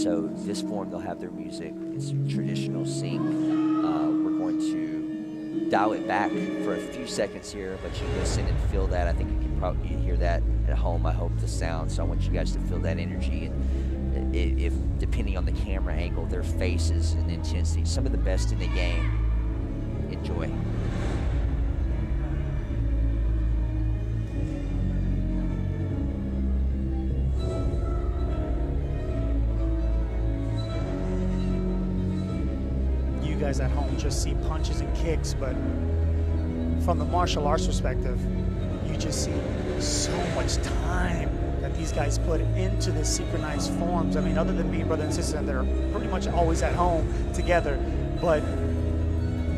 So this form, they'll have their music. It's traditional sync. We're going to dial it back for a few seconds here, let you listen and feel that. I think you can probably hear that at home. I hope the sound. So I want you guys to feel that energy. And if depending on the camera angle, their faces and intensity, some of the best in the game. Enjoy. Guys at home just see punches and kicks, but from the martial arts perspective, you just see so much time that these guys put into the synchronized forms. I mean, other than me, brother and sister, they're pretty much always at home together, but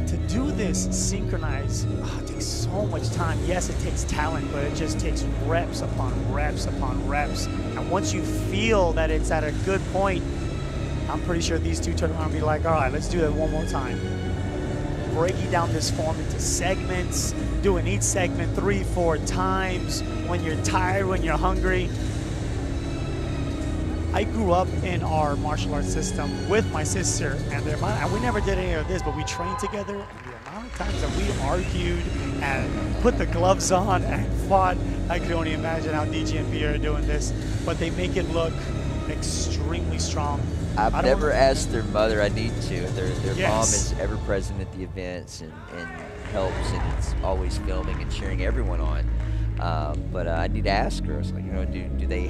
to do this synchronized, it takes so much time. Yes, it takes talent, but it just takes reps upon reps upon reps. And once you feel that it's at a good point, I'm pretty sure these two turn around and be like, all right, let's do that one more time. Breaking down this form into segments, doing each segment 3-4 times, when you're tired, when you're hungry. I grew up in our martial arts system with my sister, and we never did any of this, but we trained together, and the amount of times that we argued and put the gloves on and fought, I could only imagine how DG and Pierre are doing this, but they make it look extremely strong. I've never asked their mother. I need to. Their Yes. mom is ever present at the events and helps, and it's always filming and cheering everyone on. But I need to ask her. I was like, do they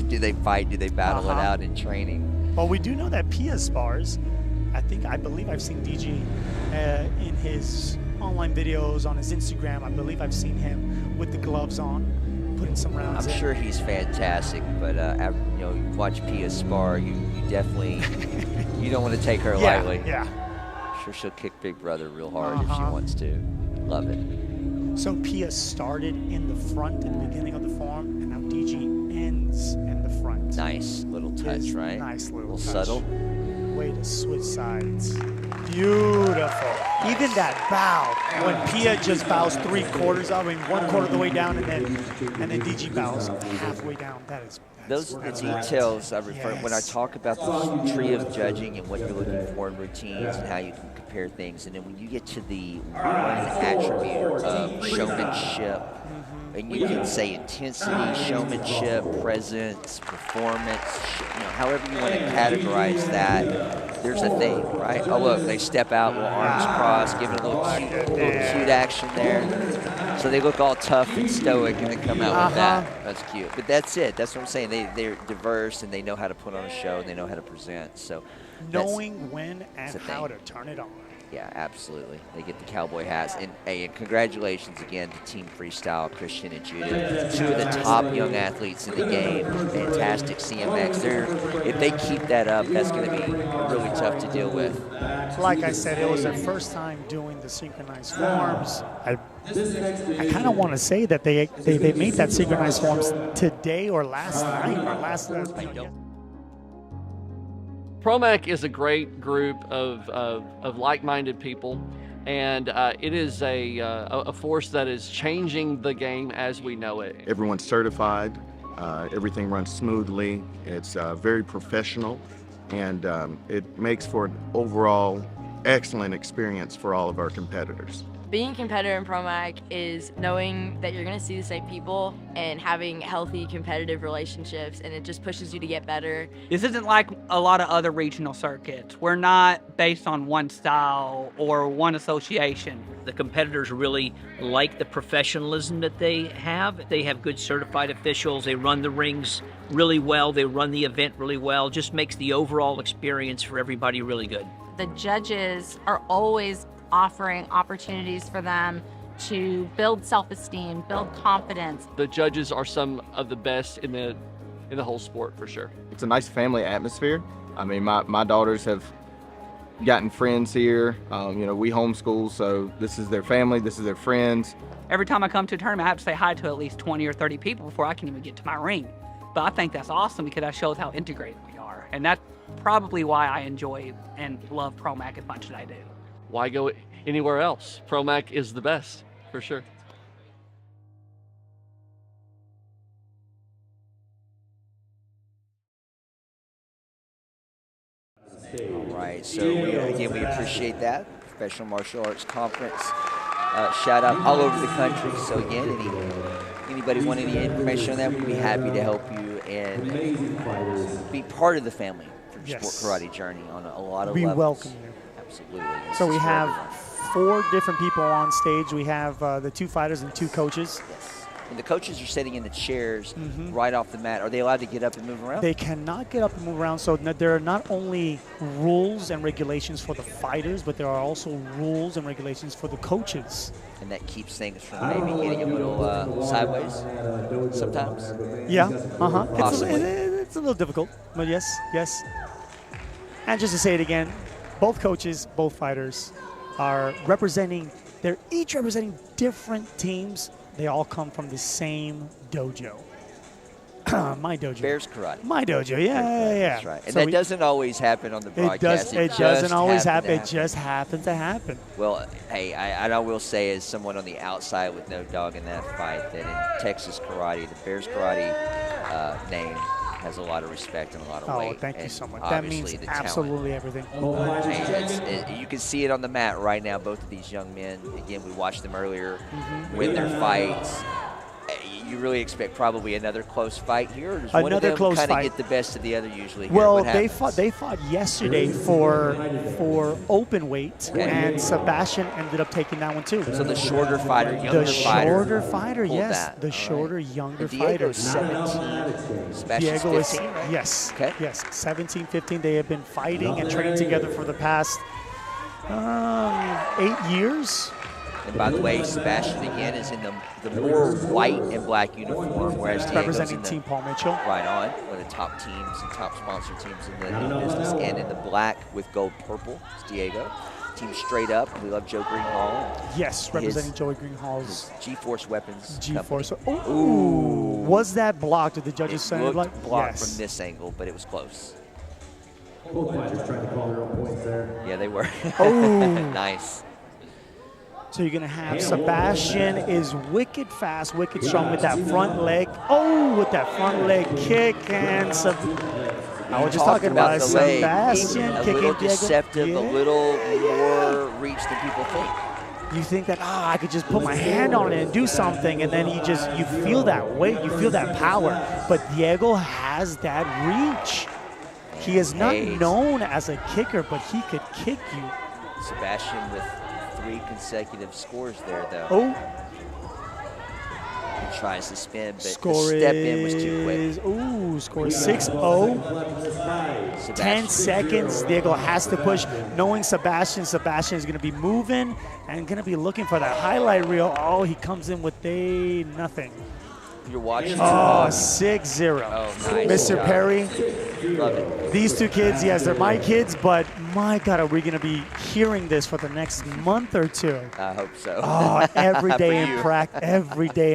do they fight? Do they battle it out in training? Well, we do know that Pia spars. I believe I've seen DG in his online videos on his Instagram. I believe I've seen him with the gloves on, putting some rounds I'm in. sure he's fantastic, but you watch Pia spar, you definitely you don't want to take her lightly. Yeah. I'm sure she'll kick Big Brother real hard if she wants to. Love it. So Pia started in the front in the beginning of the form, and now DG ends in the front. Nice little touch, right? Nice little touch. Subtle. Way to switch sides. Beautiful. Even that bow, when Pia just bows 1/4 of the way down, and then DG bows halfway down. Those are the details I refer when I talk about the tree of judging and what you're looking for in routines and how you can compare things. And then when you get to the one attribute of showmanship, and you can say intensity, showmanship, presence, performance, however you want to categorize that, there's a thing, right? Oh, look, they step out, little arms crossed, giving a little cute action there. So they look all tough and stoic and then come out with that. That's cute. But that's it. That's what I'm saying. They're diverse and they know how to put on a show and they know how to present. So knowing when and how to turn it on. Yeah, absolutely. They get the cowboy hats. And congratulations again to Team Freestyle, Christian and Judith, two of the top young athletes in the game. Fantastic CMX. If they keep that up, that's going to be really tough to deal with. Like I said, it was their first time doing the synchronized forms. I kind of want to say that they made that synchronized forms today or last night or last night. Promac is a great group of like-minded people, and it is a force that is changing the game as we know it. Everyone's certified. Everything runs smoothly. It's very professional, and it makes for an overall excellent experience for all of our competitors. Being a competitor in Promac is knowing that you're going to see the same people and having healthy competitive relationships, and it just pushes you to get better. This isn't like a lot of other regional circuits. We're not based on one style or one association. The competitors really like the professionalism that they have. They have good certified officials. They run the rings really well. They run the event really well. Just makes the overall experience for everybody really good. The judges are always offering opportunities for them to build self-esteem, build confidence. The judges are some of the best in the whole sport for sure. It's a nice family atmosphere. I mean, my daughters have gotten friends here. You know, we homeschool, so this is their family, this is their friends. Every time I come to a tournament, I have to say hi to at least 20 or 30 people before I can even get to my ring. But I think that's awesome because that shows how integrated we are. And that's probably why I enjoy and love Promac as much as I do. Why go anywhere else? Promac is the best, for sure. All right, so again, we appreciate that. Professional Martial Arts Conference. Shout out all over the country. So again, anybody want any information on that, we'd be happy to help you and be part of the family for Sport Karate Journey on a lot of levels. We welcome you. Absolutely. So we have 4 different people on stage. We have the 2 fighters and 2 coaches. Yes. And the coaches are sitting in the chairs right off the mat. Are they allowed to get up and move around? They cannot get up and move around. So there are not only rules and regulations for the fighters, but there are also rules and regulations for the coaches. And that keeps things from maybe getting a little sideways sometimes? Yeah, Possibly. It's a little difficult, but yes. And just to say it again, both coaches, both fighters are representing, they're each representing different teams. They all come from the same dojo. My dojo. Bears Karate. My dojo, yeah. That's right. And so that doesn't always happen on the broadcast. It doesn't always happen. It just happens to happen. Well, hey, I will say as someone on the outside with no dog in that fight that in Texas Karate, the Bears Karate name has a lot of respect and a lot of weight. Oh, thank you so much. And That means obviously the absolutely everything. you can see it on the mat right now, both of these young men. Again, we watched them earlier win their fights. You really expect probably another close fight here, or does one of them kind of get the best of the other usually? Well, they fought yesterday for open weight, and Sebastian ended up taking that one too. So the shorter fighter, younger fighter. The shorter fighter, yes. That. The shorter, younger Diego's fighter. 17. Sebastian's Diego 15, right? Yes. Okay. Yes. 17, 15. They have been fighting and training together for the past 8 years. And by the way, Sebastian again is in the more white and black uniform, whereas Diego's representing in the, Team Paul Mitchell. Right on, one of the top teams and top sponsor teams in the business. And in the black with gold purple, it's Diego. Team Straight Up, we love Joe Greenhall. Yes, representing Joey Greenhall's G-Force Weapons G-Force. Ooh. Was that blocked? Did the judges say it blocked? looked blocked from this angle, but it was close. Both fighters trying to call their own points there. Yeah, they were. Oh. Nice. So you're going to have Sebastian is wicked fast, wicked strong with that front leg. Oh, with that front leg kick. And I was just talking about Sebastian a kicking little Diego. deceptive, a little more reach than people think. You think that, I could just put my hand on it and do something, and then you feel that weight, you feel that power. But Diego has that reach. He is not known as a kicker, but he could kick you. Sebastian with 3 consecutive scores there, though. Oh. He tries to spin, but Score the step in was too quick. Ooh, score 6-0. 10 seconds. Diego has to push. Knowing Sebastian is going to be moving and going to be looking for that highlight reel. Oh, he comes in with nothing. You're watching. Oh, 6-0. Oh, nice. Mr. Perry. Love it. These 2 kids, yes, they're my kids, but my God, are we going to be hearing this for the next month or 2? I hope so. Oh, every day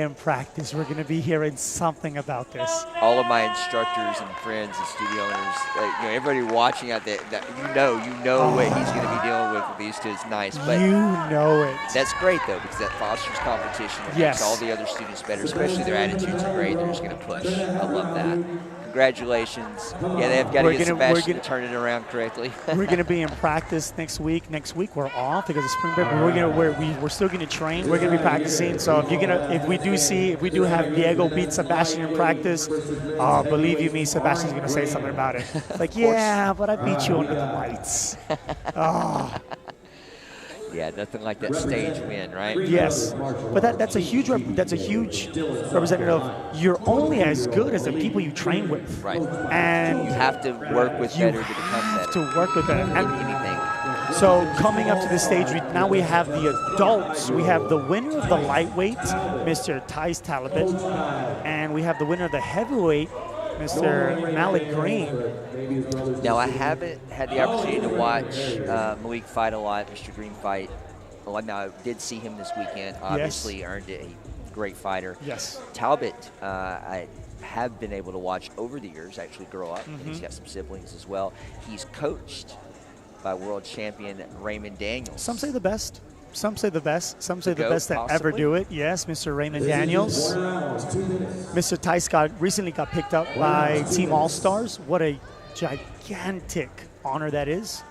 in practice, we're going to be hearing something about this. All of my instructors and friends and studio owners, everybody watching out there, you know what he's going to be dealing with these 2. It's nice, but you know it. That's great though, because that fosters competition. It makes all the other students better, especially their attitudes are great. They're just going to push. I love that. Congratulations. Yeah, they've got to get Sebastian to turn it around correctly. We're going to be in practice next week. Next week we're off because of spring break. But we're still going to train. We're going to be practicing. So if we do have Diego beat Sebastian in practice, believe you me, Sebastian's going to say something about it. Like, yeah, but I beat you under the lights. Yeah, nothing like that stage win, right? Yes, but that's a huge representative. You're only as good as the people you train with. Right. And you have to work with better to become better. You have to work with better. And anything. So coming up to the stage, now we have the adults. We have the winner of the lightweight, Mr. Thijs Talabot, and we have the winner of the heavyweight, Mr. Malik Green. Now, I haven't had the opportunity to watch Malik fight a lot, Mr. Green fight. Well, now, I did see him this weekend. Obviously, earned it. A great fighter. Yes. Talbot, I have been able to watch over the years, actually grow up. And he's got some siblings as well. He's coached by world champion Raymond Daniels. Some say the best. Some say the best. Some say the best that possibly? ever do it. Yes, Mr. Raymond Daniels. Mr. Tice recently got picked up by Team All-Stars. What a gigantic honor that is.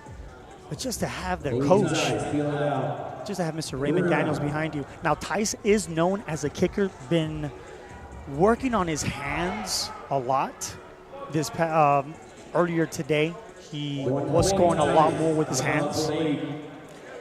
But just to have their coach, just to have Mr. Raymond Daniels behind you. Now, Tice is known as a kicker, been working on his hands a lot. This earlier today, he was scoring a lot more with his hands.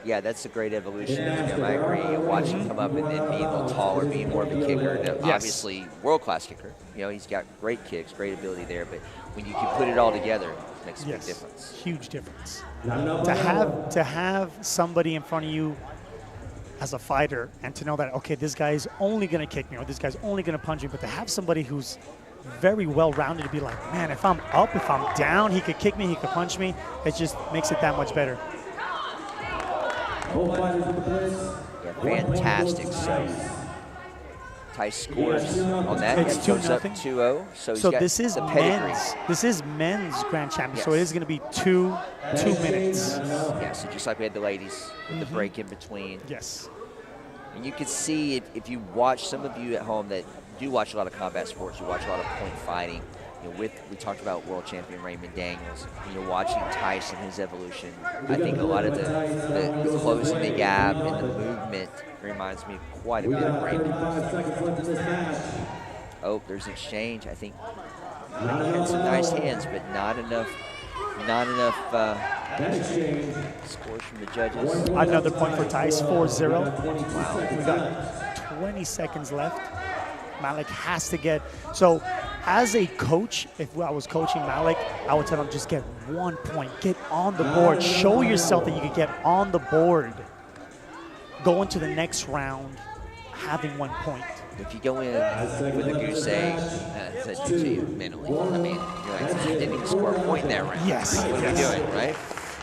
Yeah, that's a great evolution in him. I agree. Watching him come up and then being a little taller, being more of a kicker. And obviously, world-class kicker. You know, he's got great kicks, great ability there. But when you can put it all together, it makes a big difference. Huge difference. To have somebody in front of you as a fighter and to know that, okay, this guy's only going to kick me or this guy's only going to punch me, but to have somebody who's very well-rounded to be like, man, if I'm up, if I'm down, he could kick me, he could punch me. It just makes it that much better. Fantastic. So Tice scores on that. It's 2-0. 2-0. So this is men's. This is men's grand champion. So it is going to be two minutes. Yeah. So just like we had the ladies with the break in between. Yes. And you can see if you watch, some of you at home that do watch a lot of combat sports, you watch a lot of point fighting. You know, we talked about world champion Raymond Daniels. You know, watching Tice and his evolution, I think a lot of the closing the gap and the movement reminds me quite a bit of Raymond. Oh, there's exchange. I think he had some nice hands, but not enough scores from the judges. Another point for Tice, 4-0. Wow. We got 20 seconds left. Malik has to get, so as a coach, if I was coaching Malik, I would tell him just get 1 point, get on the board, show yourself that you can get on the board. Go into the next round having 1 point. If you go in with a goose egg, that's to you mentally. I mean, you're like, I didn't even score a point in that round. Yes. What are you doing, right?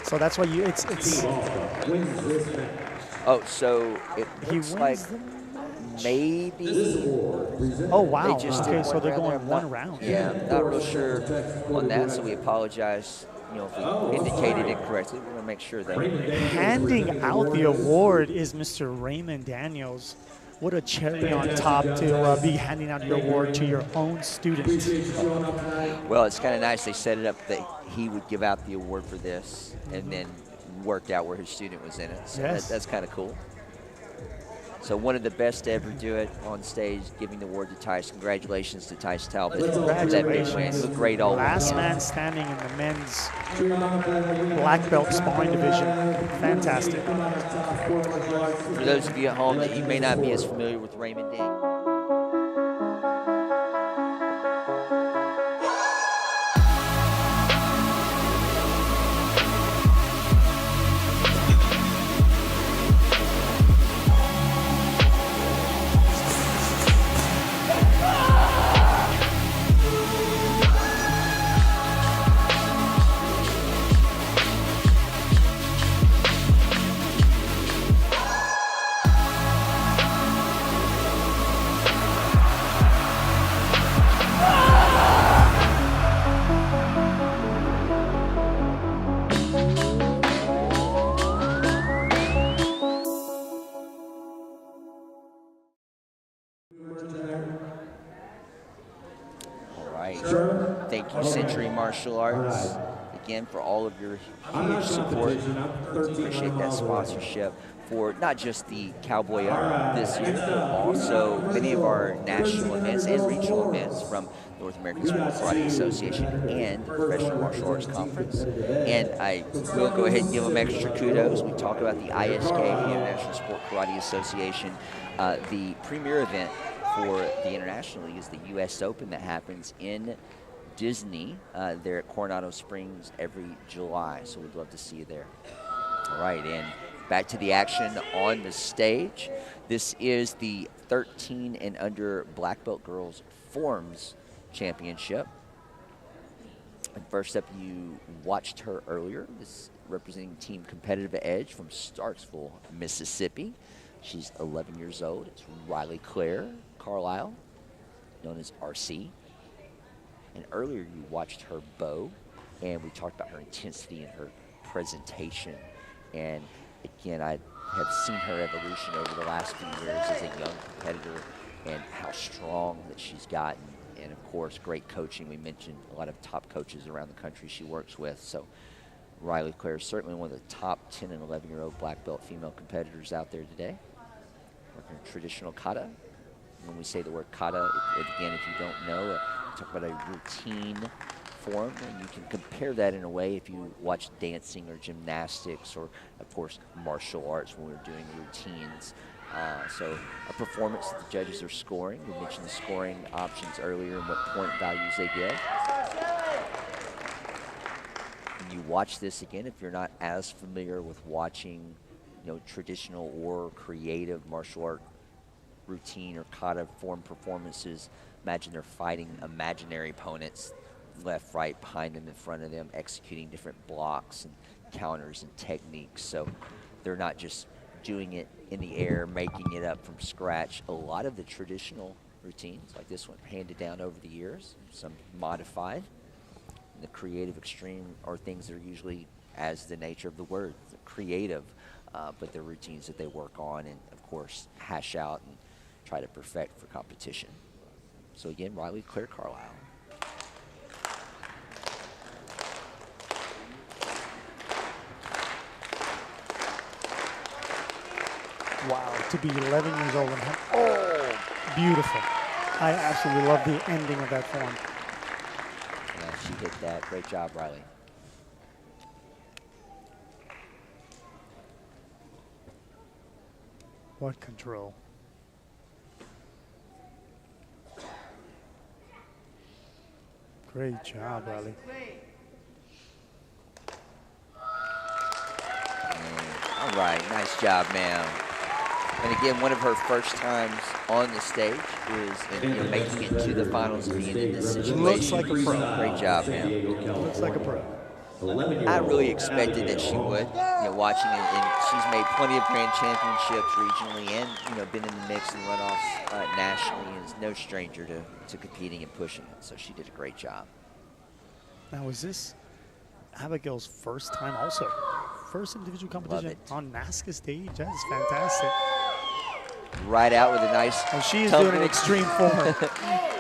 So that's why it's oh, so it looks like maybe. Oh, wow. They just okay, did so they're going round. one round. Yeah, I'm not real sure on that, so we apologize. You know, if we indicated it correctly, we're going to make sure that. Handing out the award is Mr. Raymond Daniels. What a cherry on top to be handing out your award to your own student. Well, it's kind of nice. They set it up that he would give out the award for this and then worked out where his student was in it. So that's kind of cool. So one of the best to ever do it on stage, giving the award to Tice. Congratulations to Tice Talbot. Congratulations. Looked great all Last man standing in the men's black belt sparring division. Fantastic. For those of you at home that you may not be as familiar with Raymond Daniels. Martial Arts, again, for all of your huge support. Appreciate that sponsorship for not just the Cowboy Up this year, but also many of our national events and regional events from North American Sport Karate Association and the Professional Martial Arts Conference. And I will go ahead and give them extra kudos. We talk about the ISK, the International Sport Karate Association. The premier event for the International League is the U.S. Open that happens in Disney there at Coronado Springs every July, so we'd love to see you there. All right, and back to the action on the stage. This is the 13 and under Black Belt Girls Forms Championship. And first up, you watched her earlier. This representing Team Competitive Edge from Starksville, Mississippi. She's 11 years old. It's Riley Claire Carlisle, known as RC. And earlier you watched her bow, and we talked about her intensity and her presentation. And again, I have seen her evolution over the last few years as a young competitor and how strong that she's gotten. And of course, great coaching. We mentioned a lot of top coaches around the country she works with. So Riley Claire is certainly one of the top 10 and 11-year-old black belt female competitors out there today. Working traditional kata. When we say the word kata, again, if you don't know, talk about a routine form, and you can compare that in a way if you watch dancing or gymnastics or, of course, martial arts when we're doing routines. So a performance that the judges are scoring. We mentioned the scoring options earlier and what point values they get. When you watch this again, if you're not as familiar with watching, traditional or creative martial art routine or kata form performances, imagine they're fighting imaginary opponents, left, right, behind them, in front of them, executing different blocks and counters and techniques. So they're not just doing it in the air, making it up from scratch. A lot of the traditional routines, like this one, handed down over the years, some modified. And the creative extreme are things that are usually, as the nature of the word, creative, but they're routines that they work on and, of course, hash out and try to perfect for competition. So again, Riley Claire Carlisle. Wow, to be 11 years old and beautiful. I absolutely love the ending of that form. Yeah, she hit that. Great job, Riley. What control. Great job, Riley. All right, nice job, ma'am. And again, one of her first times on the stage is making it to the finals and being in this situation. Looks like a pro. Great job, ma'am. Looks like a pro. I really expected that she would, watching it, and she's made plenty of grand championships regionally and, been in the mix and runoffs nationally, and is no stranger to competing and pushing it. So she did a great job. Now, is this Abigail's first time also? First individual competition on NASCA stage? That is fantastic. Right out with a nice. Oh, she is doing an extreme form.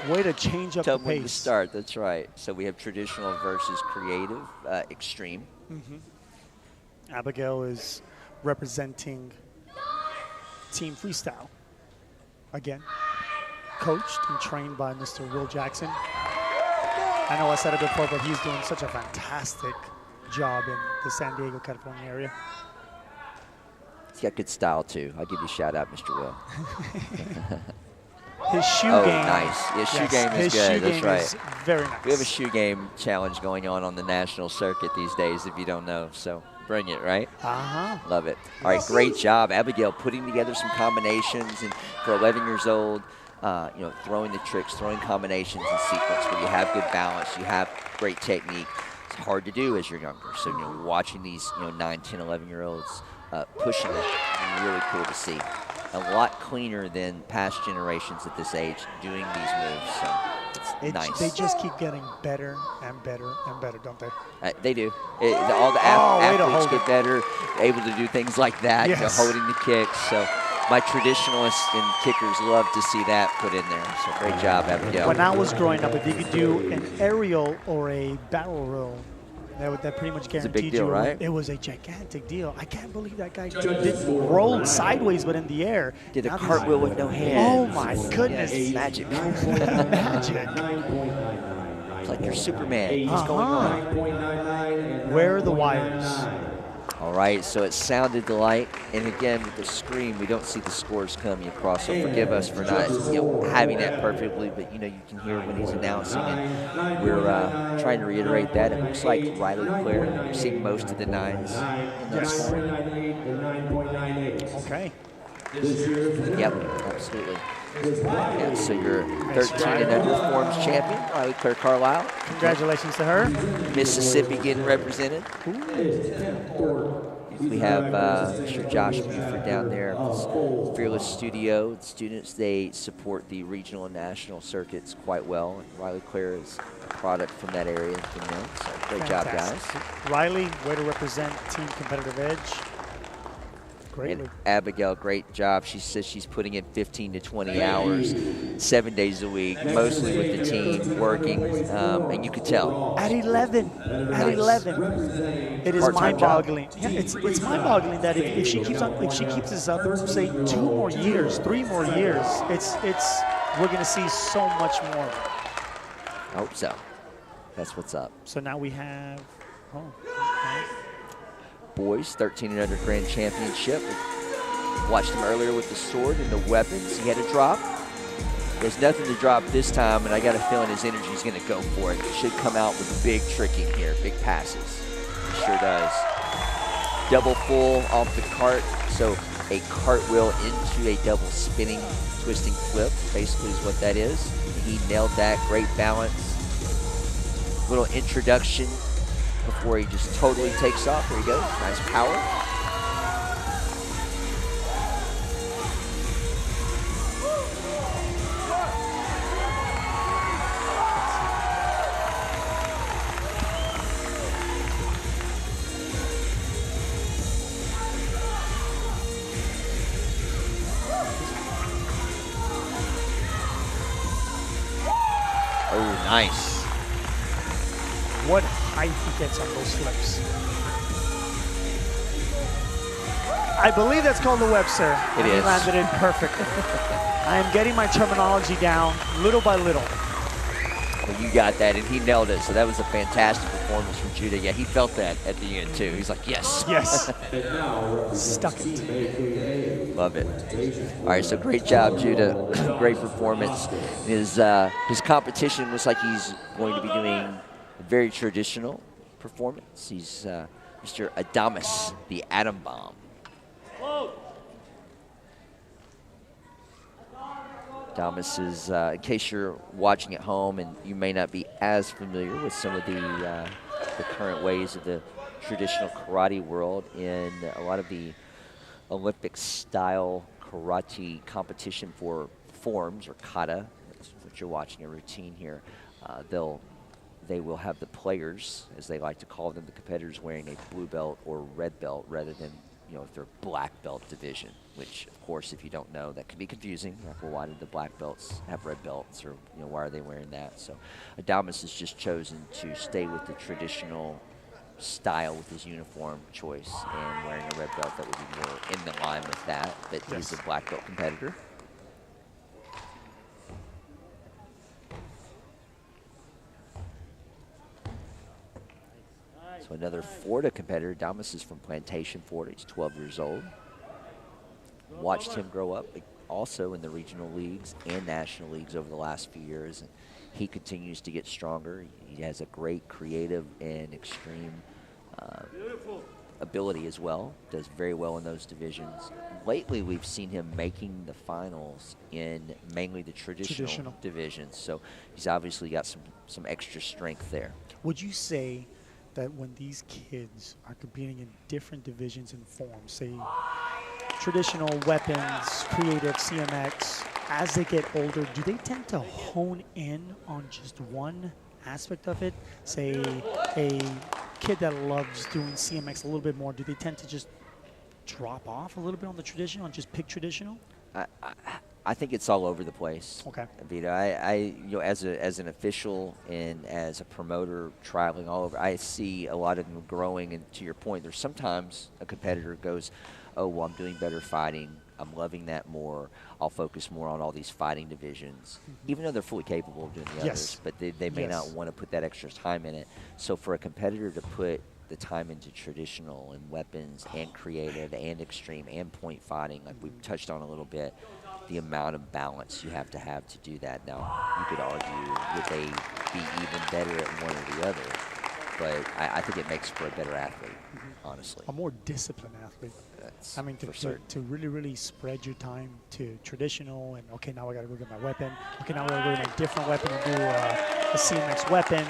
Way to change up the pace. To start, that's right. So we have traditional versus creative, extreme. Abigail is representing Team Freestyle. Again, coached and trained by Mr. Will Jackson. I know I said it before, but he's doing such a fantastic job in the San Diego, California area. He's got good style, too. I'll give you a shout-out, Mr. Will. His shoe game. Oh, nice. His shoe game is good. That's right. Is very nice. We have a shoe game challenge going on the national circuit these days, if you don't know. So bring it, right? Love it. All right, great job, Abigail, putting together some combinations. And for 11 years old, throwing the tricks, throwing combinations in sequence where you have good balance, you have great technique. It's hard to do as you're younger. So, watching these, 9, 10, 11-year-olds pushing it, really cool to see. A lot cleaner than past generations at this age doing these moves. So it's nice. They just keep getting better and better and better, don't they? They do. All the athletes get better, able to do things like that, holding the kicks. So my traditionalists and kickers love to see that put in there. So great job, Abigail. When I was growing up, if you could do an aerial or a barrel roll, that pretty much guaranteed big deal, you. Right? It was a gigantic deal. I can't believe that guy rolled sideways, but in the air. Did a cartwheel with no hands. Oh my goodness! Magic. Magic. It's like you're Superman. What's going on? Where are the wires? All right, so it sounded like, and again with the screen, we don't see the scores coming across, so forgive us for not having that perfectly, but you can hear when he's announcing it. We're trying to reiterate that. It looks like Riley Claire received most of the 9s in that score. Okay. Yep, absolutely. Yeah, so you're 13 and under forms champion, Riley Claire Carlisle. Congratulations to her. Mississippi getting represented. We have Mr. Josh Buford down there, Fearless Studio. The students, they support the regional and national circuits quite well. And Riley Claire is a product from that area. So great job, guys. Riley, way to represent Team Competitive Edge. Great. And Abigail, great job. She says she's putting in 15 to 20 hours, 7 days a week, mostly with the team working, and you could tell. At 11, it is mind-boggling. Yeah, it's mind-boggling that if she keeps this up, say 2 more years, 3 more years, we're gonna see so much more. I hope so. That's what's up. So now we have. Boys 13 and under grand championship. Watched him earlier with the sword and the weapons. He had a drop. There's nothing to drop this time, and I got a feeling his energy is going to go for it. He should come out with big tricking here, big passes. He sure does. Double full off the cart, so a cartwheel into a double spinning, twisting flip, basically is what that is. He nailed that, great balance. Little introduction before he just totally takes off. There you go, nice power. Oh, nice. What height he gets on those flips. I believe that's called the Webster. It is. He landed it perfectly. I am getting my terminology down little by little. Well, you got that, and he nailed it. So that was a fantastic performance from Judah. Yeah, he felt that at the end, too. He's like, yes. Yes. Stuck it. Love it. All right, so great job, Judah. Great performance. His competition looks like he's going to be doing a very traditional performance. He's Mr. Adamus, the Atom Bomb. Adamus is, in case you're watching at home and you may not be as familiar with some of the current ways of the traditional karate world, in a lot of the Olympic-style karate competition for forms, or kata, that's what you're watching, a routine here, they will have the players, as they like to call them, the competitors, wearing a blue belt or red belt rather than, if they're black belt division, which, of course, if you don't know, that can be confusing. Like, well, why did the black belts have red belts, or why are they wearing that? So Adamus has just chosen to stay with the traditional style with his uniform choice, and wearing a red belt that would be more in the line with that, but he's a black belt competitor. So another Florida competitor. Adamus is from Plantation, Florida. He's 12 years old. Watched him grow up also in the regional leagues and national leagues over the last few years, and he continues to get stronger. He has a great creative and extreme ability as well. Does very well in those divisions. Lately, we've seen him making the finals in mainly the traditional divisions, so he's obviously got some extra strength there. Would you say that when these kids are competing in different divisions and forms, say traditional, weapons, creative, CMX, as they get older, do they tend to hone in on just one aspect of it? Say a kid that loves doing CMX a little bit more, do they tend to just drop off a little bit on the traditional and just pick traditional? I think it's all over the place. Okay. Vito, as an official and as a promoter traveling all over, I see a lot of them growing. And to your point, there's sometimes a competitor goes, oh, well, I'm doing better fighting. I'm loving that more. I'll focus more on all these fighting divisions, even though they're fully capable of doing the others. But they may not want to put that extra time in it. So for a competitor to put the time into traditional and weapons and creative and extreme and point fighting, like we've touched on a little bit, the amount of balance you have to do that. Now, you could argue, would they be even better at one or the other? but I think it makes for a better athlete, honestly. A more disciplined athlete. That's I mean, to really, really spread your time to traditional and, okay, now I got to go get my weapon. Okay, now I got to go get a different weapon and do a CMX weapon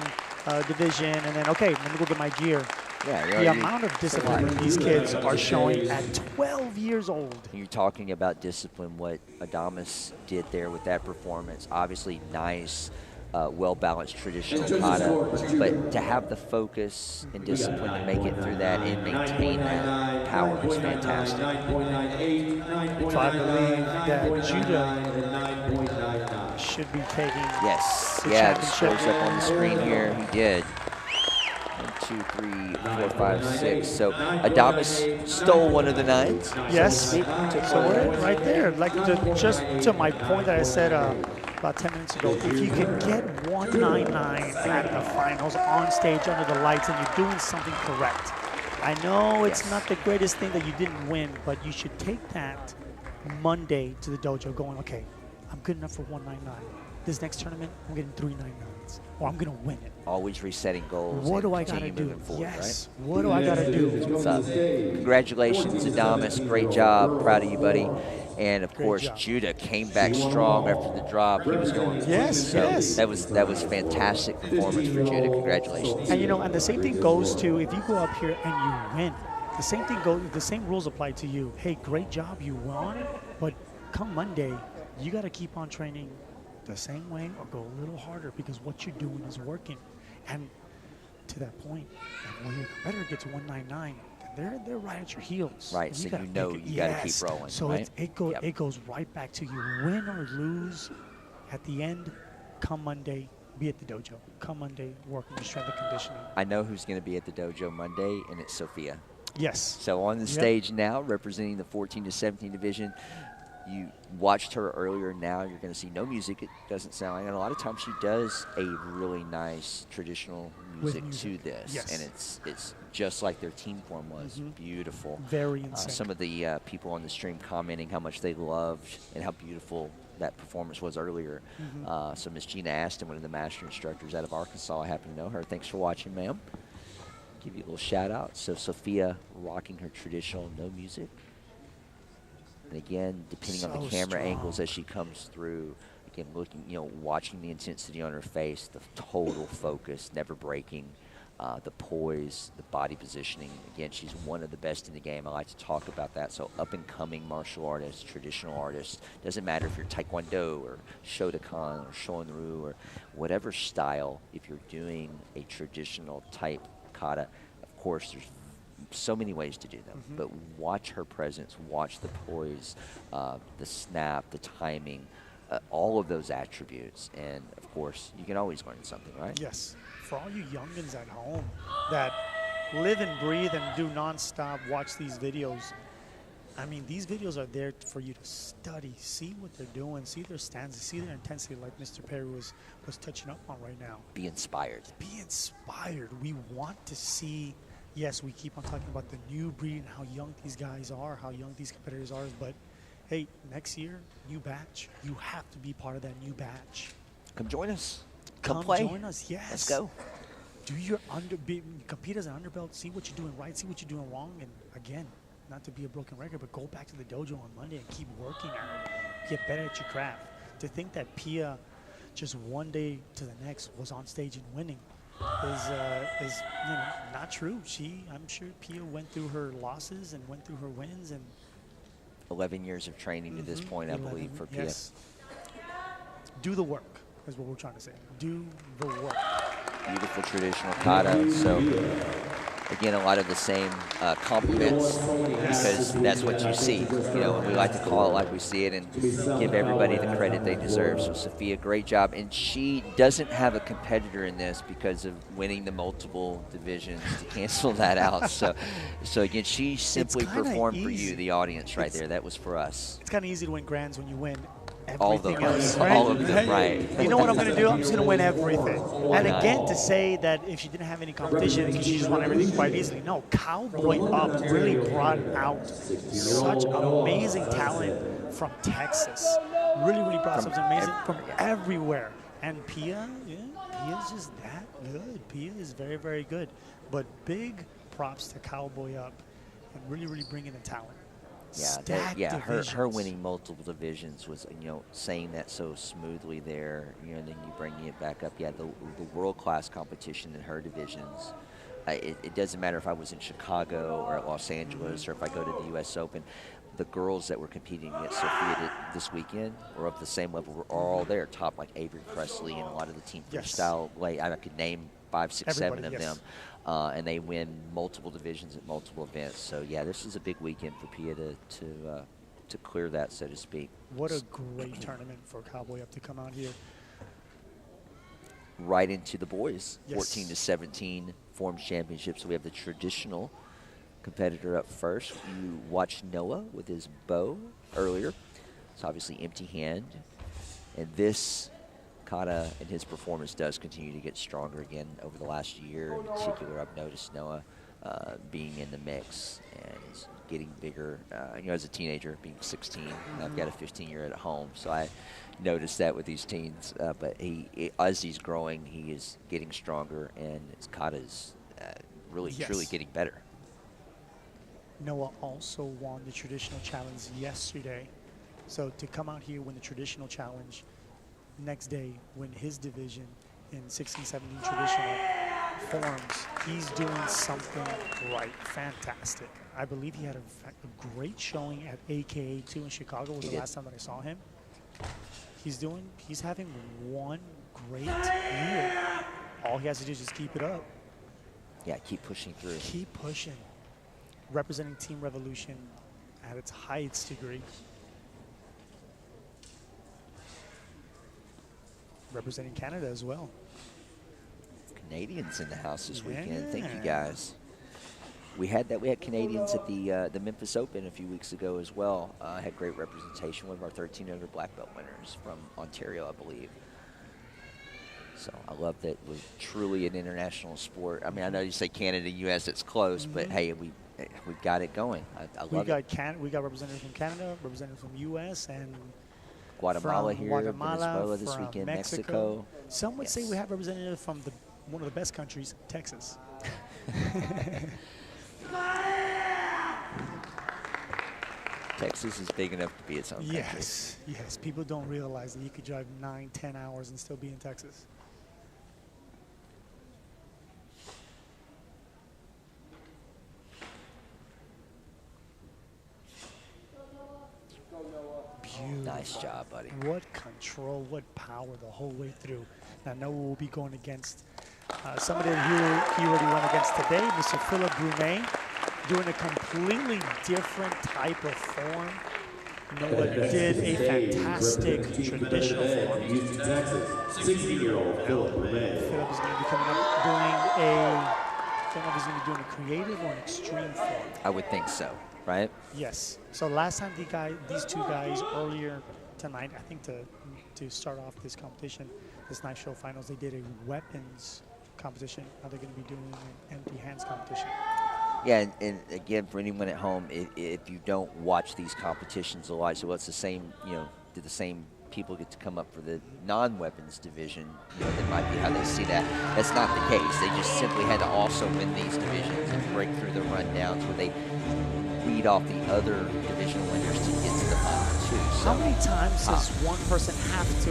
division. And then, okay, let me go get my gear. Yeah, the amount of discipline these kids are showing at 12 years old. You're talking about discipline, what Adamas did there with that performance. Obviously nice, well-balanced traditional kata, but to have the focus and discipline to make it through that and maintain that power is fantastic. So I believe that Judah should be taking the the scores up on the screen here. He did. 1, 2, 3, 4, 5, 6. So Adamas stole one of the 9s. Yes. So we're right there. Like just to my point that I said about 10 minutes ago, if you can get 199 at the finals on stage under the lights and you're doing something correct. I know it's not the greatest thing that you didn't win, but you should take that Monday to the dojo going, okay, I'm good enough for 199. This next tournament, I'm getting 3 99s, or I'm going to win it. Always resetting goals. What do I got to do? Forward, yes. Right? What do I got to do? What's up? Congratulations, Adamas. Great job. Proud of you, buddy. And, of course, Judah came back strong after the drop. He was going. Yes. That was fantastic performance for Judah. Congratulations. And, and the same thing goes to if you go up here and you win. The same thing goes. The same rules apply to you. Hey, great job, you won. But come Monday, you got to keep on training the same way or go a little harder because what you're doing is working. And to that point, when your competitor gets 199, they're right at your heels. Right, so you know you got to keep rolling. So right? it goes right back to you. Win or lose, at the end, come Monday, be at the dojo. Come Monday, work on your strength and conditioning. I know who's going to be at the dojo Monday, and it's Sophia. Yes. So on the stage now, representing the 14 to 17 division. You watched her earlier. Now you're going to see no music. It doesn't sound like, and a lot of times she does a really nice traditional music to this, yes. And it's just like their team form was. Beautiful. Very insane. Some of the people on the stream commenting how much they loved and how beautiful that performance was earlier. So Miss Gina Aston, one of the master instructors out of Arkansas, I happen to know her. Thanks for watching, ma'am. Give you a little shout out. So Sophia rocking her traditional no music. And again, depending on the camera angles as she comes through, again, looking, watching the intensity on her face, the total focus, never breaking, the poise, the body positioning. Again, she's one of the best in the game. I like to talk about that. So up-and-coming martial artists, traditional artists, doesn't matter if you're Taekwondo or Shotokan or Shoin-ryu or whatever style, if you're doing a traditional type kata, of course, there's so many ways to do them, but watch her presence, watch the poise, the snap, the timing, all of those attributes, and of course, you can always learn something, right? Yes. For all you youngins at home that live and breathe and do nonstop, watch these videos. I mean, these videos are there for you to study, see what they're doing, see their stances, see their intensity, like Mr. Perry was touching up on right now. Be inspired. Be inspired. We want to see. Yes, we keep on talking about the new breed and how young these guys are, how young these competitors are, but hey, next year, new batch, you have to be part of that new batch. Come join us. Come play. Join us, yes. Let's go. Do your compete as an underbelt, see what you're doing right, see what you're doing wrong, and again, not to be a broken record, but go back to the dojo on Monday and keep working at it. Get better at your craft. To think that Pia just one day to the next was on stage and winning is not true. I'm sure Pia went through her losses and went through her wins, and 11 years of training to this point, I believe, for Pia. Yes. Do the work is what we're trying to say. Do the work. Beautiful traditional kata. So again, a lot of the same compliments because that's what you see. And we like to call it like we see it and give everybody the credit they deserve. So Sophia, great job. And she doesn't have a competitor in this because of winning the multiple divisions to cancel that out. So again, she simply performed for you, the audience right there. That was for us. It's kind of easy to win grands when you win everything else, right? All of them, right. You know what I'm going to do? I'm just going to win everything. And again, to say that if she didn't have any competition, because she just won everything quite easily. No, Cowboy Up really brought out such amazing talent from Texas. Really brought something amazing from everywhere. And Pia, Pia's just that good. Pia is very, very good. But big props to Cowboy Up and really, really bringing the talent. Yeah, her winning multiple divisions was, saying that so smoothly there, and then you bringing it back up. Yeah, the world-class competition in her divisions. It doesn't matter if I was in Chicago or at Los Angeles or if I go to the U.S. Open. The girls that were competing against Sophia this weekend were of the same level. We're all there, top like Avery Presley and a lot of the team freestyle. I could name 5, 6, 7 of them. And they win multiple divisions at multiple events. So yeah, this is a big weekend for Pia to clear that, so to speak. What a great tournament for Cowboy Up to come out here. Right into the boys, 14 to 17 Forms Championship. So we have the traditional competitor up first. You watched Noah with his bow earlier. It's obviously empty hand, and this Kata and his performance does continue to get stronger again over the last year. In particular, I've noticed Noah being in the mix and getting bigger. As a teenager, being 16, I've got a 15-year at home, so I noticed that with these teens. But as he's growing, he is getting stronger, and Kata's really, truly getting better. Noah also won the traditional challenge yesterday. So to come out here, win the traditional challenge, next day win his division in 16, 17 traditional forms, he's doing something right. Fantastic. I believe he had a great showing at AKA 2 in Chicago. Was the last time that I saw him. He's having one great year. All he has to do is just keep it up. Yeah, keep pushing through. Keep pushing. Representing Team Revolution at its highest degree. Representing Canada as well. Canadians in the house this weekend. Thank you, guys. We had Canadians at the Memphis Open a few weeks ago as well. Had great representation. One of our 1300 black belt winners from Ontario, I believe. So I love that we're truly an international sport. I mean, I know you say Canada, U.S., it's close, but hey, we've got it going. I love it. We got representatives from Canada, representatives from U.S. and Guatemala from here, Guatemala, Venezuela this from weekend, Mexico. Some would say we have representatives from one of the best countries, Texas. Texas is big enough to be its own country. Yes. People don't realize that you could drive 9, 10 hours and still be in Texas. Beautiful. Nice job, buddy. What control, what power the whole way through. Now, Noah will be going against somebody who he already went against today, Mr. Philip Brunet, doing a completely different type of form. Noah did a fantastic traditional form. Houston, Texas, 16-year-old Philip Brunet. Philip is going to be coming up doing a creative or an extreme form. I would think so, right? Yes. So last time these two guys earlier tonight, I think to start off this competition, this night show finals, they did a weapons competition. Now they're going to be doing an empty hands competition. Yeah, and again, for anyone at home, if you don't watch these competitions a lot, so it's the same, did the same people get to come up for the non-weapons division, that might be how they see that. That's not the case. They just simply had to also win these divisions and break through the rundowns where they weed off the other divisional winners to get to the final two. So, how many times does one person have to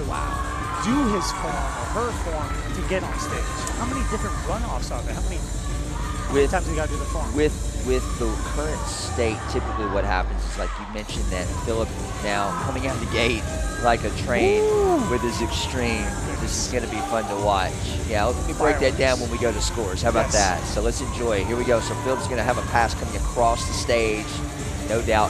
do his form or her form to get on stage? How many different runoffs are there? How many times you got to do the form? With the current state, typically what happens is, like you mentioned, that Philip now coming out of the gate like a train with his extreme. This is going to be fun to watch. Yeah, let me break that down when we go to scores. How about that? So let's enjoy. Here we go. So Philip's going to have a pass coming across the stage. No doubt.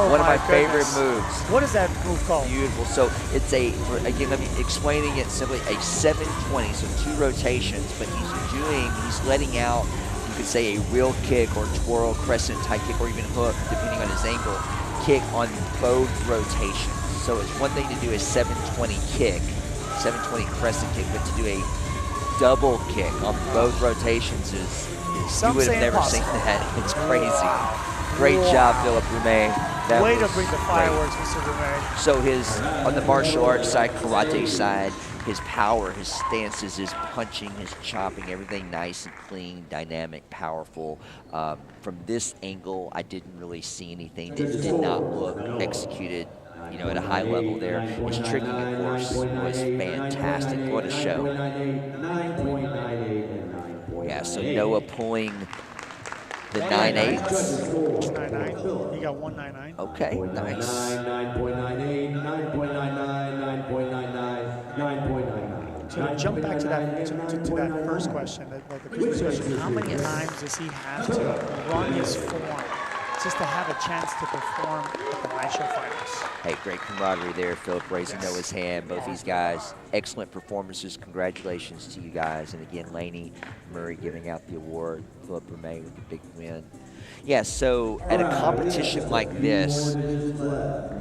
One of my favorite moves. What is that move called? Beautiful. So it's again, let me explaining it simply, a 720, so 2 rotations, but he's letting out, you could say, a wheel kick or twirl, crescent type kick, or even hook, depending on his angle, kick on both rotations. So it's one thing to do a 720 kick, 720 crescent kick, but to do a double kick on both rotations is you would have never seen that. It's crazy. Wow. Great job, Philip Brumet. Way to bring the fireworks, Mr. Brumet. So on the martial arts side, karate side, his power, his stances, his punching, his chopping, everything nice and clean, dynamic, powerful. From this angle, I didn't really see anything that did not look executed, at a high level there. His tricking, of course, was fantastic. What a show. Yeah, so Noah pulling the 9.8. 9.9. He got 1.99. Okay, nice. 9.98, 9.99, 9.99, 9.99. So to jump back to that first question, the previous question, how many times does he have to run his form just to have a chance to perform at the NISHO finals? Hey, great camaraderie there. Philip raising Noah's hand. Both these guys, excellent performances. Congratulations to you guys. And again, Laney Murray giving out the award. Philip Romay with the big win. Yeah, so at a competition like this,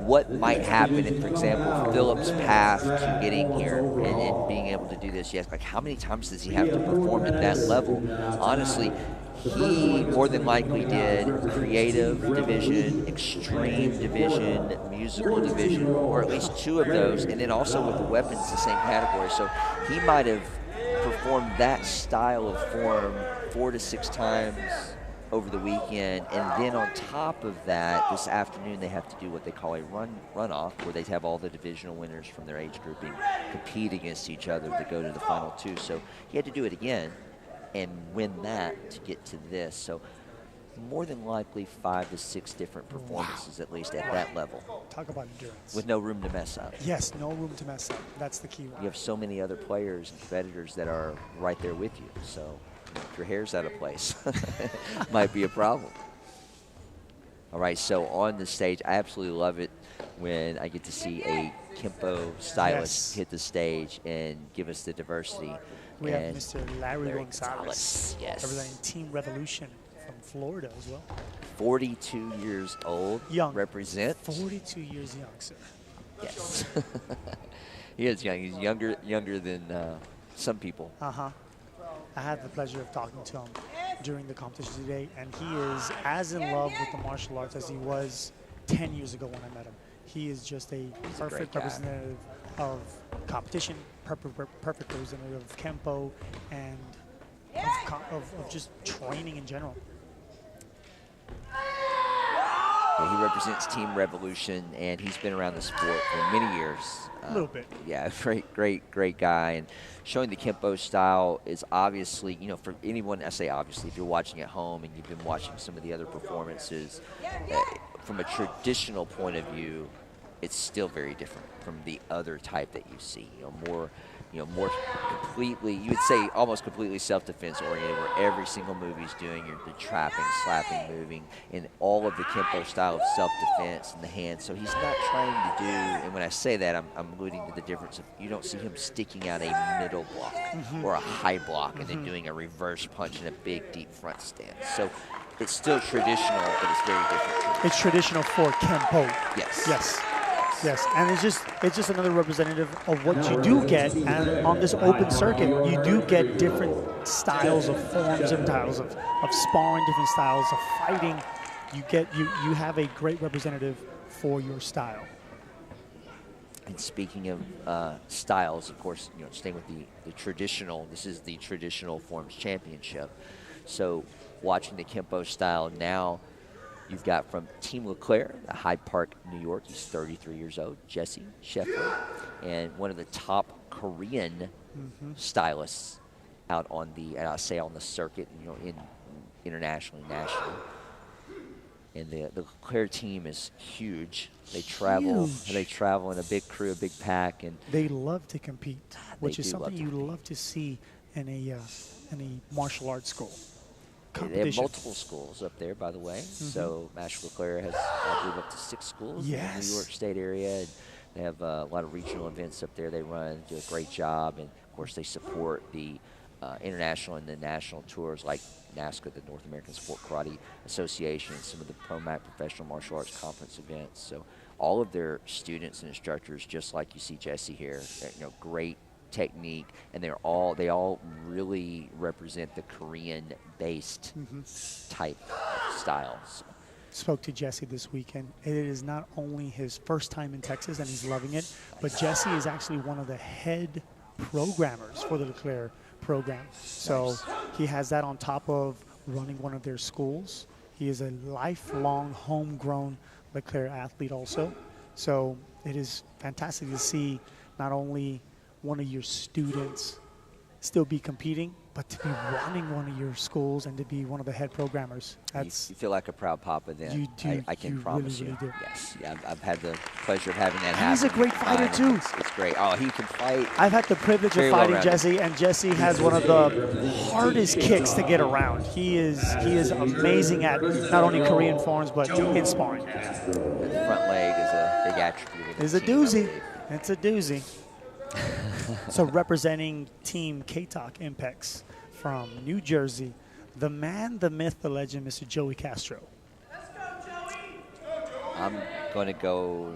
what might happen if, for example, Philip's path to getting here and being able to do this, yes, like how many times does he have to perform at that level? Honestly, he more than likely did creative division, extreme division, musical division, or at least 2 of those, and then also with the weapons, the same category. So he might have performed that style of form 4 to 6 times over the weekend, and then on top of that, this afternoon they have to do what they call a runoff, where they have all the divisional winners from their age grouping compete against each other to go to the final 2. So he had to do it again and win that to get to this. So more than likely 5 to 6 different performances, at least at that level. Talk about endurance. With no room to mess up. Yes, no room to mess up. That's the key one. You have so many other players and competitors that are right there with you. So if your hair's out of place, might be a problem. All right, so on the stage, I absolutely love it when I get to see a Kempo stylist hit the stage and give us the diversity. We have Mr. Larry Gonzalez, representing Team Revolution from Florida as well. 42 years old. Young. Represent. 42 years young, sir. Yes. He is young. He's younger than some people. Uh-huh. I had the pleasure of talking to him during the competition today, and he is as in love with the martial arts as he was 10 years ago when I met him. He is just a perfect representative of competition, perfect representative of Kempo, and of just training in general. Yeah, he represents Team Revolution, and he's been around the sport for many years. A little bit. Yeah, great guy. And showing the Kempo style is obviously, for anyone, I say obviously, if you're watching at home and you've been watching some of the other performances, from a traditional point of view, it's still very different from the other type that you see. More completely, you would say almost completely self-defense oriented, where every single move he's doing, the trapping, slapping, moving, and all of the Kempo style of self-defense and the hands. So he's not trying to do, and when I say that, I'm alluding to the difference of, you don't see him sticking out a middle block or a high block and then doing a reverse punch and a big deep front stance. So it's still traditional, but it's very different. It's traditional for Kempo. Yes. Yes, and it's just another representative of what you do get, and on this open circuit, you do get different styles of forms, different styles of sparring, different styles of fighting. You have a great representative for your style. And speaking of styles, of course, staying with the traditional, this is the traditional forms championship. So watching the Kempo style now, you've got from Team LeClaire, Hyde Park, New York. He's 33 years old, Jesse Sheffer, and one of the top Korean stylists out on the, on the circuit, internationally, nationally. And the LeClaire team is huge. They travel. They travel in a big crew, a big pack, and they love to compete, which is something you love to see in a martial arts school. They have multiple schools up there, by the way. So Master LeClaire has, I believe, up to 6 schools in the New York State area. And they have a lot of regional events up there they run, do a great job. And, of course, they support the international and the national tours like NASCA, the North American Sport Karate Association, and some of the Promac Professional Martial Arts Conference events. So all of their students and instructors, just like you see Jesse here, great technique, and they all really represent the Korean-based type of styles. Spoke to Jesse this weekend. It is not only his first time in Texas and he's loving it, but Jesse is actually one of the head programmers for the Leclerc program. So he has that on top of running one of their schools. He is a lifelong homegrown Leclerc athlete also. So it is fantastic to see not only one of your students still be competing, but to be running one of your schools and to be one of the head programmers. That's You feel like a proud papa then. You do. I can You promise really, you. really do. Yes. Yeah, I've had the pleasure of having that happen. He's a great fighter too. It's great. Oh, he can fight. I've had the privilege Very of fighting well-rounded. Jesse, and Jesse has one of the hardest kicks to get around. He is amazing at not only Korean forms, but in sparring. The front leg is a big attribute. of the It's a team, I doozy. believe. It's a doozy. So representing Team K-Talk Impex from New Jersey, the man, the myth, the legend, Mr. Joey Castro. I'm going to go.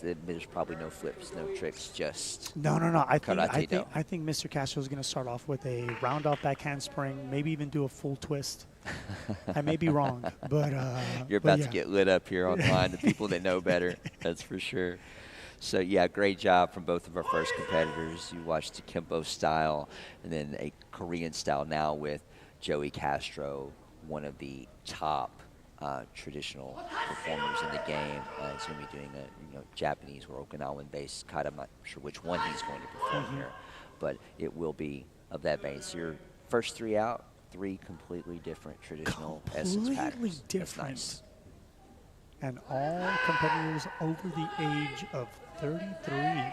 There's probably no flips, no tricks, just No. karate-do. I think Mr. Castro is going to start off with a round off back handspring, maybe even do a full twist. I may be wrong, but You're but about yeah. to get lit up here online. The people that know better, that's for sure. So yeah, great job from both of our first competitors. You watched the Campbell style and then a Korean style now with Joey Castro, one of the top traditional performers in the game. He's going to be doing a Japanese or Okinawan-based kata. I'm not sure which one he's going to perform here, but it will be of that base. Your first three out, three completely different traditional essence patterns. Completely different. That's nice. And all competitors over the age of 33.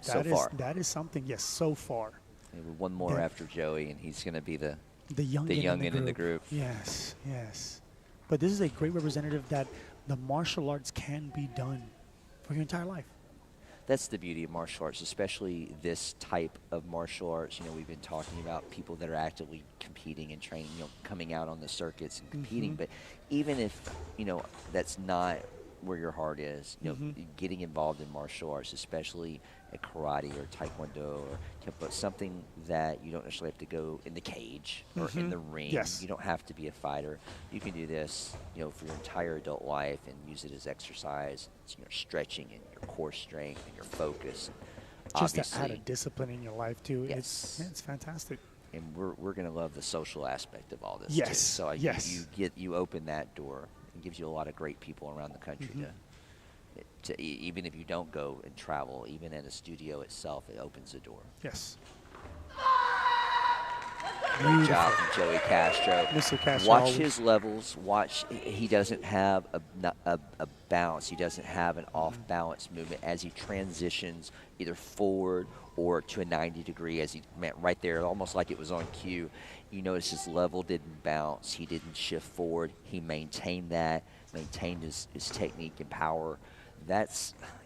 So far. That is something, yes, so far. Maybe one more Yeah. after Joey, and he's going to be the youngin in the group. Yes, yes. But this is a great representative that the martial arts can be done for your entire life. That's the beauty of martial arts, especially this type of martial arts. We've been talking about people that are actively competing and training, coming out on the circuits and competing. But even if, that's not where your heart is, getting involved in martial arts, especially at karate or taekwondo or but something that you don't necessarily have to go in the cage or in the ring. Yes. You don't have to be a fighter. You can do this, for your entire adult life and use it as exercise. It's, stretching and your core strength and your focus. Just to Obviously, add a discipline in your life, too. Yes. It's fantastic. and we're going to love the social aspect of all this. Yes. Too. So Yes. you open that door. It gives you a lot of great people around the country to even if you don't go and travel, even in a studio itself, it opens the door. Yes. Great job from Joey Castro. Mr. Castro. Watch always- his levels. Watch. He doesn't have a bounce. He doesn't have an off-balance movement as he transitions either forward or to a 90 degree as he meant right there, almost like it was on cue. You notice his level didn't bounce. He didn't shift forward. He maintained that, maintained his technique and power.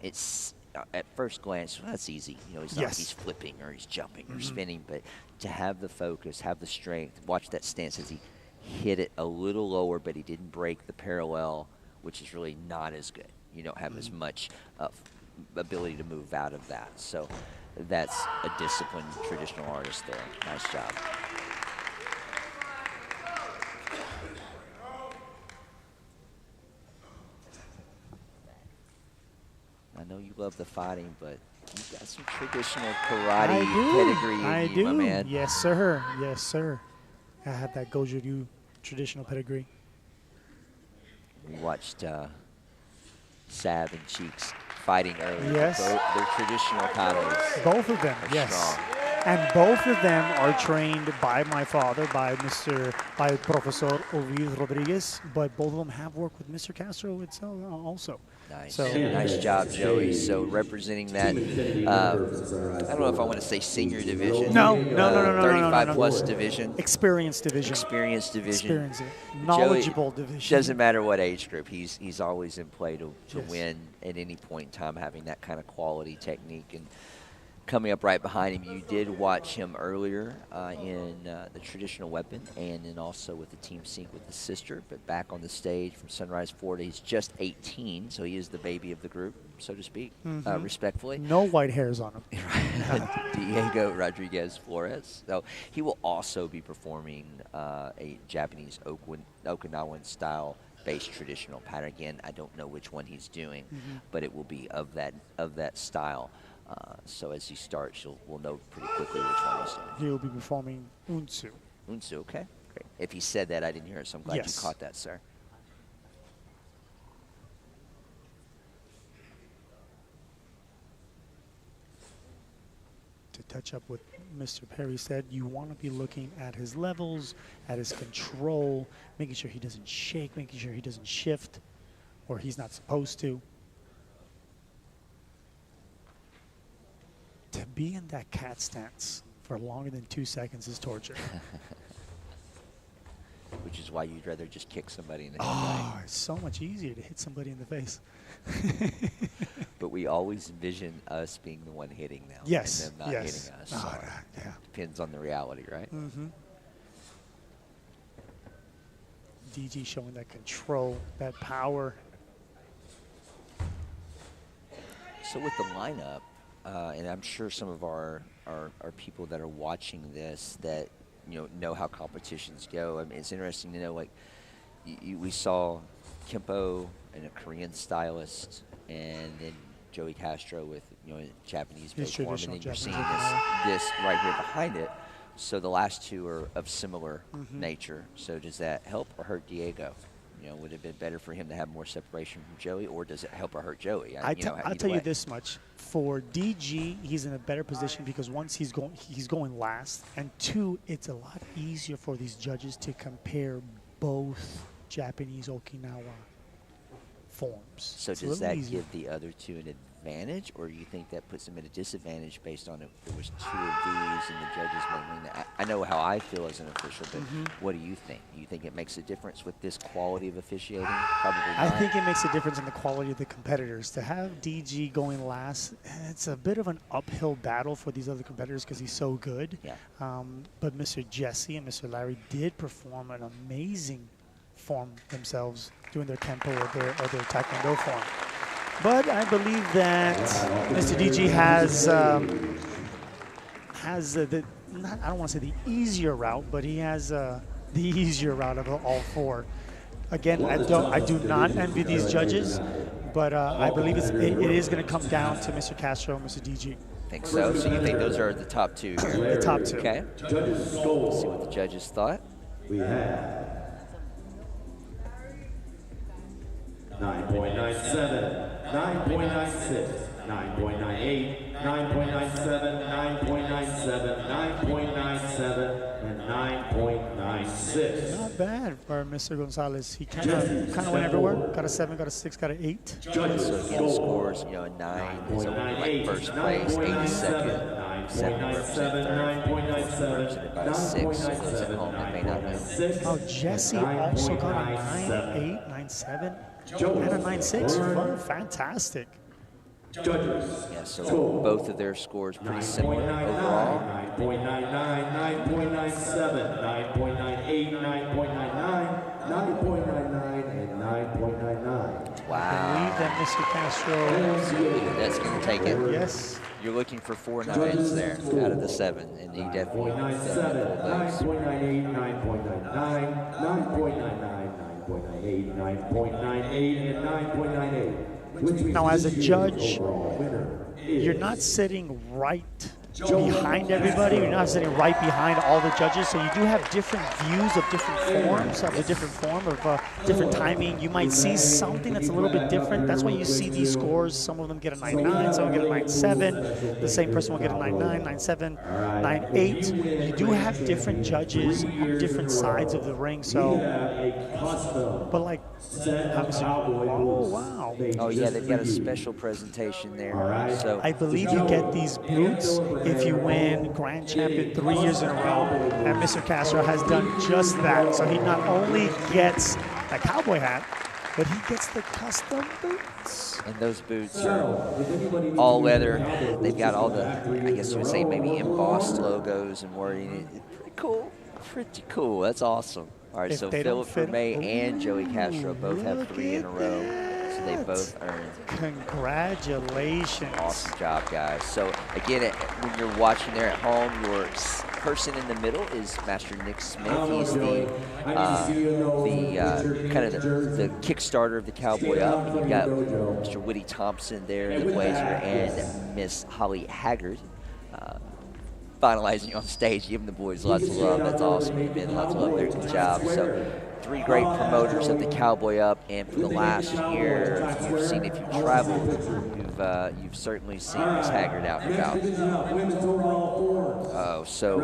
It's at first glance, well, that's easy. It's not like he's flipping or he's jumping or spinning, but to have the focus, have the strength, watch that stance as he hit it a little lower, but he didn't break the parallel, which is really not as good. You don't have as much ability to move out of that. So that's a disciplined traditional artist there. Nice job. I know you love the fighting, but you've got some traditional karate pedigree in you, my man. Yes, sir. Yes, sir. I have that Goju-Ryu traditional pedigree. We watched Sav and Cheeks fighting earlier. Yes. They're traditional katas. Both of them, are yes. strong. And both of them are trained by my father, by Professor Rodriguez, but both of them have worked with Mr. Castro itself also. Nice. So, Nice job, Joey. So representing that, I don't know if I want to say senior division. No. 35 plus division. Experience division. Experience division. Experience it. Knowledgeable Joey, division. Doesn't matter what age group. He's always in play to Yes. win at any point in time, having that kind of quality technique. And coming up right behind him, you did watch him earlier in the traditional weapon and then also with the team sync with his sister, but back on the stage from Sunrise, Florida. He's just 18, so he is the baby of the group, so to speak, respectfully. No white hairs on him. Diego Rodriguez Flores. So he will also be performing a Japanese Okinawan style based traditional pattern. Again, I don't know which one he's doing, but it will be of that style. So as he starts, we'll know pretty quickly which one he's doing. He'll be performing Unsu. Unsu, okay, great. If he said that, I didn't hear it, so I'm glad Yes. you caught that, sir. To touch up what Mr. Perry said, you want to be looking at his levels, at his control, making sure he doesn't shake, making sure he doesn't shift, or he's not supposed to. To be in that cat stance for longer than 2 seconds is torture. Which is why you'd rather just kick somebody in the head. Oh, it's so much easier to hit somebody in the face. But we always envision us being the one hitting them. Yes, And them not yes. hitting us. Oh, So yeah. depends on the reality, right? Mm-hmm. DG showing that control, that power. So with the lineup, and I'm sure some of our people that are watching this that know how competitions go. I mean, it's interesting to know, like, we saw Kempo and a Korean stylist, and then Joey Castro with a Japanese-based form, and then you're seeing this right here behind it. So the last two are of similar nature. So does that help or hurt Diego? Would it have been better for him to have more separation from Joey, or does it help or hurt Joey? I'll tell you this much: for DG, he's in a better position because once he's going last, and two, it's a lot easier for these judges to compare both Japanese Okinawa forms. So It's a does little that easier. give the other two an advantage, or do you think that puts them at a disadvantage based on if there was two of these and the judges making that? I know how I feel as an official, but what do you think? Do you think it makes a difference with this quality of officiating? Probably not. I think it makes a difference in the quality of the competitors. To have DG going last, it's a bit of an uphill battle for these other competitors because he's so good. Yeah. But Mr. Jesse and Mr. Larry did perform an amazing form themselves doing their Kempo or their Taekwondo form. But I believe that Mr. DG has I don't want to say the easier route, but he has the easier route of all four. Again, I do not envy these judges, but I believe it is going to come down to Mr. Castro and Mr. DG. Think so? So you think those are the top two here? The top two. Okay. Let's see what the judges thought. We have 9.97, 9.96, 9.98, 9.97, 9.97, 9.97, and 9.96. Not bad for Mr. Gonzalez. He kind of went everywhere. Got a 7, got a 6, got an 8. So again, scores, a 9 is like first place, 8 is second, 7 represented third, represented by a 6, so those at home that may not know. Oh, Jesse also got a 9.8, 9.7, and a 9.6. Oh, fantastic. Judges. Yeah, so both of their scores pretty similar overall. 9.99, 9.97, 9.98, 9.99, 9.99, and 9.99. Wow. I believe that Mr. Castro. That's going to take it. Yes. You're looking for 4 9s there out of the 7, and he definitely pulled 9.97, those. 9.98, 9.99, 9.99, 9.98, 9.98, and 9.98. Now, as a judge, you're not sitting right behind everybody. You're not sitting right behind all the judges. So you do have different views of different forms, of a different form of different timing. You might see something that's a little bit different. That's why you see these scores. Some of them get a 9.9, some get a 9.7. The same person will get a 9.9, 9.7, 9.8. You do have different judges on different sides of the ring. So, but like, oh wow. Oh yeah, they've got a special presentation there. So I believe you get these boots if you win Grand Champion 3 years in a row. And Mr. Castro has done just that. So he not only gets a cowboy hat, but he gets the custom boots. And those boots are all leather. They've got all the, I guess you would say, maybe embossed logos and wording. Pretty cool. Pretty cool. That's awesome. All right, so Philip Vermey and Joey Castro both have 3 in a row. So they both earned. Congratulations. Awesome job, guys. So again, when you're watching there at home, you're person in the middle is Master Nick Smith. He's the kind of the Kickstarter of the Cowboy Up. You've got Mr. Woody Thompson there in the blazer, and Miss Holly Haggard finalizing on stage, giving the boys lots of love. That's awesome. Amen. Lots of love there. Good job. So 3 great promoters of the Cowboy Up, and for the last year, if you've traveled, you've certainly seen Miss Haggard out and about. Oh, so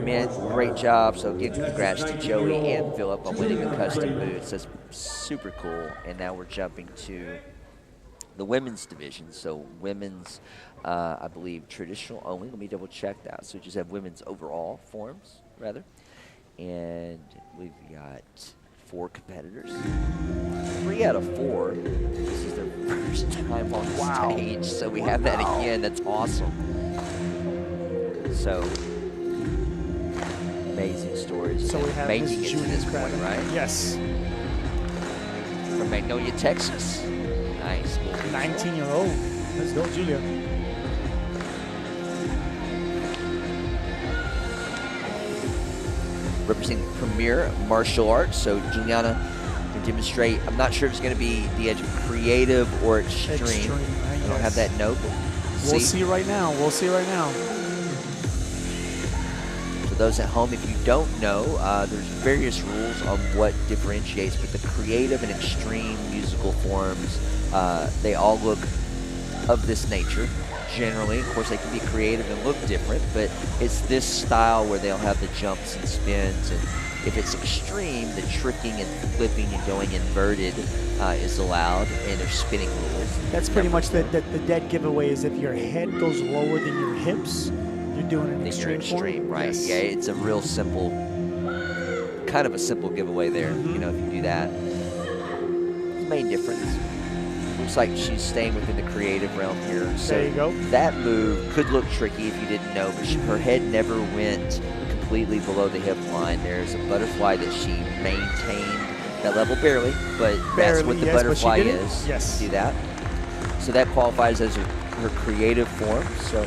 man, great job. So again, congrats to Joey and Philip on winning the custom boots. That's super cool. And now we're jumping to the women's division. So women's, I believe, traditional only. Let me double check that. So we just have women's overall forms, rather. And we've got 4 competitors. 3 out of 4. This is their first time on stage. So we have that again. That's awesome. So amazing stories. So we have making it to this point, right? Yes. From Magnolia, Texas. Nice. 19-year-old. Let's go, Julia. Representing Premier Martial Arts. So Juliana can demonstrate. I'm not sure if it's going to be the edge of creative or extreme. I don't have that note, but we'll see right now. We'll see right now. For those at home, if you don't know, there's various rules on what differentiates, but the creative and extreme musical forms, they all look of this nature. Generally, of course, they can be creative and look different, but it's this style where they'll have the jumps and spins, and if it's extreme, the tricking and flipping and going inverted is allowed, and there's spinning rules. That's pretty much the dead giveaway. Is if your head goes lower than your hips, you're doing an extreme form. Right? Yes. Yeah, it's a real simple, kind of a simple giveaway there. You know, if you do that, the main difference. Looks like she's staying within the creative realm here. So there you go. That move could look tricky if you didn't know, but her head never went completely below the hip line. There's a butterfly that she maintained that level barely, but that's what the butterfly is. Yes. Do that. So that qualifies as her creative form. So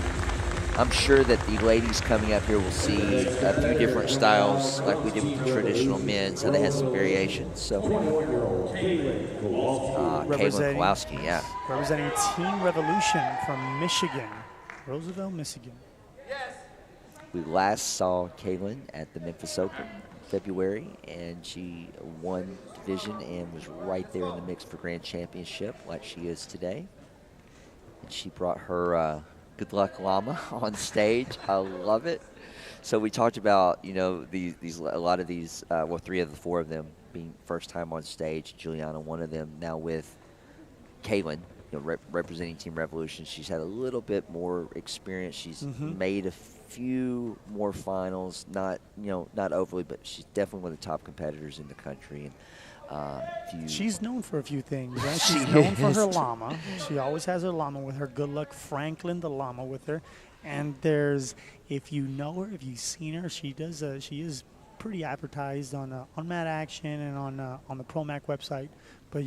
I'm sure that the ladies coming up here will see a few different styles like we did with the traditional men, so they had some variations. So Caitlin Kowalski, yeah. Representing Team Revolution from Michigan, Roosevelt, Michigan. We last saw Caitlin at the Memphis Open in February, and she won division and was right there in the mix for Grand Championship like she is today. And she brought her Good Luck Llama on stage. I love it. So we talked about, you know, a lot of these, well, 3 of the 4 of them being first time on stage. Juliana, one of them, now with Caitlin, you know, representing Team Revolution. She's had a little bit more experience. She's made a few more finals, not overly, but she's definitely one of the top competitors in the country. And she's known for a few things, right? She's known for her llama. She always has her llama with her. Good Luck Franklin, the llama with her. And there's, if you know her, if you've seen her, she is pretty advertised on Mad Action and on the Promac website. But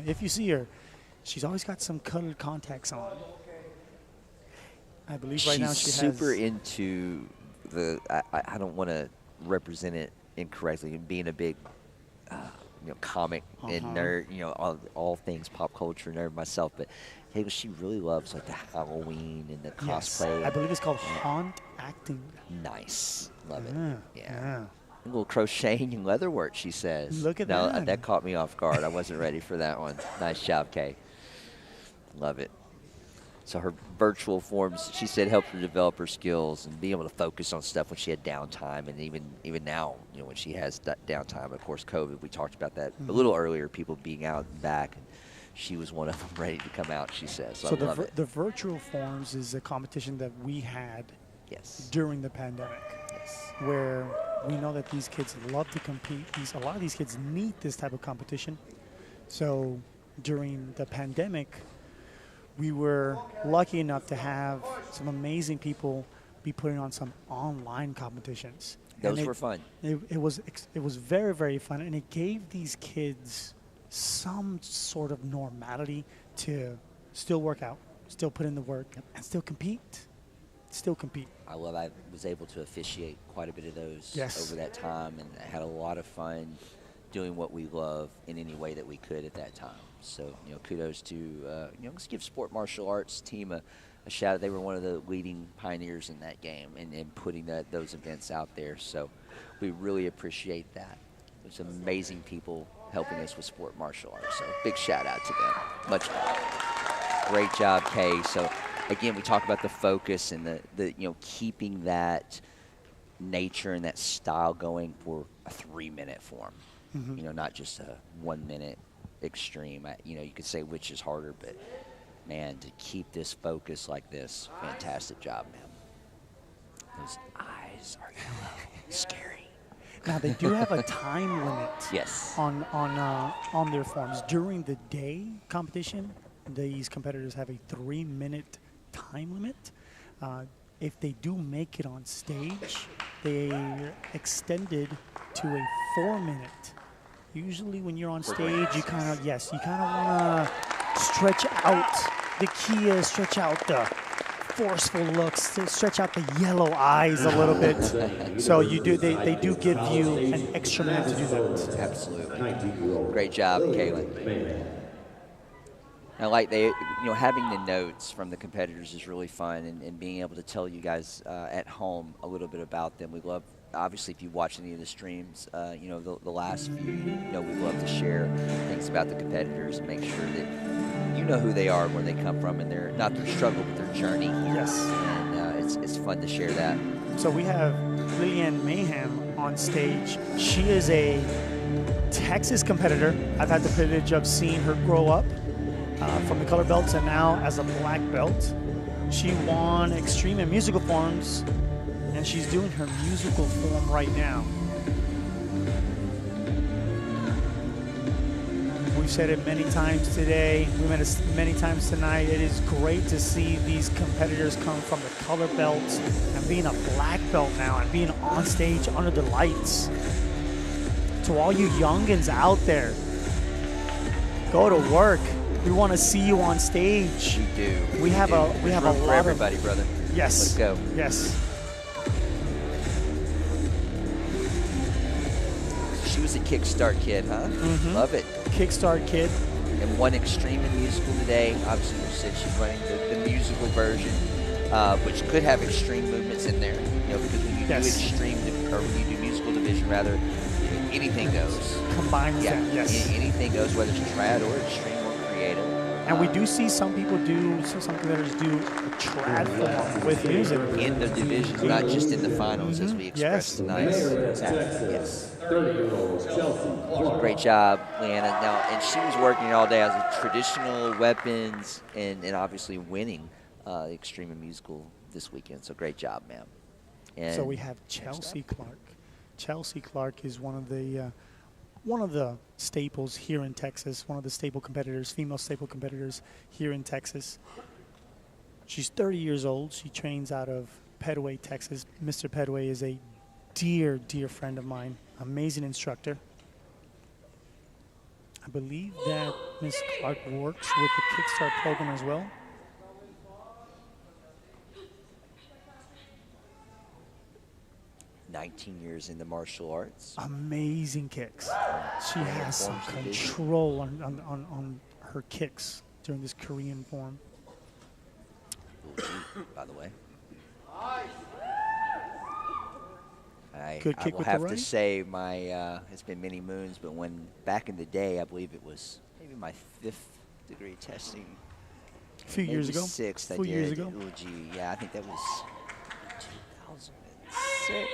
if you see her, she's always got some colored contacts on. I believe right now she has. She's super into the. I don't want to represent it incorrectly. Being a big, comic and nerd, all things pop culture nerd myself, but hey, she really loves like the Halloween and the cosplay. I believe it's called haunt acting. Nice, love it. Yeah. A little crocheting and leather work, she says. Look at that. That caught me off guard. I wasn't ready for that one. Nice job, Kay. Love it. So her virtual forms, she said, helped her develop her skills and be able to focus on stuff when she had downtime, and even now, when she has that downtime. Of course, COVID, we talked about that a little earlier, people being out and back, and she was one of them ready to come out, she says. So I love it. The virtual forms is a competition that we had during the pandemic, where we know that these kids love to compete. A lot of these kids need this type of competition. So during the pandemic, we were lucky enough to have some amazing people be putting on some online competitions. Those were fun. It was very, very fun, and it gave these kids some sort of normality to still work out, still put in the work, and still compete. still compete. I was able to officiate quite a bit of those Yes. over that time, and I had a lot of fun doing what we love in any way that we could at that time. So, kudos to, let's give Sport Martial Arts team a shout out. They were one of the leading pioneers in that game and putting those events out there. So we really appreciate that. There's amazing people helping us with Sport Martial Arts. So big shout out to them. Much great job, Kay. So again, we talk about the focus and the keeping that nature and that style going for a 3-minute form. Not just a 1-minute extreme. You could say which is harder, but man, to keep this focus like this, fantastic job, man. Those eyes are yellow, scary. Now they do have a time limit. Yes. On their forms during the day competition. These competitors have a 3-minute time limit. If they do make it on stage, they're extended to a 4-minute. Usually when you're on stage, you kind of want to stretch out. The key is stretch out the forceful looks, to stretch out the yellow eyes a little bit. So they do give you an extra minute to do that. Absolutely. Great job, Kaylin. I like having the notes from the competitors is really fun, and being able to tell you guys at home a little bit about them. We love, obviously, if you watch any of the streams, the last few, we love to share things about the competitors and make sure that you know who they are, where they come from, and not their struggle, but their journey. Yes. And it's fun to share that. So we have Lillian Mayhem on stage. She is a Texas competitor. I've had the privilege of seeing her grow up from the color belts and now as a black belt. She won extreme and musical forms, and she's doing her musical form right now. We've said it many times today. We met it many times tonight. It is great to see these competitors come from the color belts and being a black belt now and being on stage under the lights. To all you youngins out there, go to work. We want to see you on stage. We do. We have a lot for everybody, brother. Yes. Let's go. Yes. She was a Kickstart kid, huh? Love it. Kickstart kid. And one extreme and musical today. Obviously, you said she's running the musical version, which could have extreme movements in there. Because when you do extreme, or when you do musical division, rather, anything goes. Combines them, yes. Anything goes, whether it's trad or extreme or creative. And we do see some competitors do a trad form with music. In the divisions, not just in the finals, as we expressed tonight. Yes. Great job, Leanna. Now, and she was working all day as a traditional weapons and obviously winning extreme and musical this weekend. So great job, ma'am. And so we have Chelsea Clark. Chelsea Clark is one of the staples here in Texas, one of the staple competitors, female staple competitors here in Texas. She's 30 years old. She trains out of Pedway, Texas. Mr. Pedway is a dear, dear friend of mine, amazing instructor. I believe that Ms. Clark works with the Kickstart program as well. "19 years in the martial arts." Amazing kicks. She has some control on her kicks during this Korean form. By the way. Good kick I will with have the to right. say it's been many moons, but when back in the day, I believe it was maybe my 5th degree testing. A few years ago. 6th, few years ago. Oh, gee, yeah, I think that was 2006.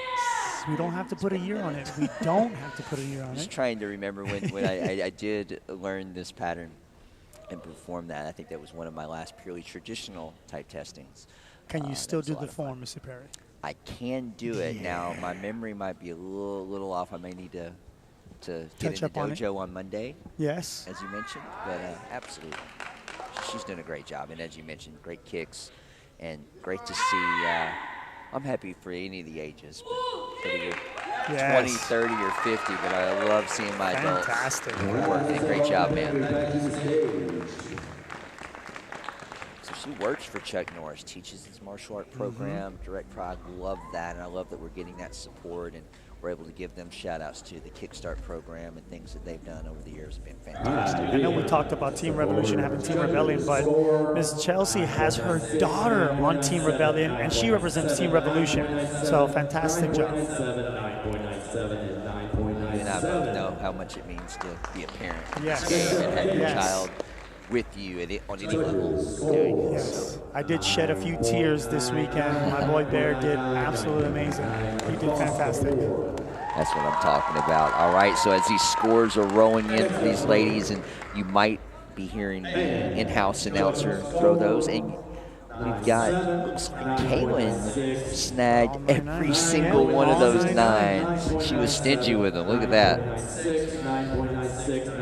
We don't have to put a year on it. We don't have to put a year on I was it. trying to remember when I did learn this pattern and perform that. I think that was one of my last purely traditional type testings. Can you still do the form, Mr. Perry? I can do it. Now, my memory might be a little off. I may need to get in the dojo on Monday. Yes. As you mentioned, but absolutely. She's doing a great job. And as you mentioned, great kicks and great to see. I'm happy for any of the ages, but whether you're 20, 30, or 50, but I love seeing my adults. Fantastic. Working. Great job, man. So She works for Chuck Norris, teaches his martial art program, Direct Pride. Love that, and I love that we're getting that support, and we're able to give them shout-outs to the Kickstart program and things that they've done over the years have been fantastic. I know we talked about Team Revolution having Team Rebellion, but Ms. Chelsea has her daughter on Team Rebellion, and she represents Team Revolution. So fantastic job. You and I both know how much it means to be a parent in this game and have your child with you on any level doing it. Yes. I did shed a few tears this weekend. My boy Bear did absolutely amazing. He did fantastic. That's what I'm talking about. All right, so as these scores are rolling in for these ladies, and you might be hearing the in-house announcer throw those, and we've got, looks like Kaylin snagged every single one of those 9. She was stingy with them. Look at that.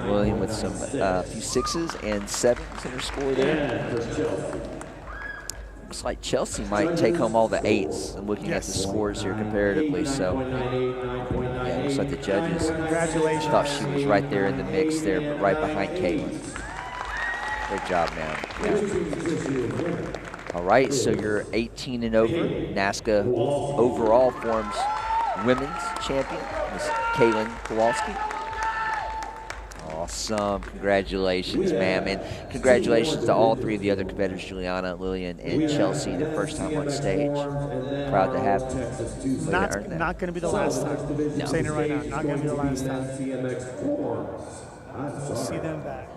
William with some few 6s and 7s in her score there. Looks like Chelsea might take home all the 8s. I'm looking at the scores here comparatively. So, yeah, it looks like the judges thought she was right there in the mix there, but right behind Kaylin. Great job, man. Yeah. All right, so you're 18 and over. NASCA overall forms women's champion, Miss Kaylin Kowalski. Awesome. Congratulations, ma'am. And congratulations to all 3 of the other competitors, Juliana, Lillian, and Chelsea, their first time on stage. Proud to have them. Not going to be the last time. I'm saying it right now. Not going to be the last time. We'll see them back.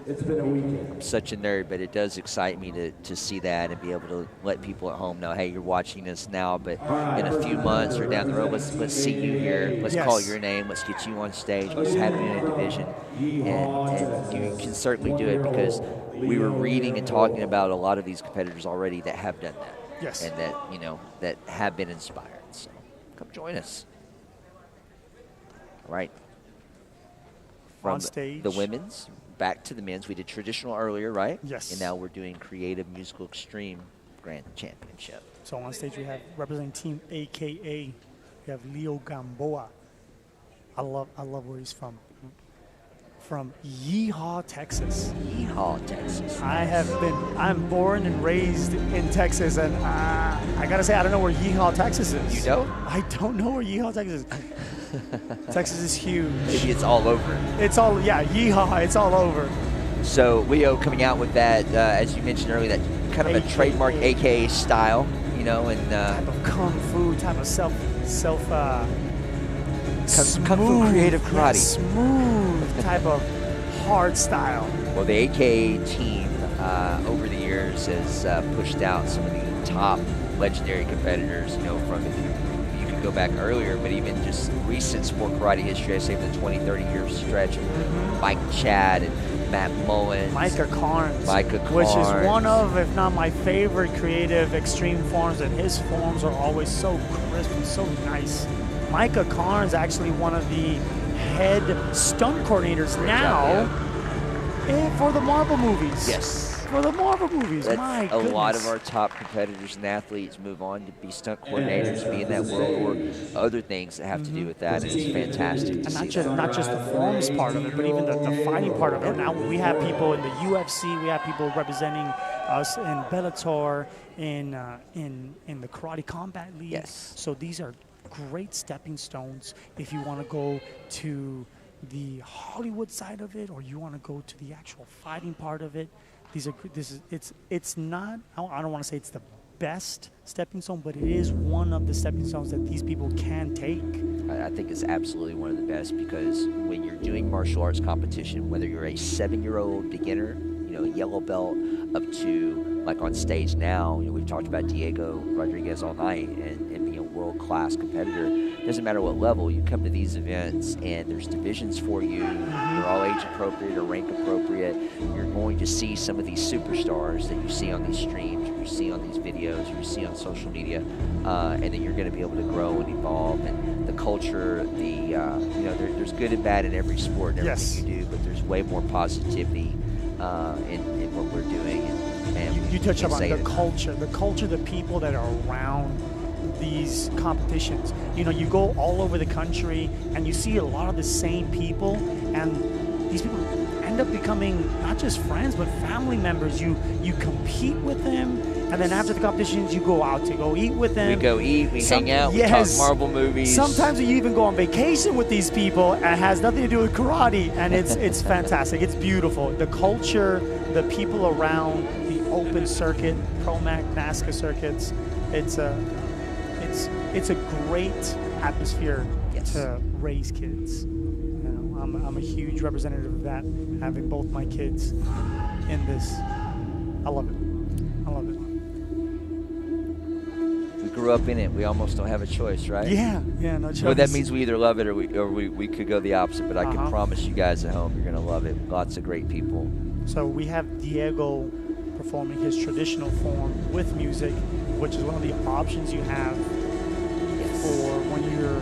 It's been a weekend. I'm such a nerd, but it does excite me to see that and be able to let people at home know, hey, you're watching this now, but in a few months or down the road, let's see you here. Let's call your name. Let's get you on stage. Let's have you in a division. And you can certainly do it because we were reading and talking about a lot of these competitors already that have done that. Yes. And that, that have been inspired. So come join us. All right. From on stage. The women's. Back to the men's. We did traditional earlier, right? Yes. And now we're doing creative musical extreme grand championship. So on stage we have representing Team AKA. We have Leo Gamboa. I love where he's from. From Yeehaw, Texas. Yeehaw, Texas. I'm born and raised in Texas, and I gotta say I don't know where Yeehaw, Texas is. You don't? I don't know where Yeehaw, Texas is. Texas is huge. Maybe it's all over. It's all, Yeehaw, it's all over. So Leo coming out with that, as you mentioned earlier, that kind of a trademark AKA style, and type of kung fu, type of kung fu creative karate. Smooth type of hard style. Well, the AKA team over the years has pushed out some of the top legendary competitors, from you could go back earlier, but even just recent sport karate history, I say the 20, 30 year stretch of Mike Chad and Matt Mullins. Micah Carnes. Which is one of, if not my favorite creative extreme forms, and his forms are always so crisp and so nice. Micah Carnes actually one of the head stunt coordinators for the Marvel movies. Yes. For the Marvel movies, my goodness. A lot of our top competitors and athletes move on to be stunt coordinators, be in that world, or other things that have to do with that. And it's fantastic to see that. Not just the forms part of it, but even the fighting part of it. Now we have people in the UFC, we have people representing us in Bellator, in the Karate Combat League. Yes. So these are great stepping stones if you want to go to the Hollywood side of it, or you want to go to the actual fighting part of it. It's not, I don't want to say it's the best stepping stone, but it is one of the stepping stones that these people can take. I think it's absolutely one of the best, because when you're doing martial arts competition, whether you're a 7-year-old beginner, yellow belt, up to like on stage now, we've talked about Diego Rodriguez all night and being a world-class competitor. Doesn't matter what level, you come to these events and there's divisions for you. They're all age appropriate or rank appropriate. You're going to see some of these superstars that you see on these streams, or you see on these videos, or you see on social media, and then you're going to be able to grow and evolve. And the culture, there's good and bad in every sport and everything you do, but there's way more positivity in what we're doing. And you touch upon the culture, the people that are around these competitions. You go all over the country and you see a lot of the same people, and these people, and end up becoming not just friends, but family members. You compete with them, and then after the competitions, you go out to go eat with them. We go eat, we hang out, we talk Marvel movies. Sometimes you even go on vacation with these people, and it has nothing to do with karate, and it's fantastic. It's beautiful. The culture, the people around, the open circuit, Promac, NASCAR circuits. It's a great atmosphere to raise kids. You know, I'm a huge representative of that, having both my kids in this. I love it. I love it. We grew up in it. We almost don't have a choice, right? Yeah, no choice. Well, that means we either love it or we could go the opposite. But I can promise you guys at home, you're gonna love it. Lots of great people. So we have Diego performing his traditional form with music, which is one of the options you have for when you're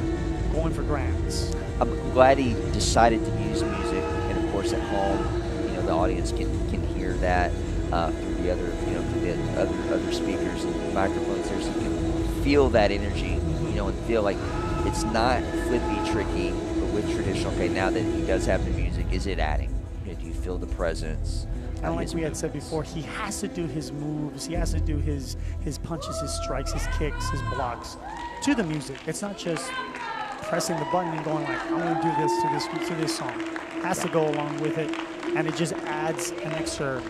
going for grands. I'm glad he decided to use music, and of course at home, you know, the audience can hear that through the other, you know, through the other speakers and microphones there, so you can feel that energy, you know, and feel like it's not flippy, tricky, but with traditional. Okay, now that he does have the music, is it adding? You know, do you feel the presence? And like we had said before, he has to do his moves, he has to do his punches, his strikes, his kicks, his blocks to the music. It's not just pressing the button and going like, I'm going to do this to this song. It has to go along with it, and it just adds an extra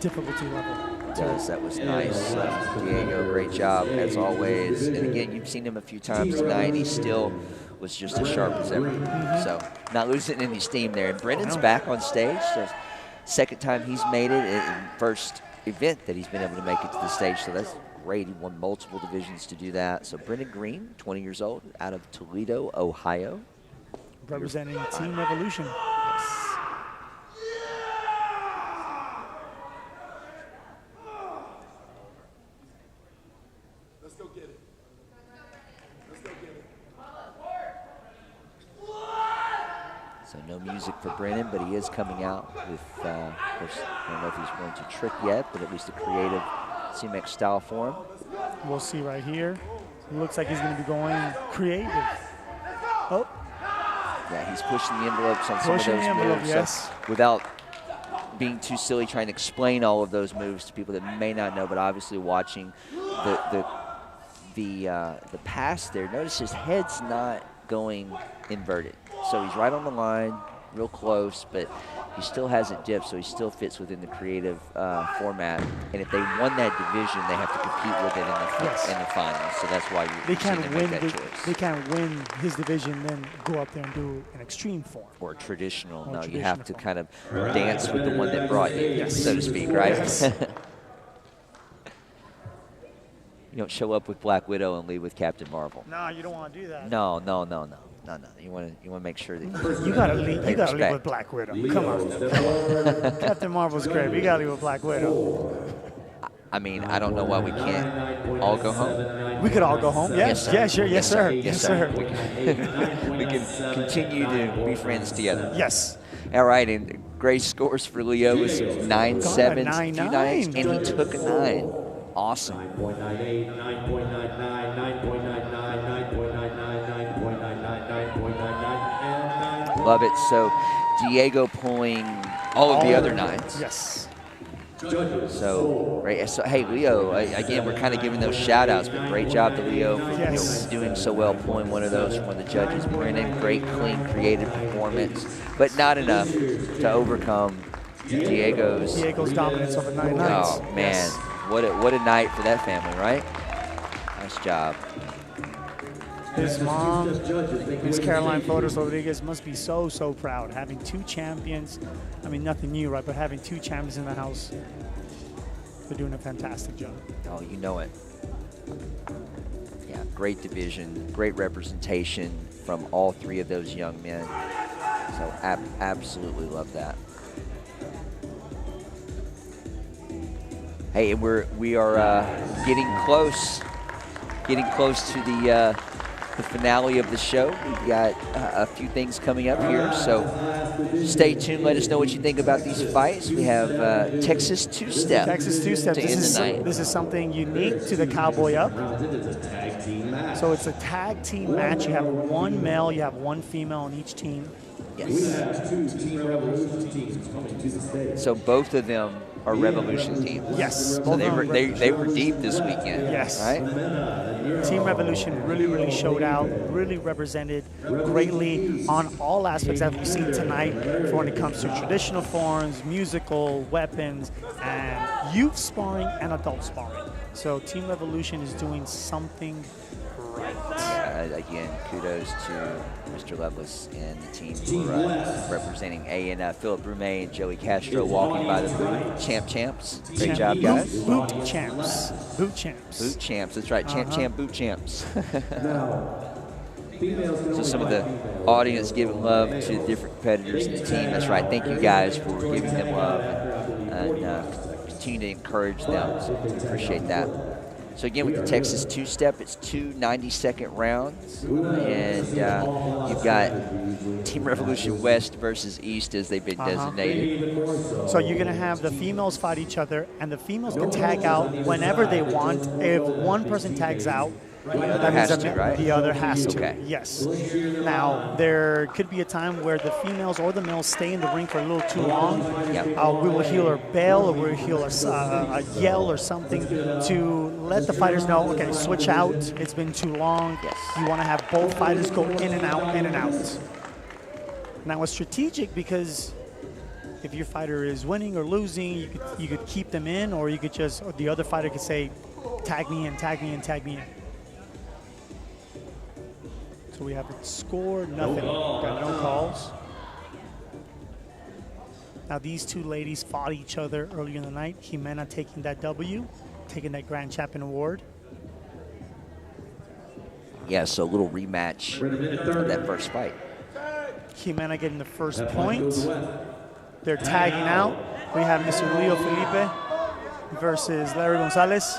difficulty level. It does. That was nice. Diego, great job as always. And again, you've seen him a few times tonight. He still was just as sharp as ever. So not losing any steam there. And Brennan's back on stage. So second time he's made it, and first event that he's been able to make it to the stage. So that's great. He won multiple divisions to do that. So Brennan Green, 20 years old, out of Toledo, Ohio. Representing Team Evolution. Let's go get it. Let's go get it. So no music for Brennan, but he is coming out with, of course, I don't know if he's going to trick yet, but at least a creative CMX style form. We'll see right here. It looks like he's going to be going creative. Oh. Yeah, he's pushing the envelopes on some of those moves. Yes. So without being too silly, trying to explain all of those moves to people that may not know, but obviously watching the pass there. Notice his head's not going inverted. So he's right on the line, real close, but he still has it dipped, so he still fits within the creative format. And if they won that division, they have to compete with it in the finals. So that's why they can't win. They can't win his division, then go up there and do an extreme form or traditional. No, you have to kind of dance with the one that brought you, so to speak, right? Yes. You don't show up with Black Widow and leave with Captain Marvel. No, you don't want to do that. No. You want to make sure that you gotta leave. You gotta leave with Black Widow. Come on. Captain Marvel's great. But you gotta leave with Black Widow. I mean, I don't know why we can't all go home. We could all go home. Yes. Yeah, sure. Yes, sir. Yes, sir. We can continue to be friends together. Yes. All right, and great scores for Leo with 9.7s, 9.9s, and he took a 9. Awesome. 9.98, 9.99, 9.99, 9.99, 9.99, 9.99, Love it. So Diego pulling all of the other 9s. Yes. So, right. So, hey, Leo, again, we're kind of giving those shout-outs, but great job to Leo for doing so well, pulling one of those from one of the judges. Brennan, great, clean, creative performance, but not enough to overcome Diego's dominance over 9 9s. Oh, man. Yes. What a night for that family, right? Nice job. His mom, Miss Caroline Flores Rodriguez, must be so proud having 2 champions. I mean, nothing new, right? But having 2 champions in the house, they're doing a fantastic job. Oh, you know it. Yeah, great division, great representation from all 3 of those young men. So absolutely love that. Hey, we are getting close to the finale of the show. We've got a few things coming up here, so stay tuned. Let us know what you think about these fights. We have Texas Two-Step. Texas Two-Step. This is something unique to the Cowboy Up. So it's a tag team match. You have 1 male, you have 1 female on each team. We have 2 Team Revolution teams coming to the stage. So both of them are Revolution teams. Yes. So they were deep this weekend. Yes. Right? Team Revolution really showed out, really represented greatly on all aspects that we've seen tonight for when it comes to traditional forms, musical, weapons, and youth sparring and adult sparring. So Team Revolution is doing something right. Again, kudos to Mr. Lovelace and the team for representing A, and Philip Brume and Joey Castro walking by the boot. Champs. Great job, guys. Boot champs. Boot champs. That's right. Champ, boot champs. So some of the audience giving love to the different competitors in the team. That's right. Thank you guys for giving them love and continue to encourage them. So we appreciate that. So again, with the Texas two-step, it's 2 90-second rounds, and you've got Team Revolution West versus East as they've been designated. So you're going to have the females fight each other, and the females can tag out whenever they want. If one person tags out, the other has to, right? The other has to, okay. Yes. Now, there could be a time where the females or the males stay in the ring for a little too long. Yep. We will heal a bell, or we'll heal a yell or something to let the fighters know, okay, switch out. It's been too long. Yes. You want to have both fighters go in and out, in and out. Now, it's strategic because if your fighter is winning or losing, you could keep them in, or you could just, or the other fighter could say, tag me in, tag me in, tag me in. So we have a score, nothing. Got no calls. Now these two ladies fought each other earlier in the night. Jimena taking that W, taking that Grand Champion Award. Yeah, so a little rematch of that first fight. Jimena getting the first point. They're tagging out. We have Mr. Leo Felipe versus Larry Gonzalez.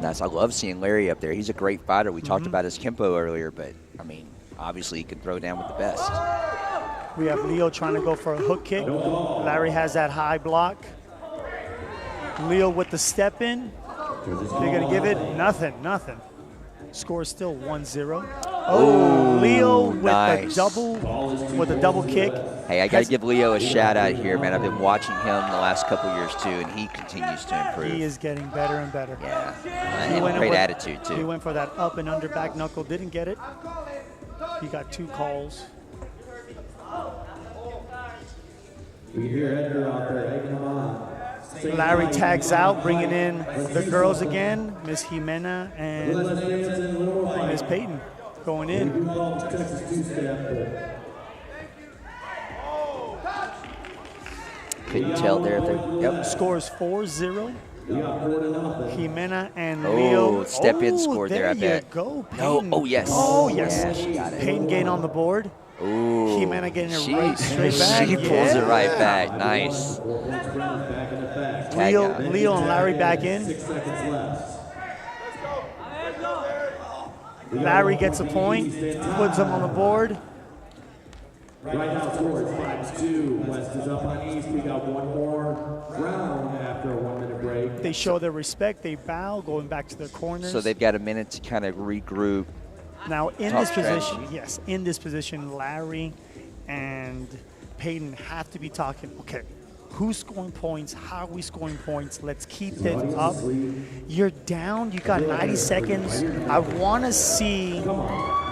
Nice. I love seeing Larry up there. He's a great fighter. We talked about his Kempo earlier, but, I mean, obviously he can throw down with the best. We have Leo trying to go for a hook kick. Larry has that high block. Leo with the step in. They're going to give it nothing. Score is still 1-0. Oh, Leo with the double kick. Hey, I got to give Leo a shout out here, man. I've been watching him the last couple years too, and he continues to improve. He is getting better and better. Yeah, and great attitude too. He went for that up and under back knuckle, didn't get it. He got 2 calls. We hear Edgar out there egging him on. Larry tags out, bringing in the girls again, Miss Jimena and Miss Peyton going in. Couldn't tell there. Yep. Score is 4-0. Jimena and Leo. Step-in score there, I bet. There you go, Peyton. No. Oh, yes. Oh, yes. Yeah, she got it. Peyton getting on the board. Ooh. Jimena getting it right straight back. She pulls it right back. Nice. Leo and Larry back in. Larry gets a point, puts him on the board. Right now, score is 5-2. West is up on East. We got one more round after a 1-minute break. They show their respect. They bow, going back to their corners. So they've got a minute to kind of regroup. Now, in this position, in this position, Larry and Peyton have to be talking, okay, who's scoring points? How are we scoring points? Let's keep it up. You're down. You got 90 seconds. I want to see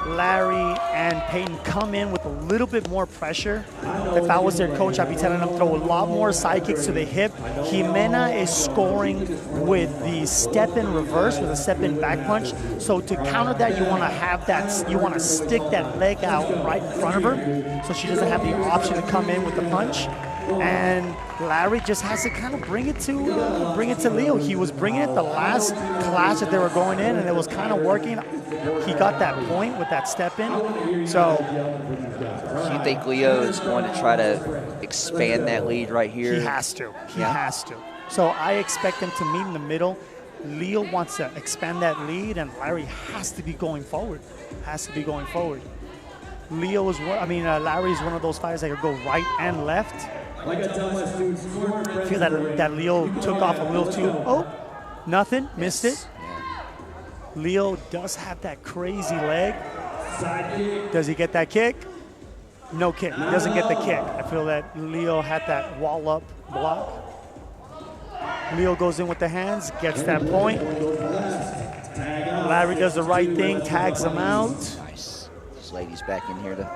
Larry and Peyton come in with a little bit more pressure. If I was their coach, I'd be telling them throw a lot more side kicks to the hip. Jimena is scoring with the step-in reverse, with a step-in back punch. So to counter that, you want to have that, you want to stick that leg out right in front of her, so she doesn't have the option to come in with the punch. And Larry just has to kind of bring it to Leo. He was bringing it the last clash that they were going in, and it was kind of working. He got that point with that step in. So, do you think Leo is going to try to expand that lead right here? He has to. He has to. So I expect them to meet in the middle. Leo wants to expand that lead, and Larry has to be going forward. Leo is Larry is one of those fighters that could go right and left. Like I tell my students, I feel that Leo took off a little too. Oh, nothing. Missed it. Leo does have that crazy leg. Does he get that kick? No kick. He doesn't get the kick. I feel that Leo had that wall up block. Leo goes in with the hands, gets that point. Larry does the right thing, tags him out. Nice. This lady's back in here to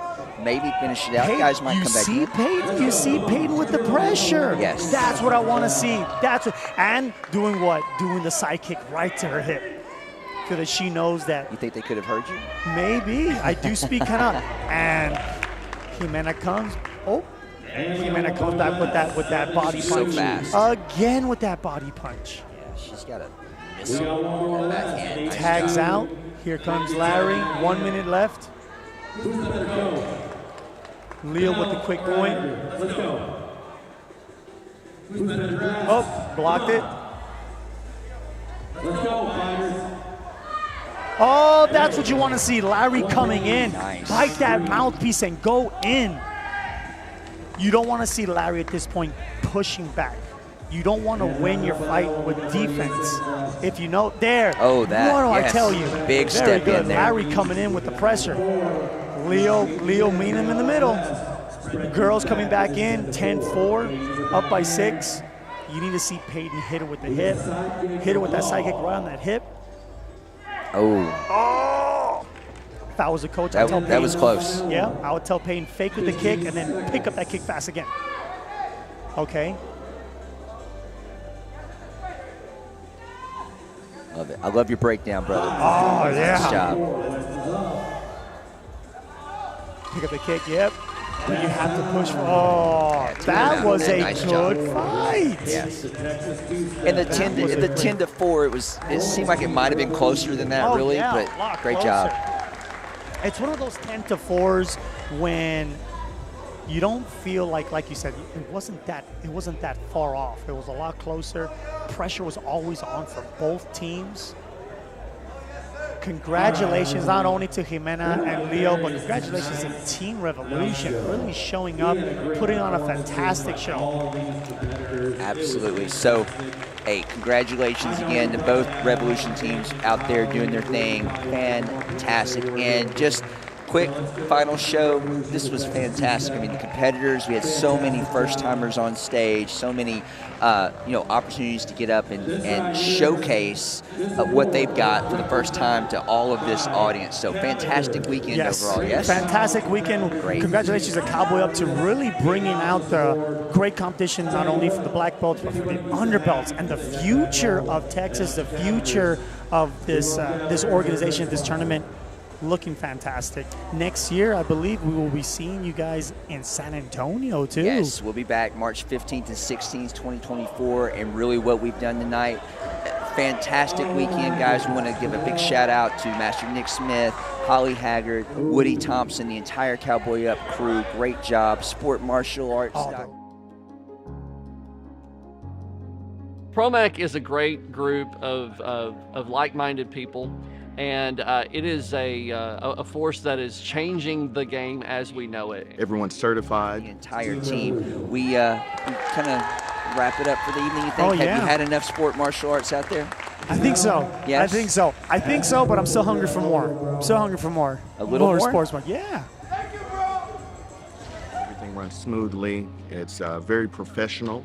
maybe finish it out. Guys might come back in. Peyton, you see Peyton with the pressure. Yes. That's what I want to see. And doing what? Doing the side kick right to her hip. So that she knows that. You think they could have heard you? Maybe. I do speak kind of. And Jimena comes. Oh. Jimena comes back with that body punch. So fast. Again with that body punch. Yeah, she's got a missile backhand. Nice Tags job. out. Here comes Larry. 1 minute left. Leo with the quick point. Let's go. Oh, blocked it. Let's go, fighters. Oh, that's what you want to see. Larry coming in. Nice. Bite that mouthpiece and go in. You don't want to see Larry at this point pushing back. You don't want to win your fight with defense. If you know, there. Oh, that, What do yes. I tell you? Big Very step good. in there. Larry coming in with the pressure. Leo meeting him in the middle. Girls coming back in, 10-4, up by 6. You need to see Peyton hit her with the hip. Hit her with that side kick right on that hip. Oh, If I was a coach, I'd tell Peyton. that was close. Yeah, I would tell Peyton, fake with the kick and then pick up that kick fast again. Okay. Love it. I love your breakdown, brother. Oh, yeah. Nice job. Pick up the kick, yep. But you have to push. Oh, that was a Nice good job. fight. Yes. And the 10-4, it seemed like it might have been closer than that, Oh, really, yeah, a but lot great closer. job. It's one of those 10-4s when you don't feel like you said, it wasn't that far off. It was a lot closer. Pressure was always on for both teams. Congratulations not only to Jimena and Leo, but congratulations to Team Revolution, really showing up, putting on a fantastic show. Absolutely. So, hey, congratulations again to both Revolution teams out there doing their thing. Fantastic. And just quick final show. This was fantastic. I mean, the competitors, we had so many first-timers on stage, so many opportunities to get up and showcase what they've got for the first time to all of this audience. So fantastic weekend overall, yes? Fantastic weekend. Great. Congratulations to Cowboy Up to really bringing out the great competition, not only for the black belts, but for the underbelts and the future of Texas, the future of this organization, this tournament. Looking fantastic. Next year, I believe we will be seeing you guys in San Antonio, too. Yes, we'll be back March 15th and 16th, 2024, and really what we've done tonight. Fantastic weekend, guys. We want to give a big shout out to Master Nick Smith, Holly Haggard, Woody Thompson, the entire Cowboy Up crew. Great job. Sport Martial Arts. Promac is a great group of like-minded people. And it is a force that is changing the game as we know it. Everyone's certified. The entire team. We kind of wrap it up for the evening, you think? Oh, yeah. Have you had enough sport martial arts out there? I think so. Yes? I think so, but I'm still hungry for more. I'm still hungry for more. A little more? Sports mark. Yeah. Everything runs smoothly. It's very professional,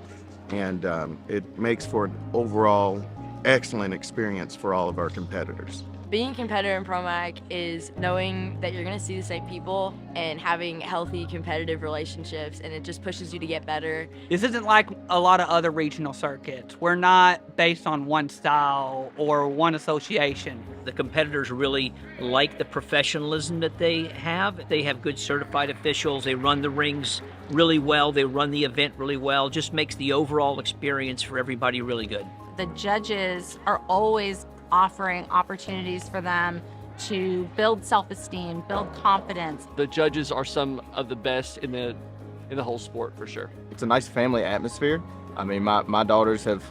and it makes for an overall excellent experience for all of our competitors. Being a competitor in Promac is knowing that you're going to see the same people and having healthy competitive relationships, and it just pushes you to get better. This isn't like a lot of other regional circuits. We're not based on one style or one association. The competitors really like the professionalism that they have. They have good certified officials. They run the rings really well. They run the event really well. Just makes the overall experience for everybody really good. The judges are always offering opportunities for them to build self-esteem, build confidence. The judges are some of the best in the whole sport for sure. It's a nice family atmosphere. I mean, my daughters have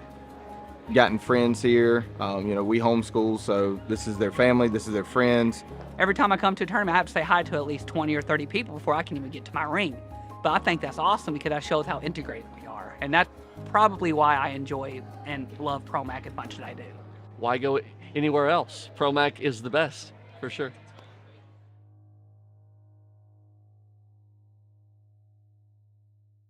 gotten friends here. We homeschool, so this is their family, this is their friends. Every time I come to a tournament, I have to say hi to at least 20 or 30 people before I can even get to my ring. But I think that's awesome because that shows how integrated we are. And that's probably why I enjoy and love Promac as much as I do. Why go anywhere else? Promac is the best, for sure.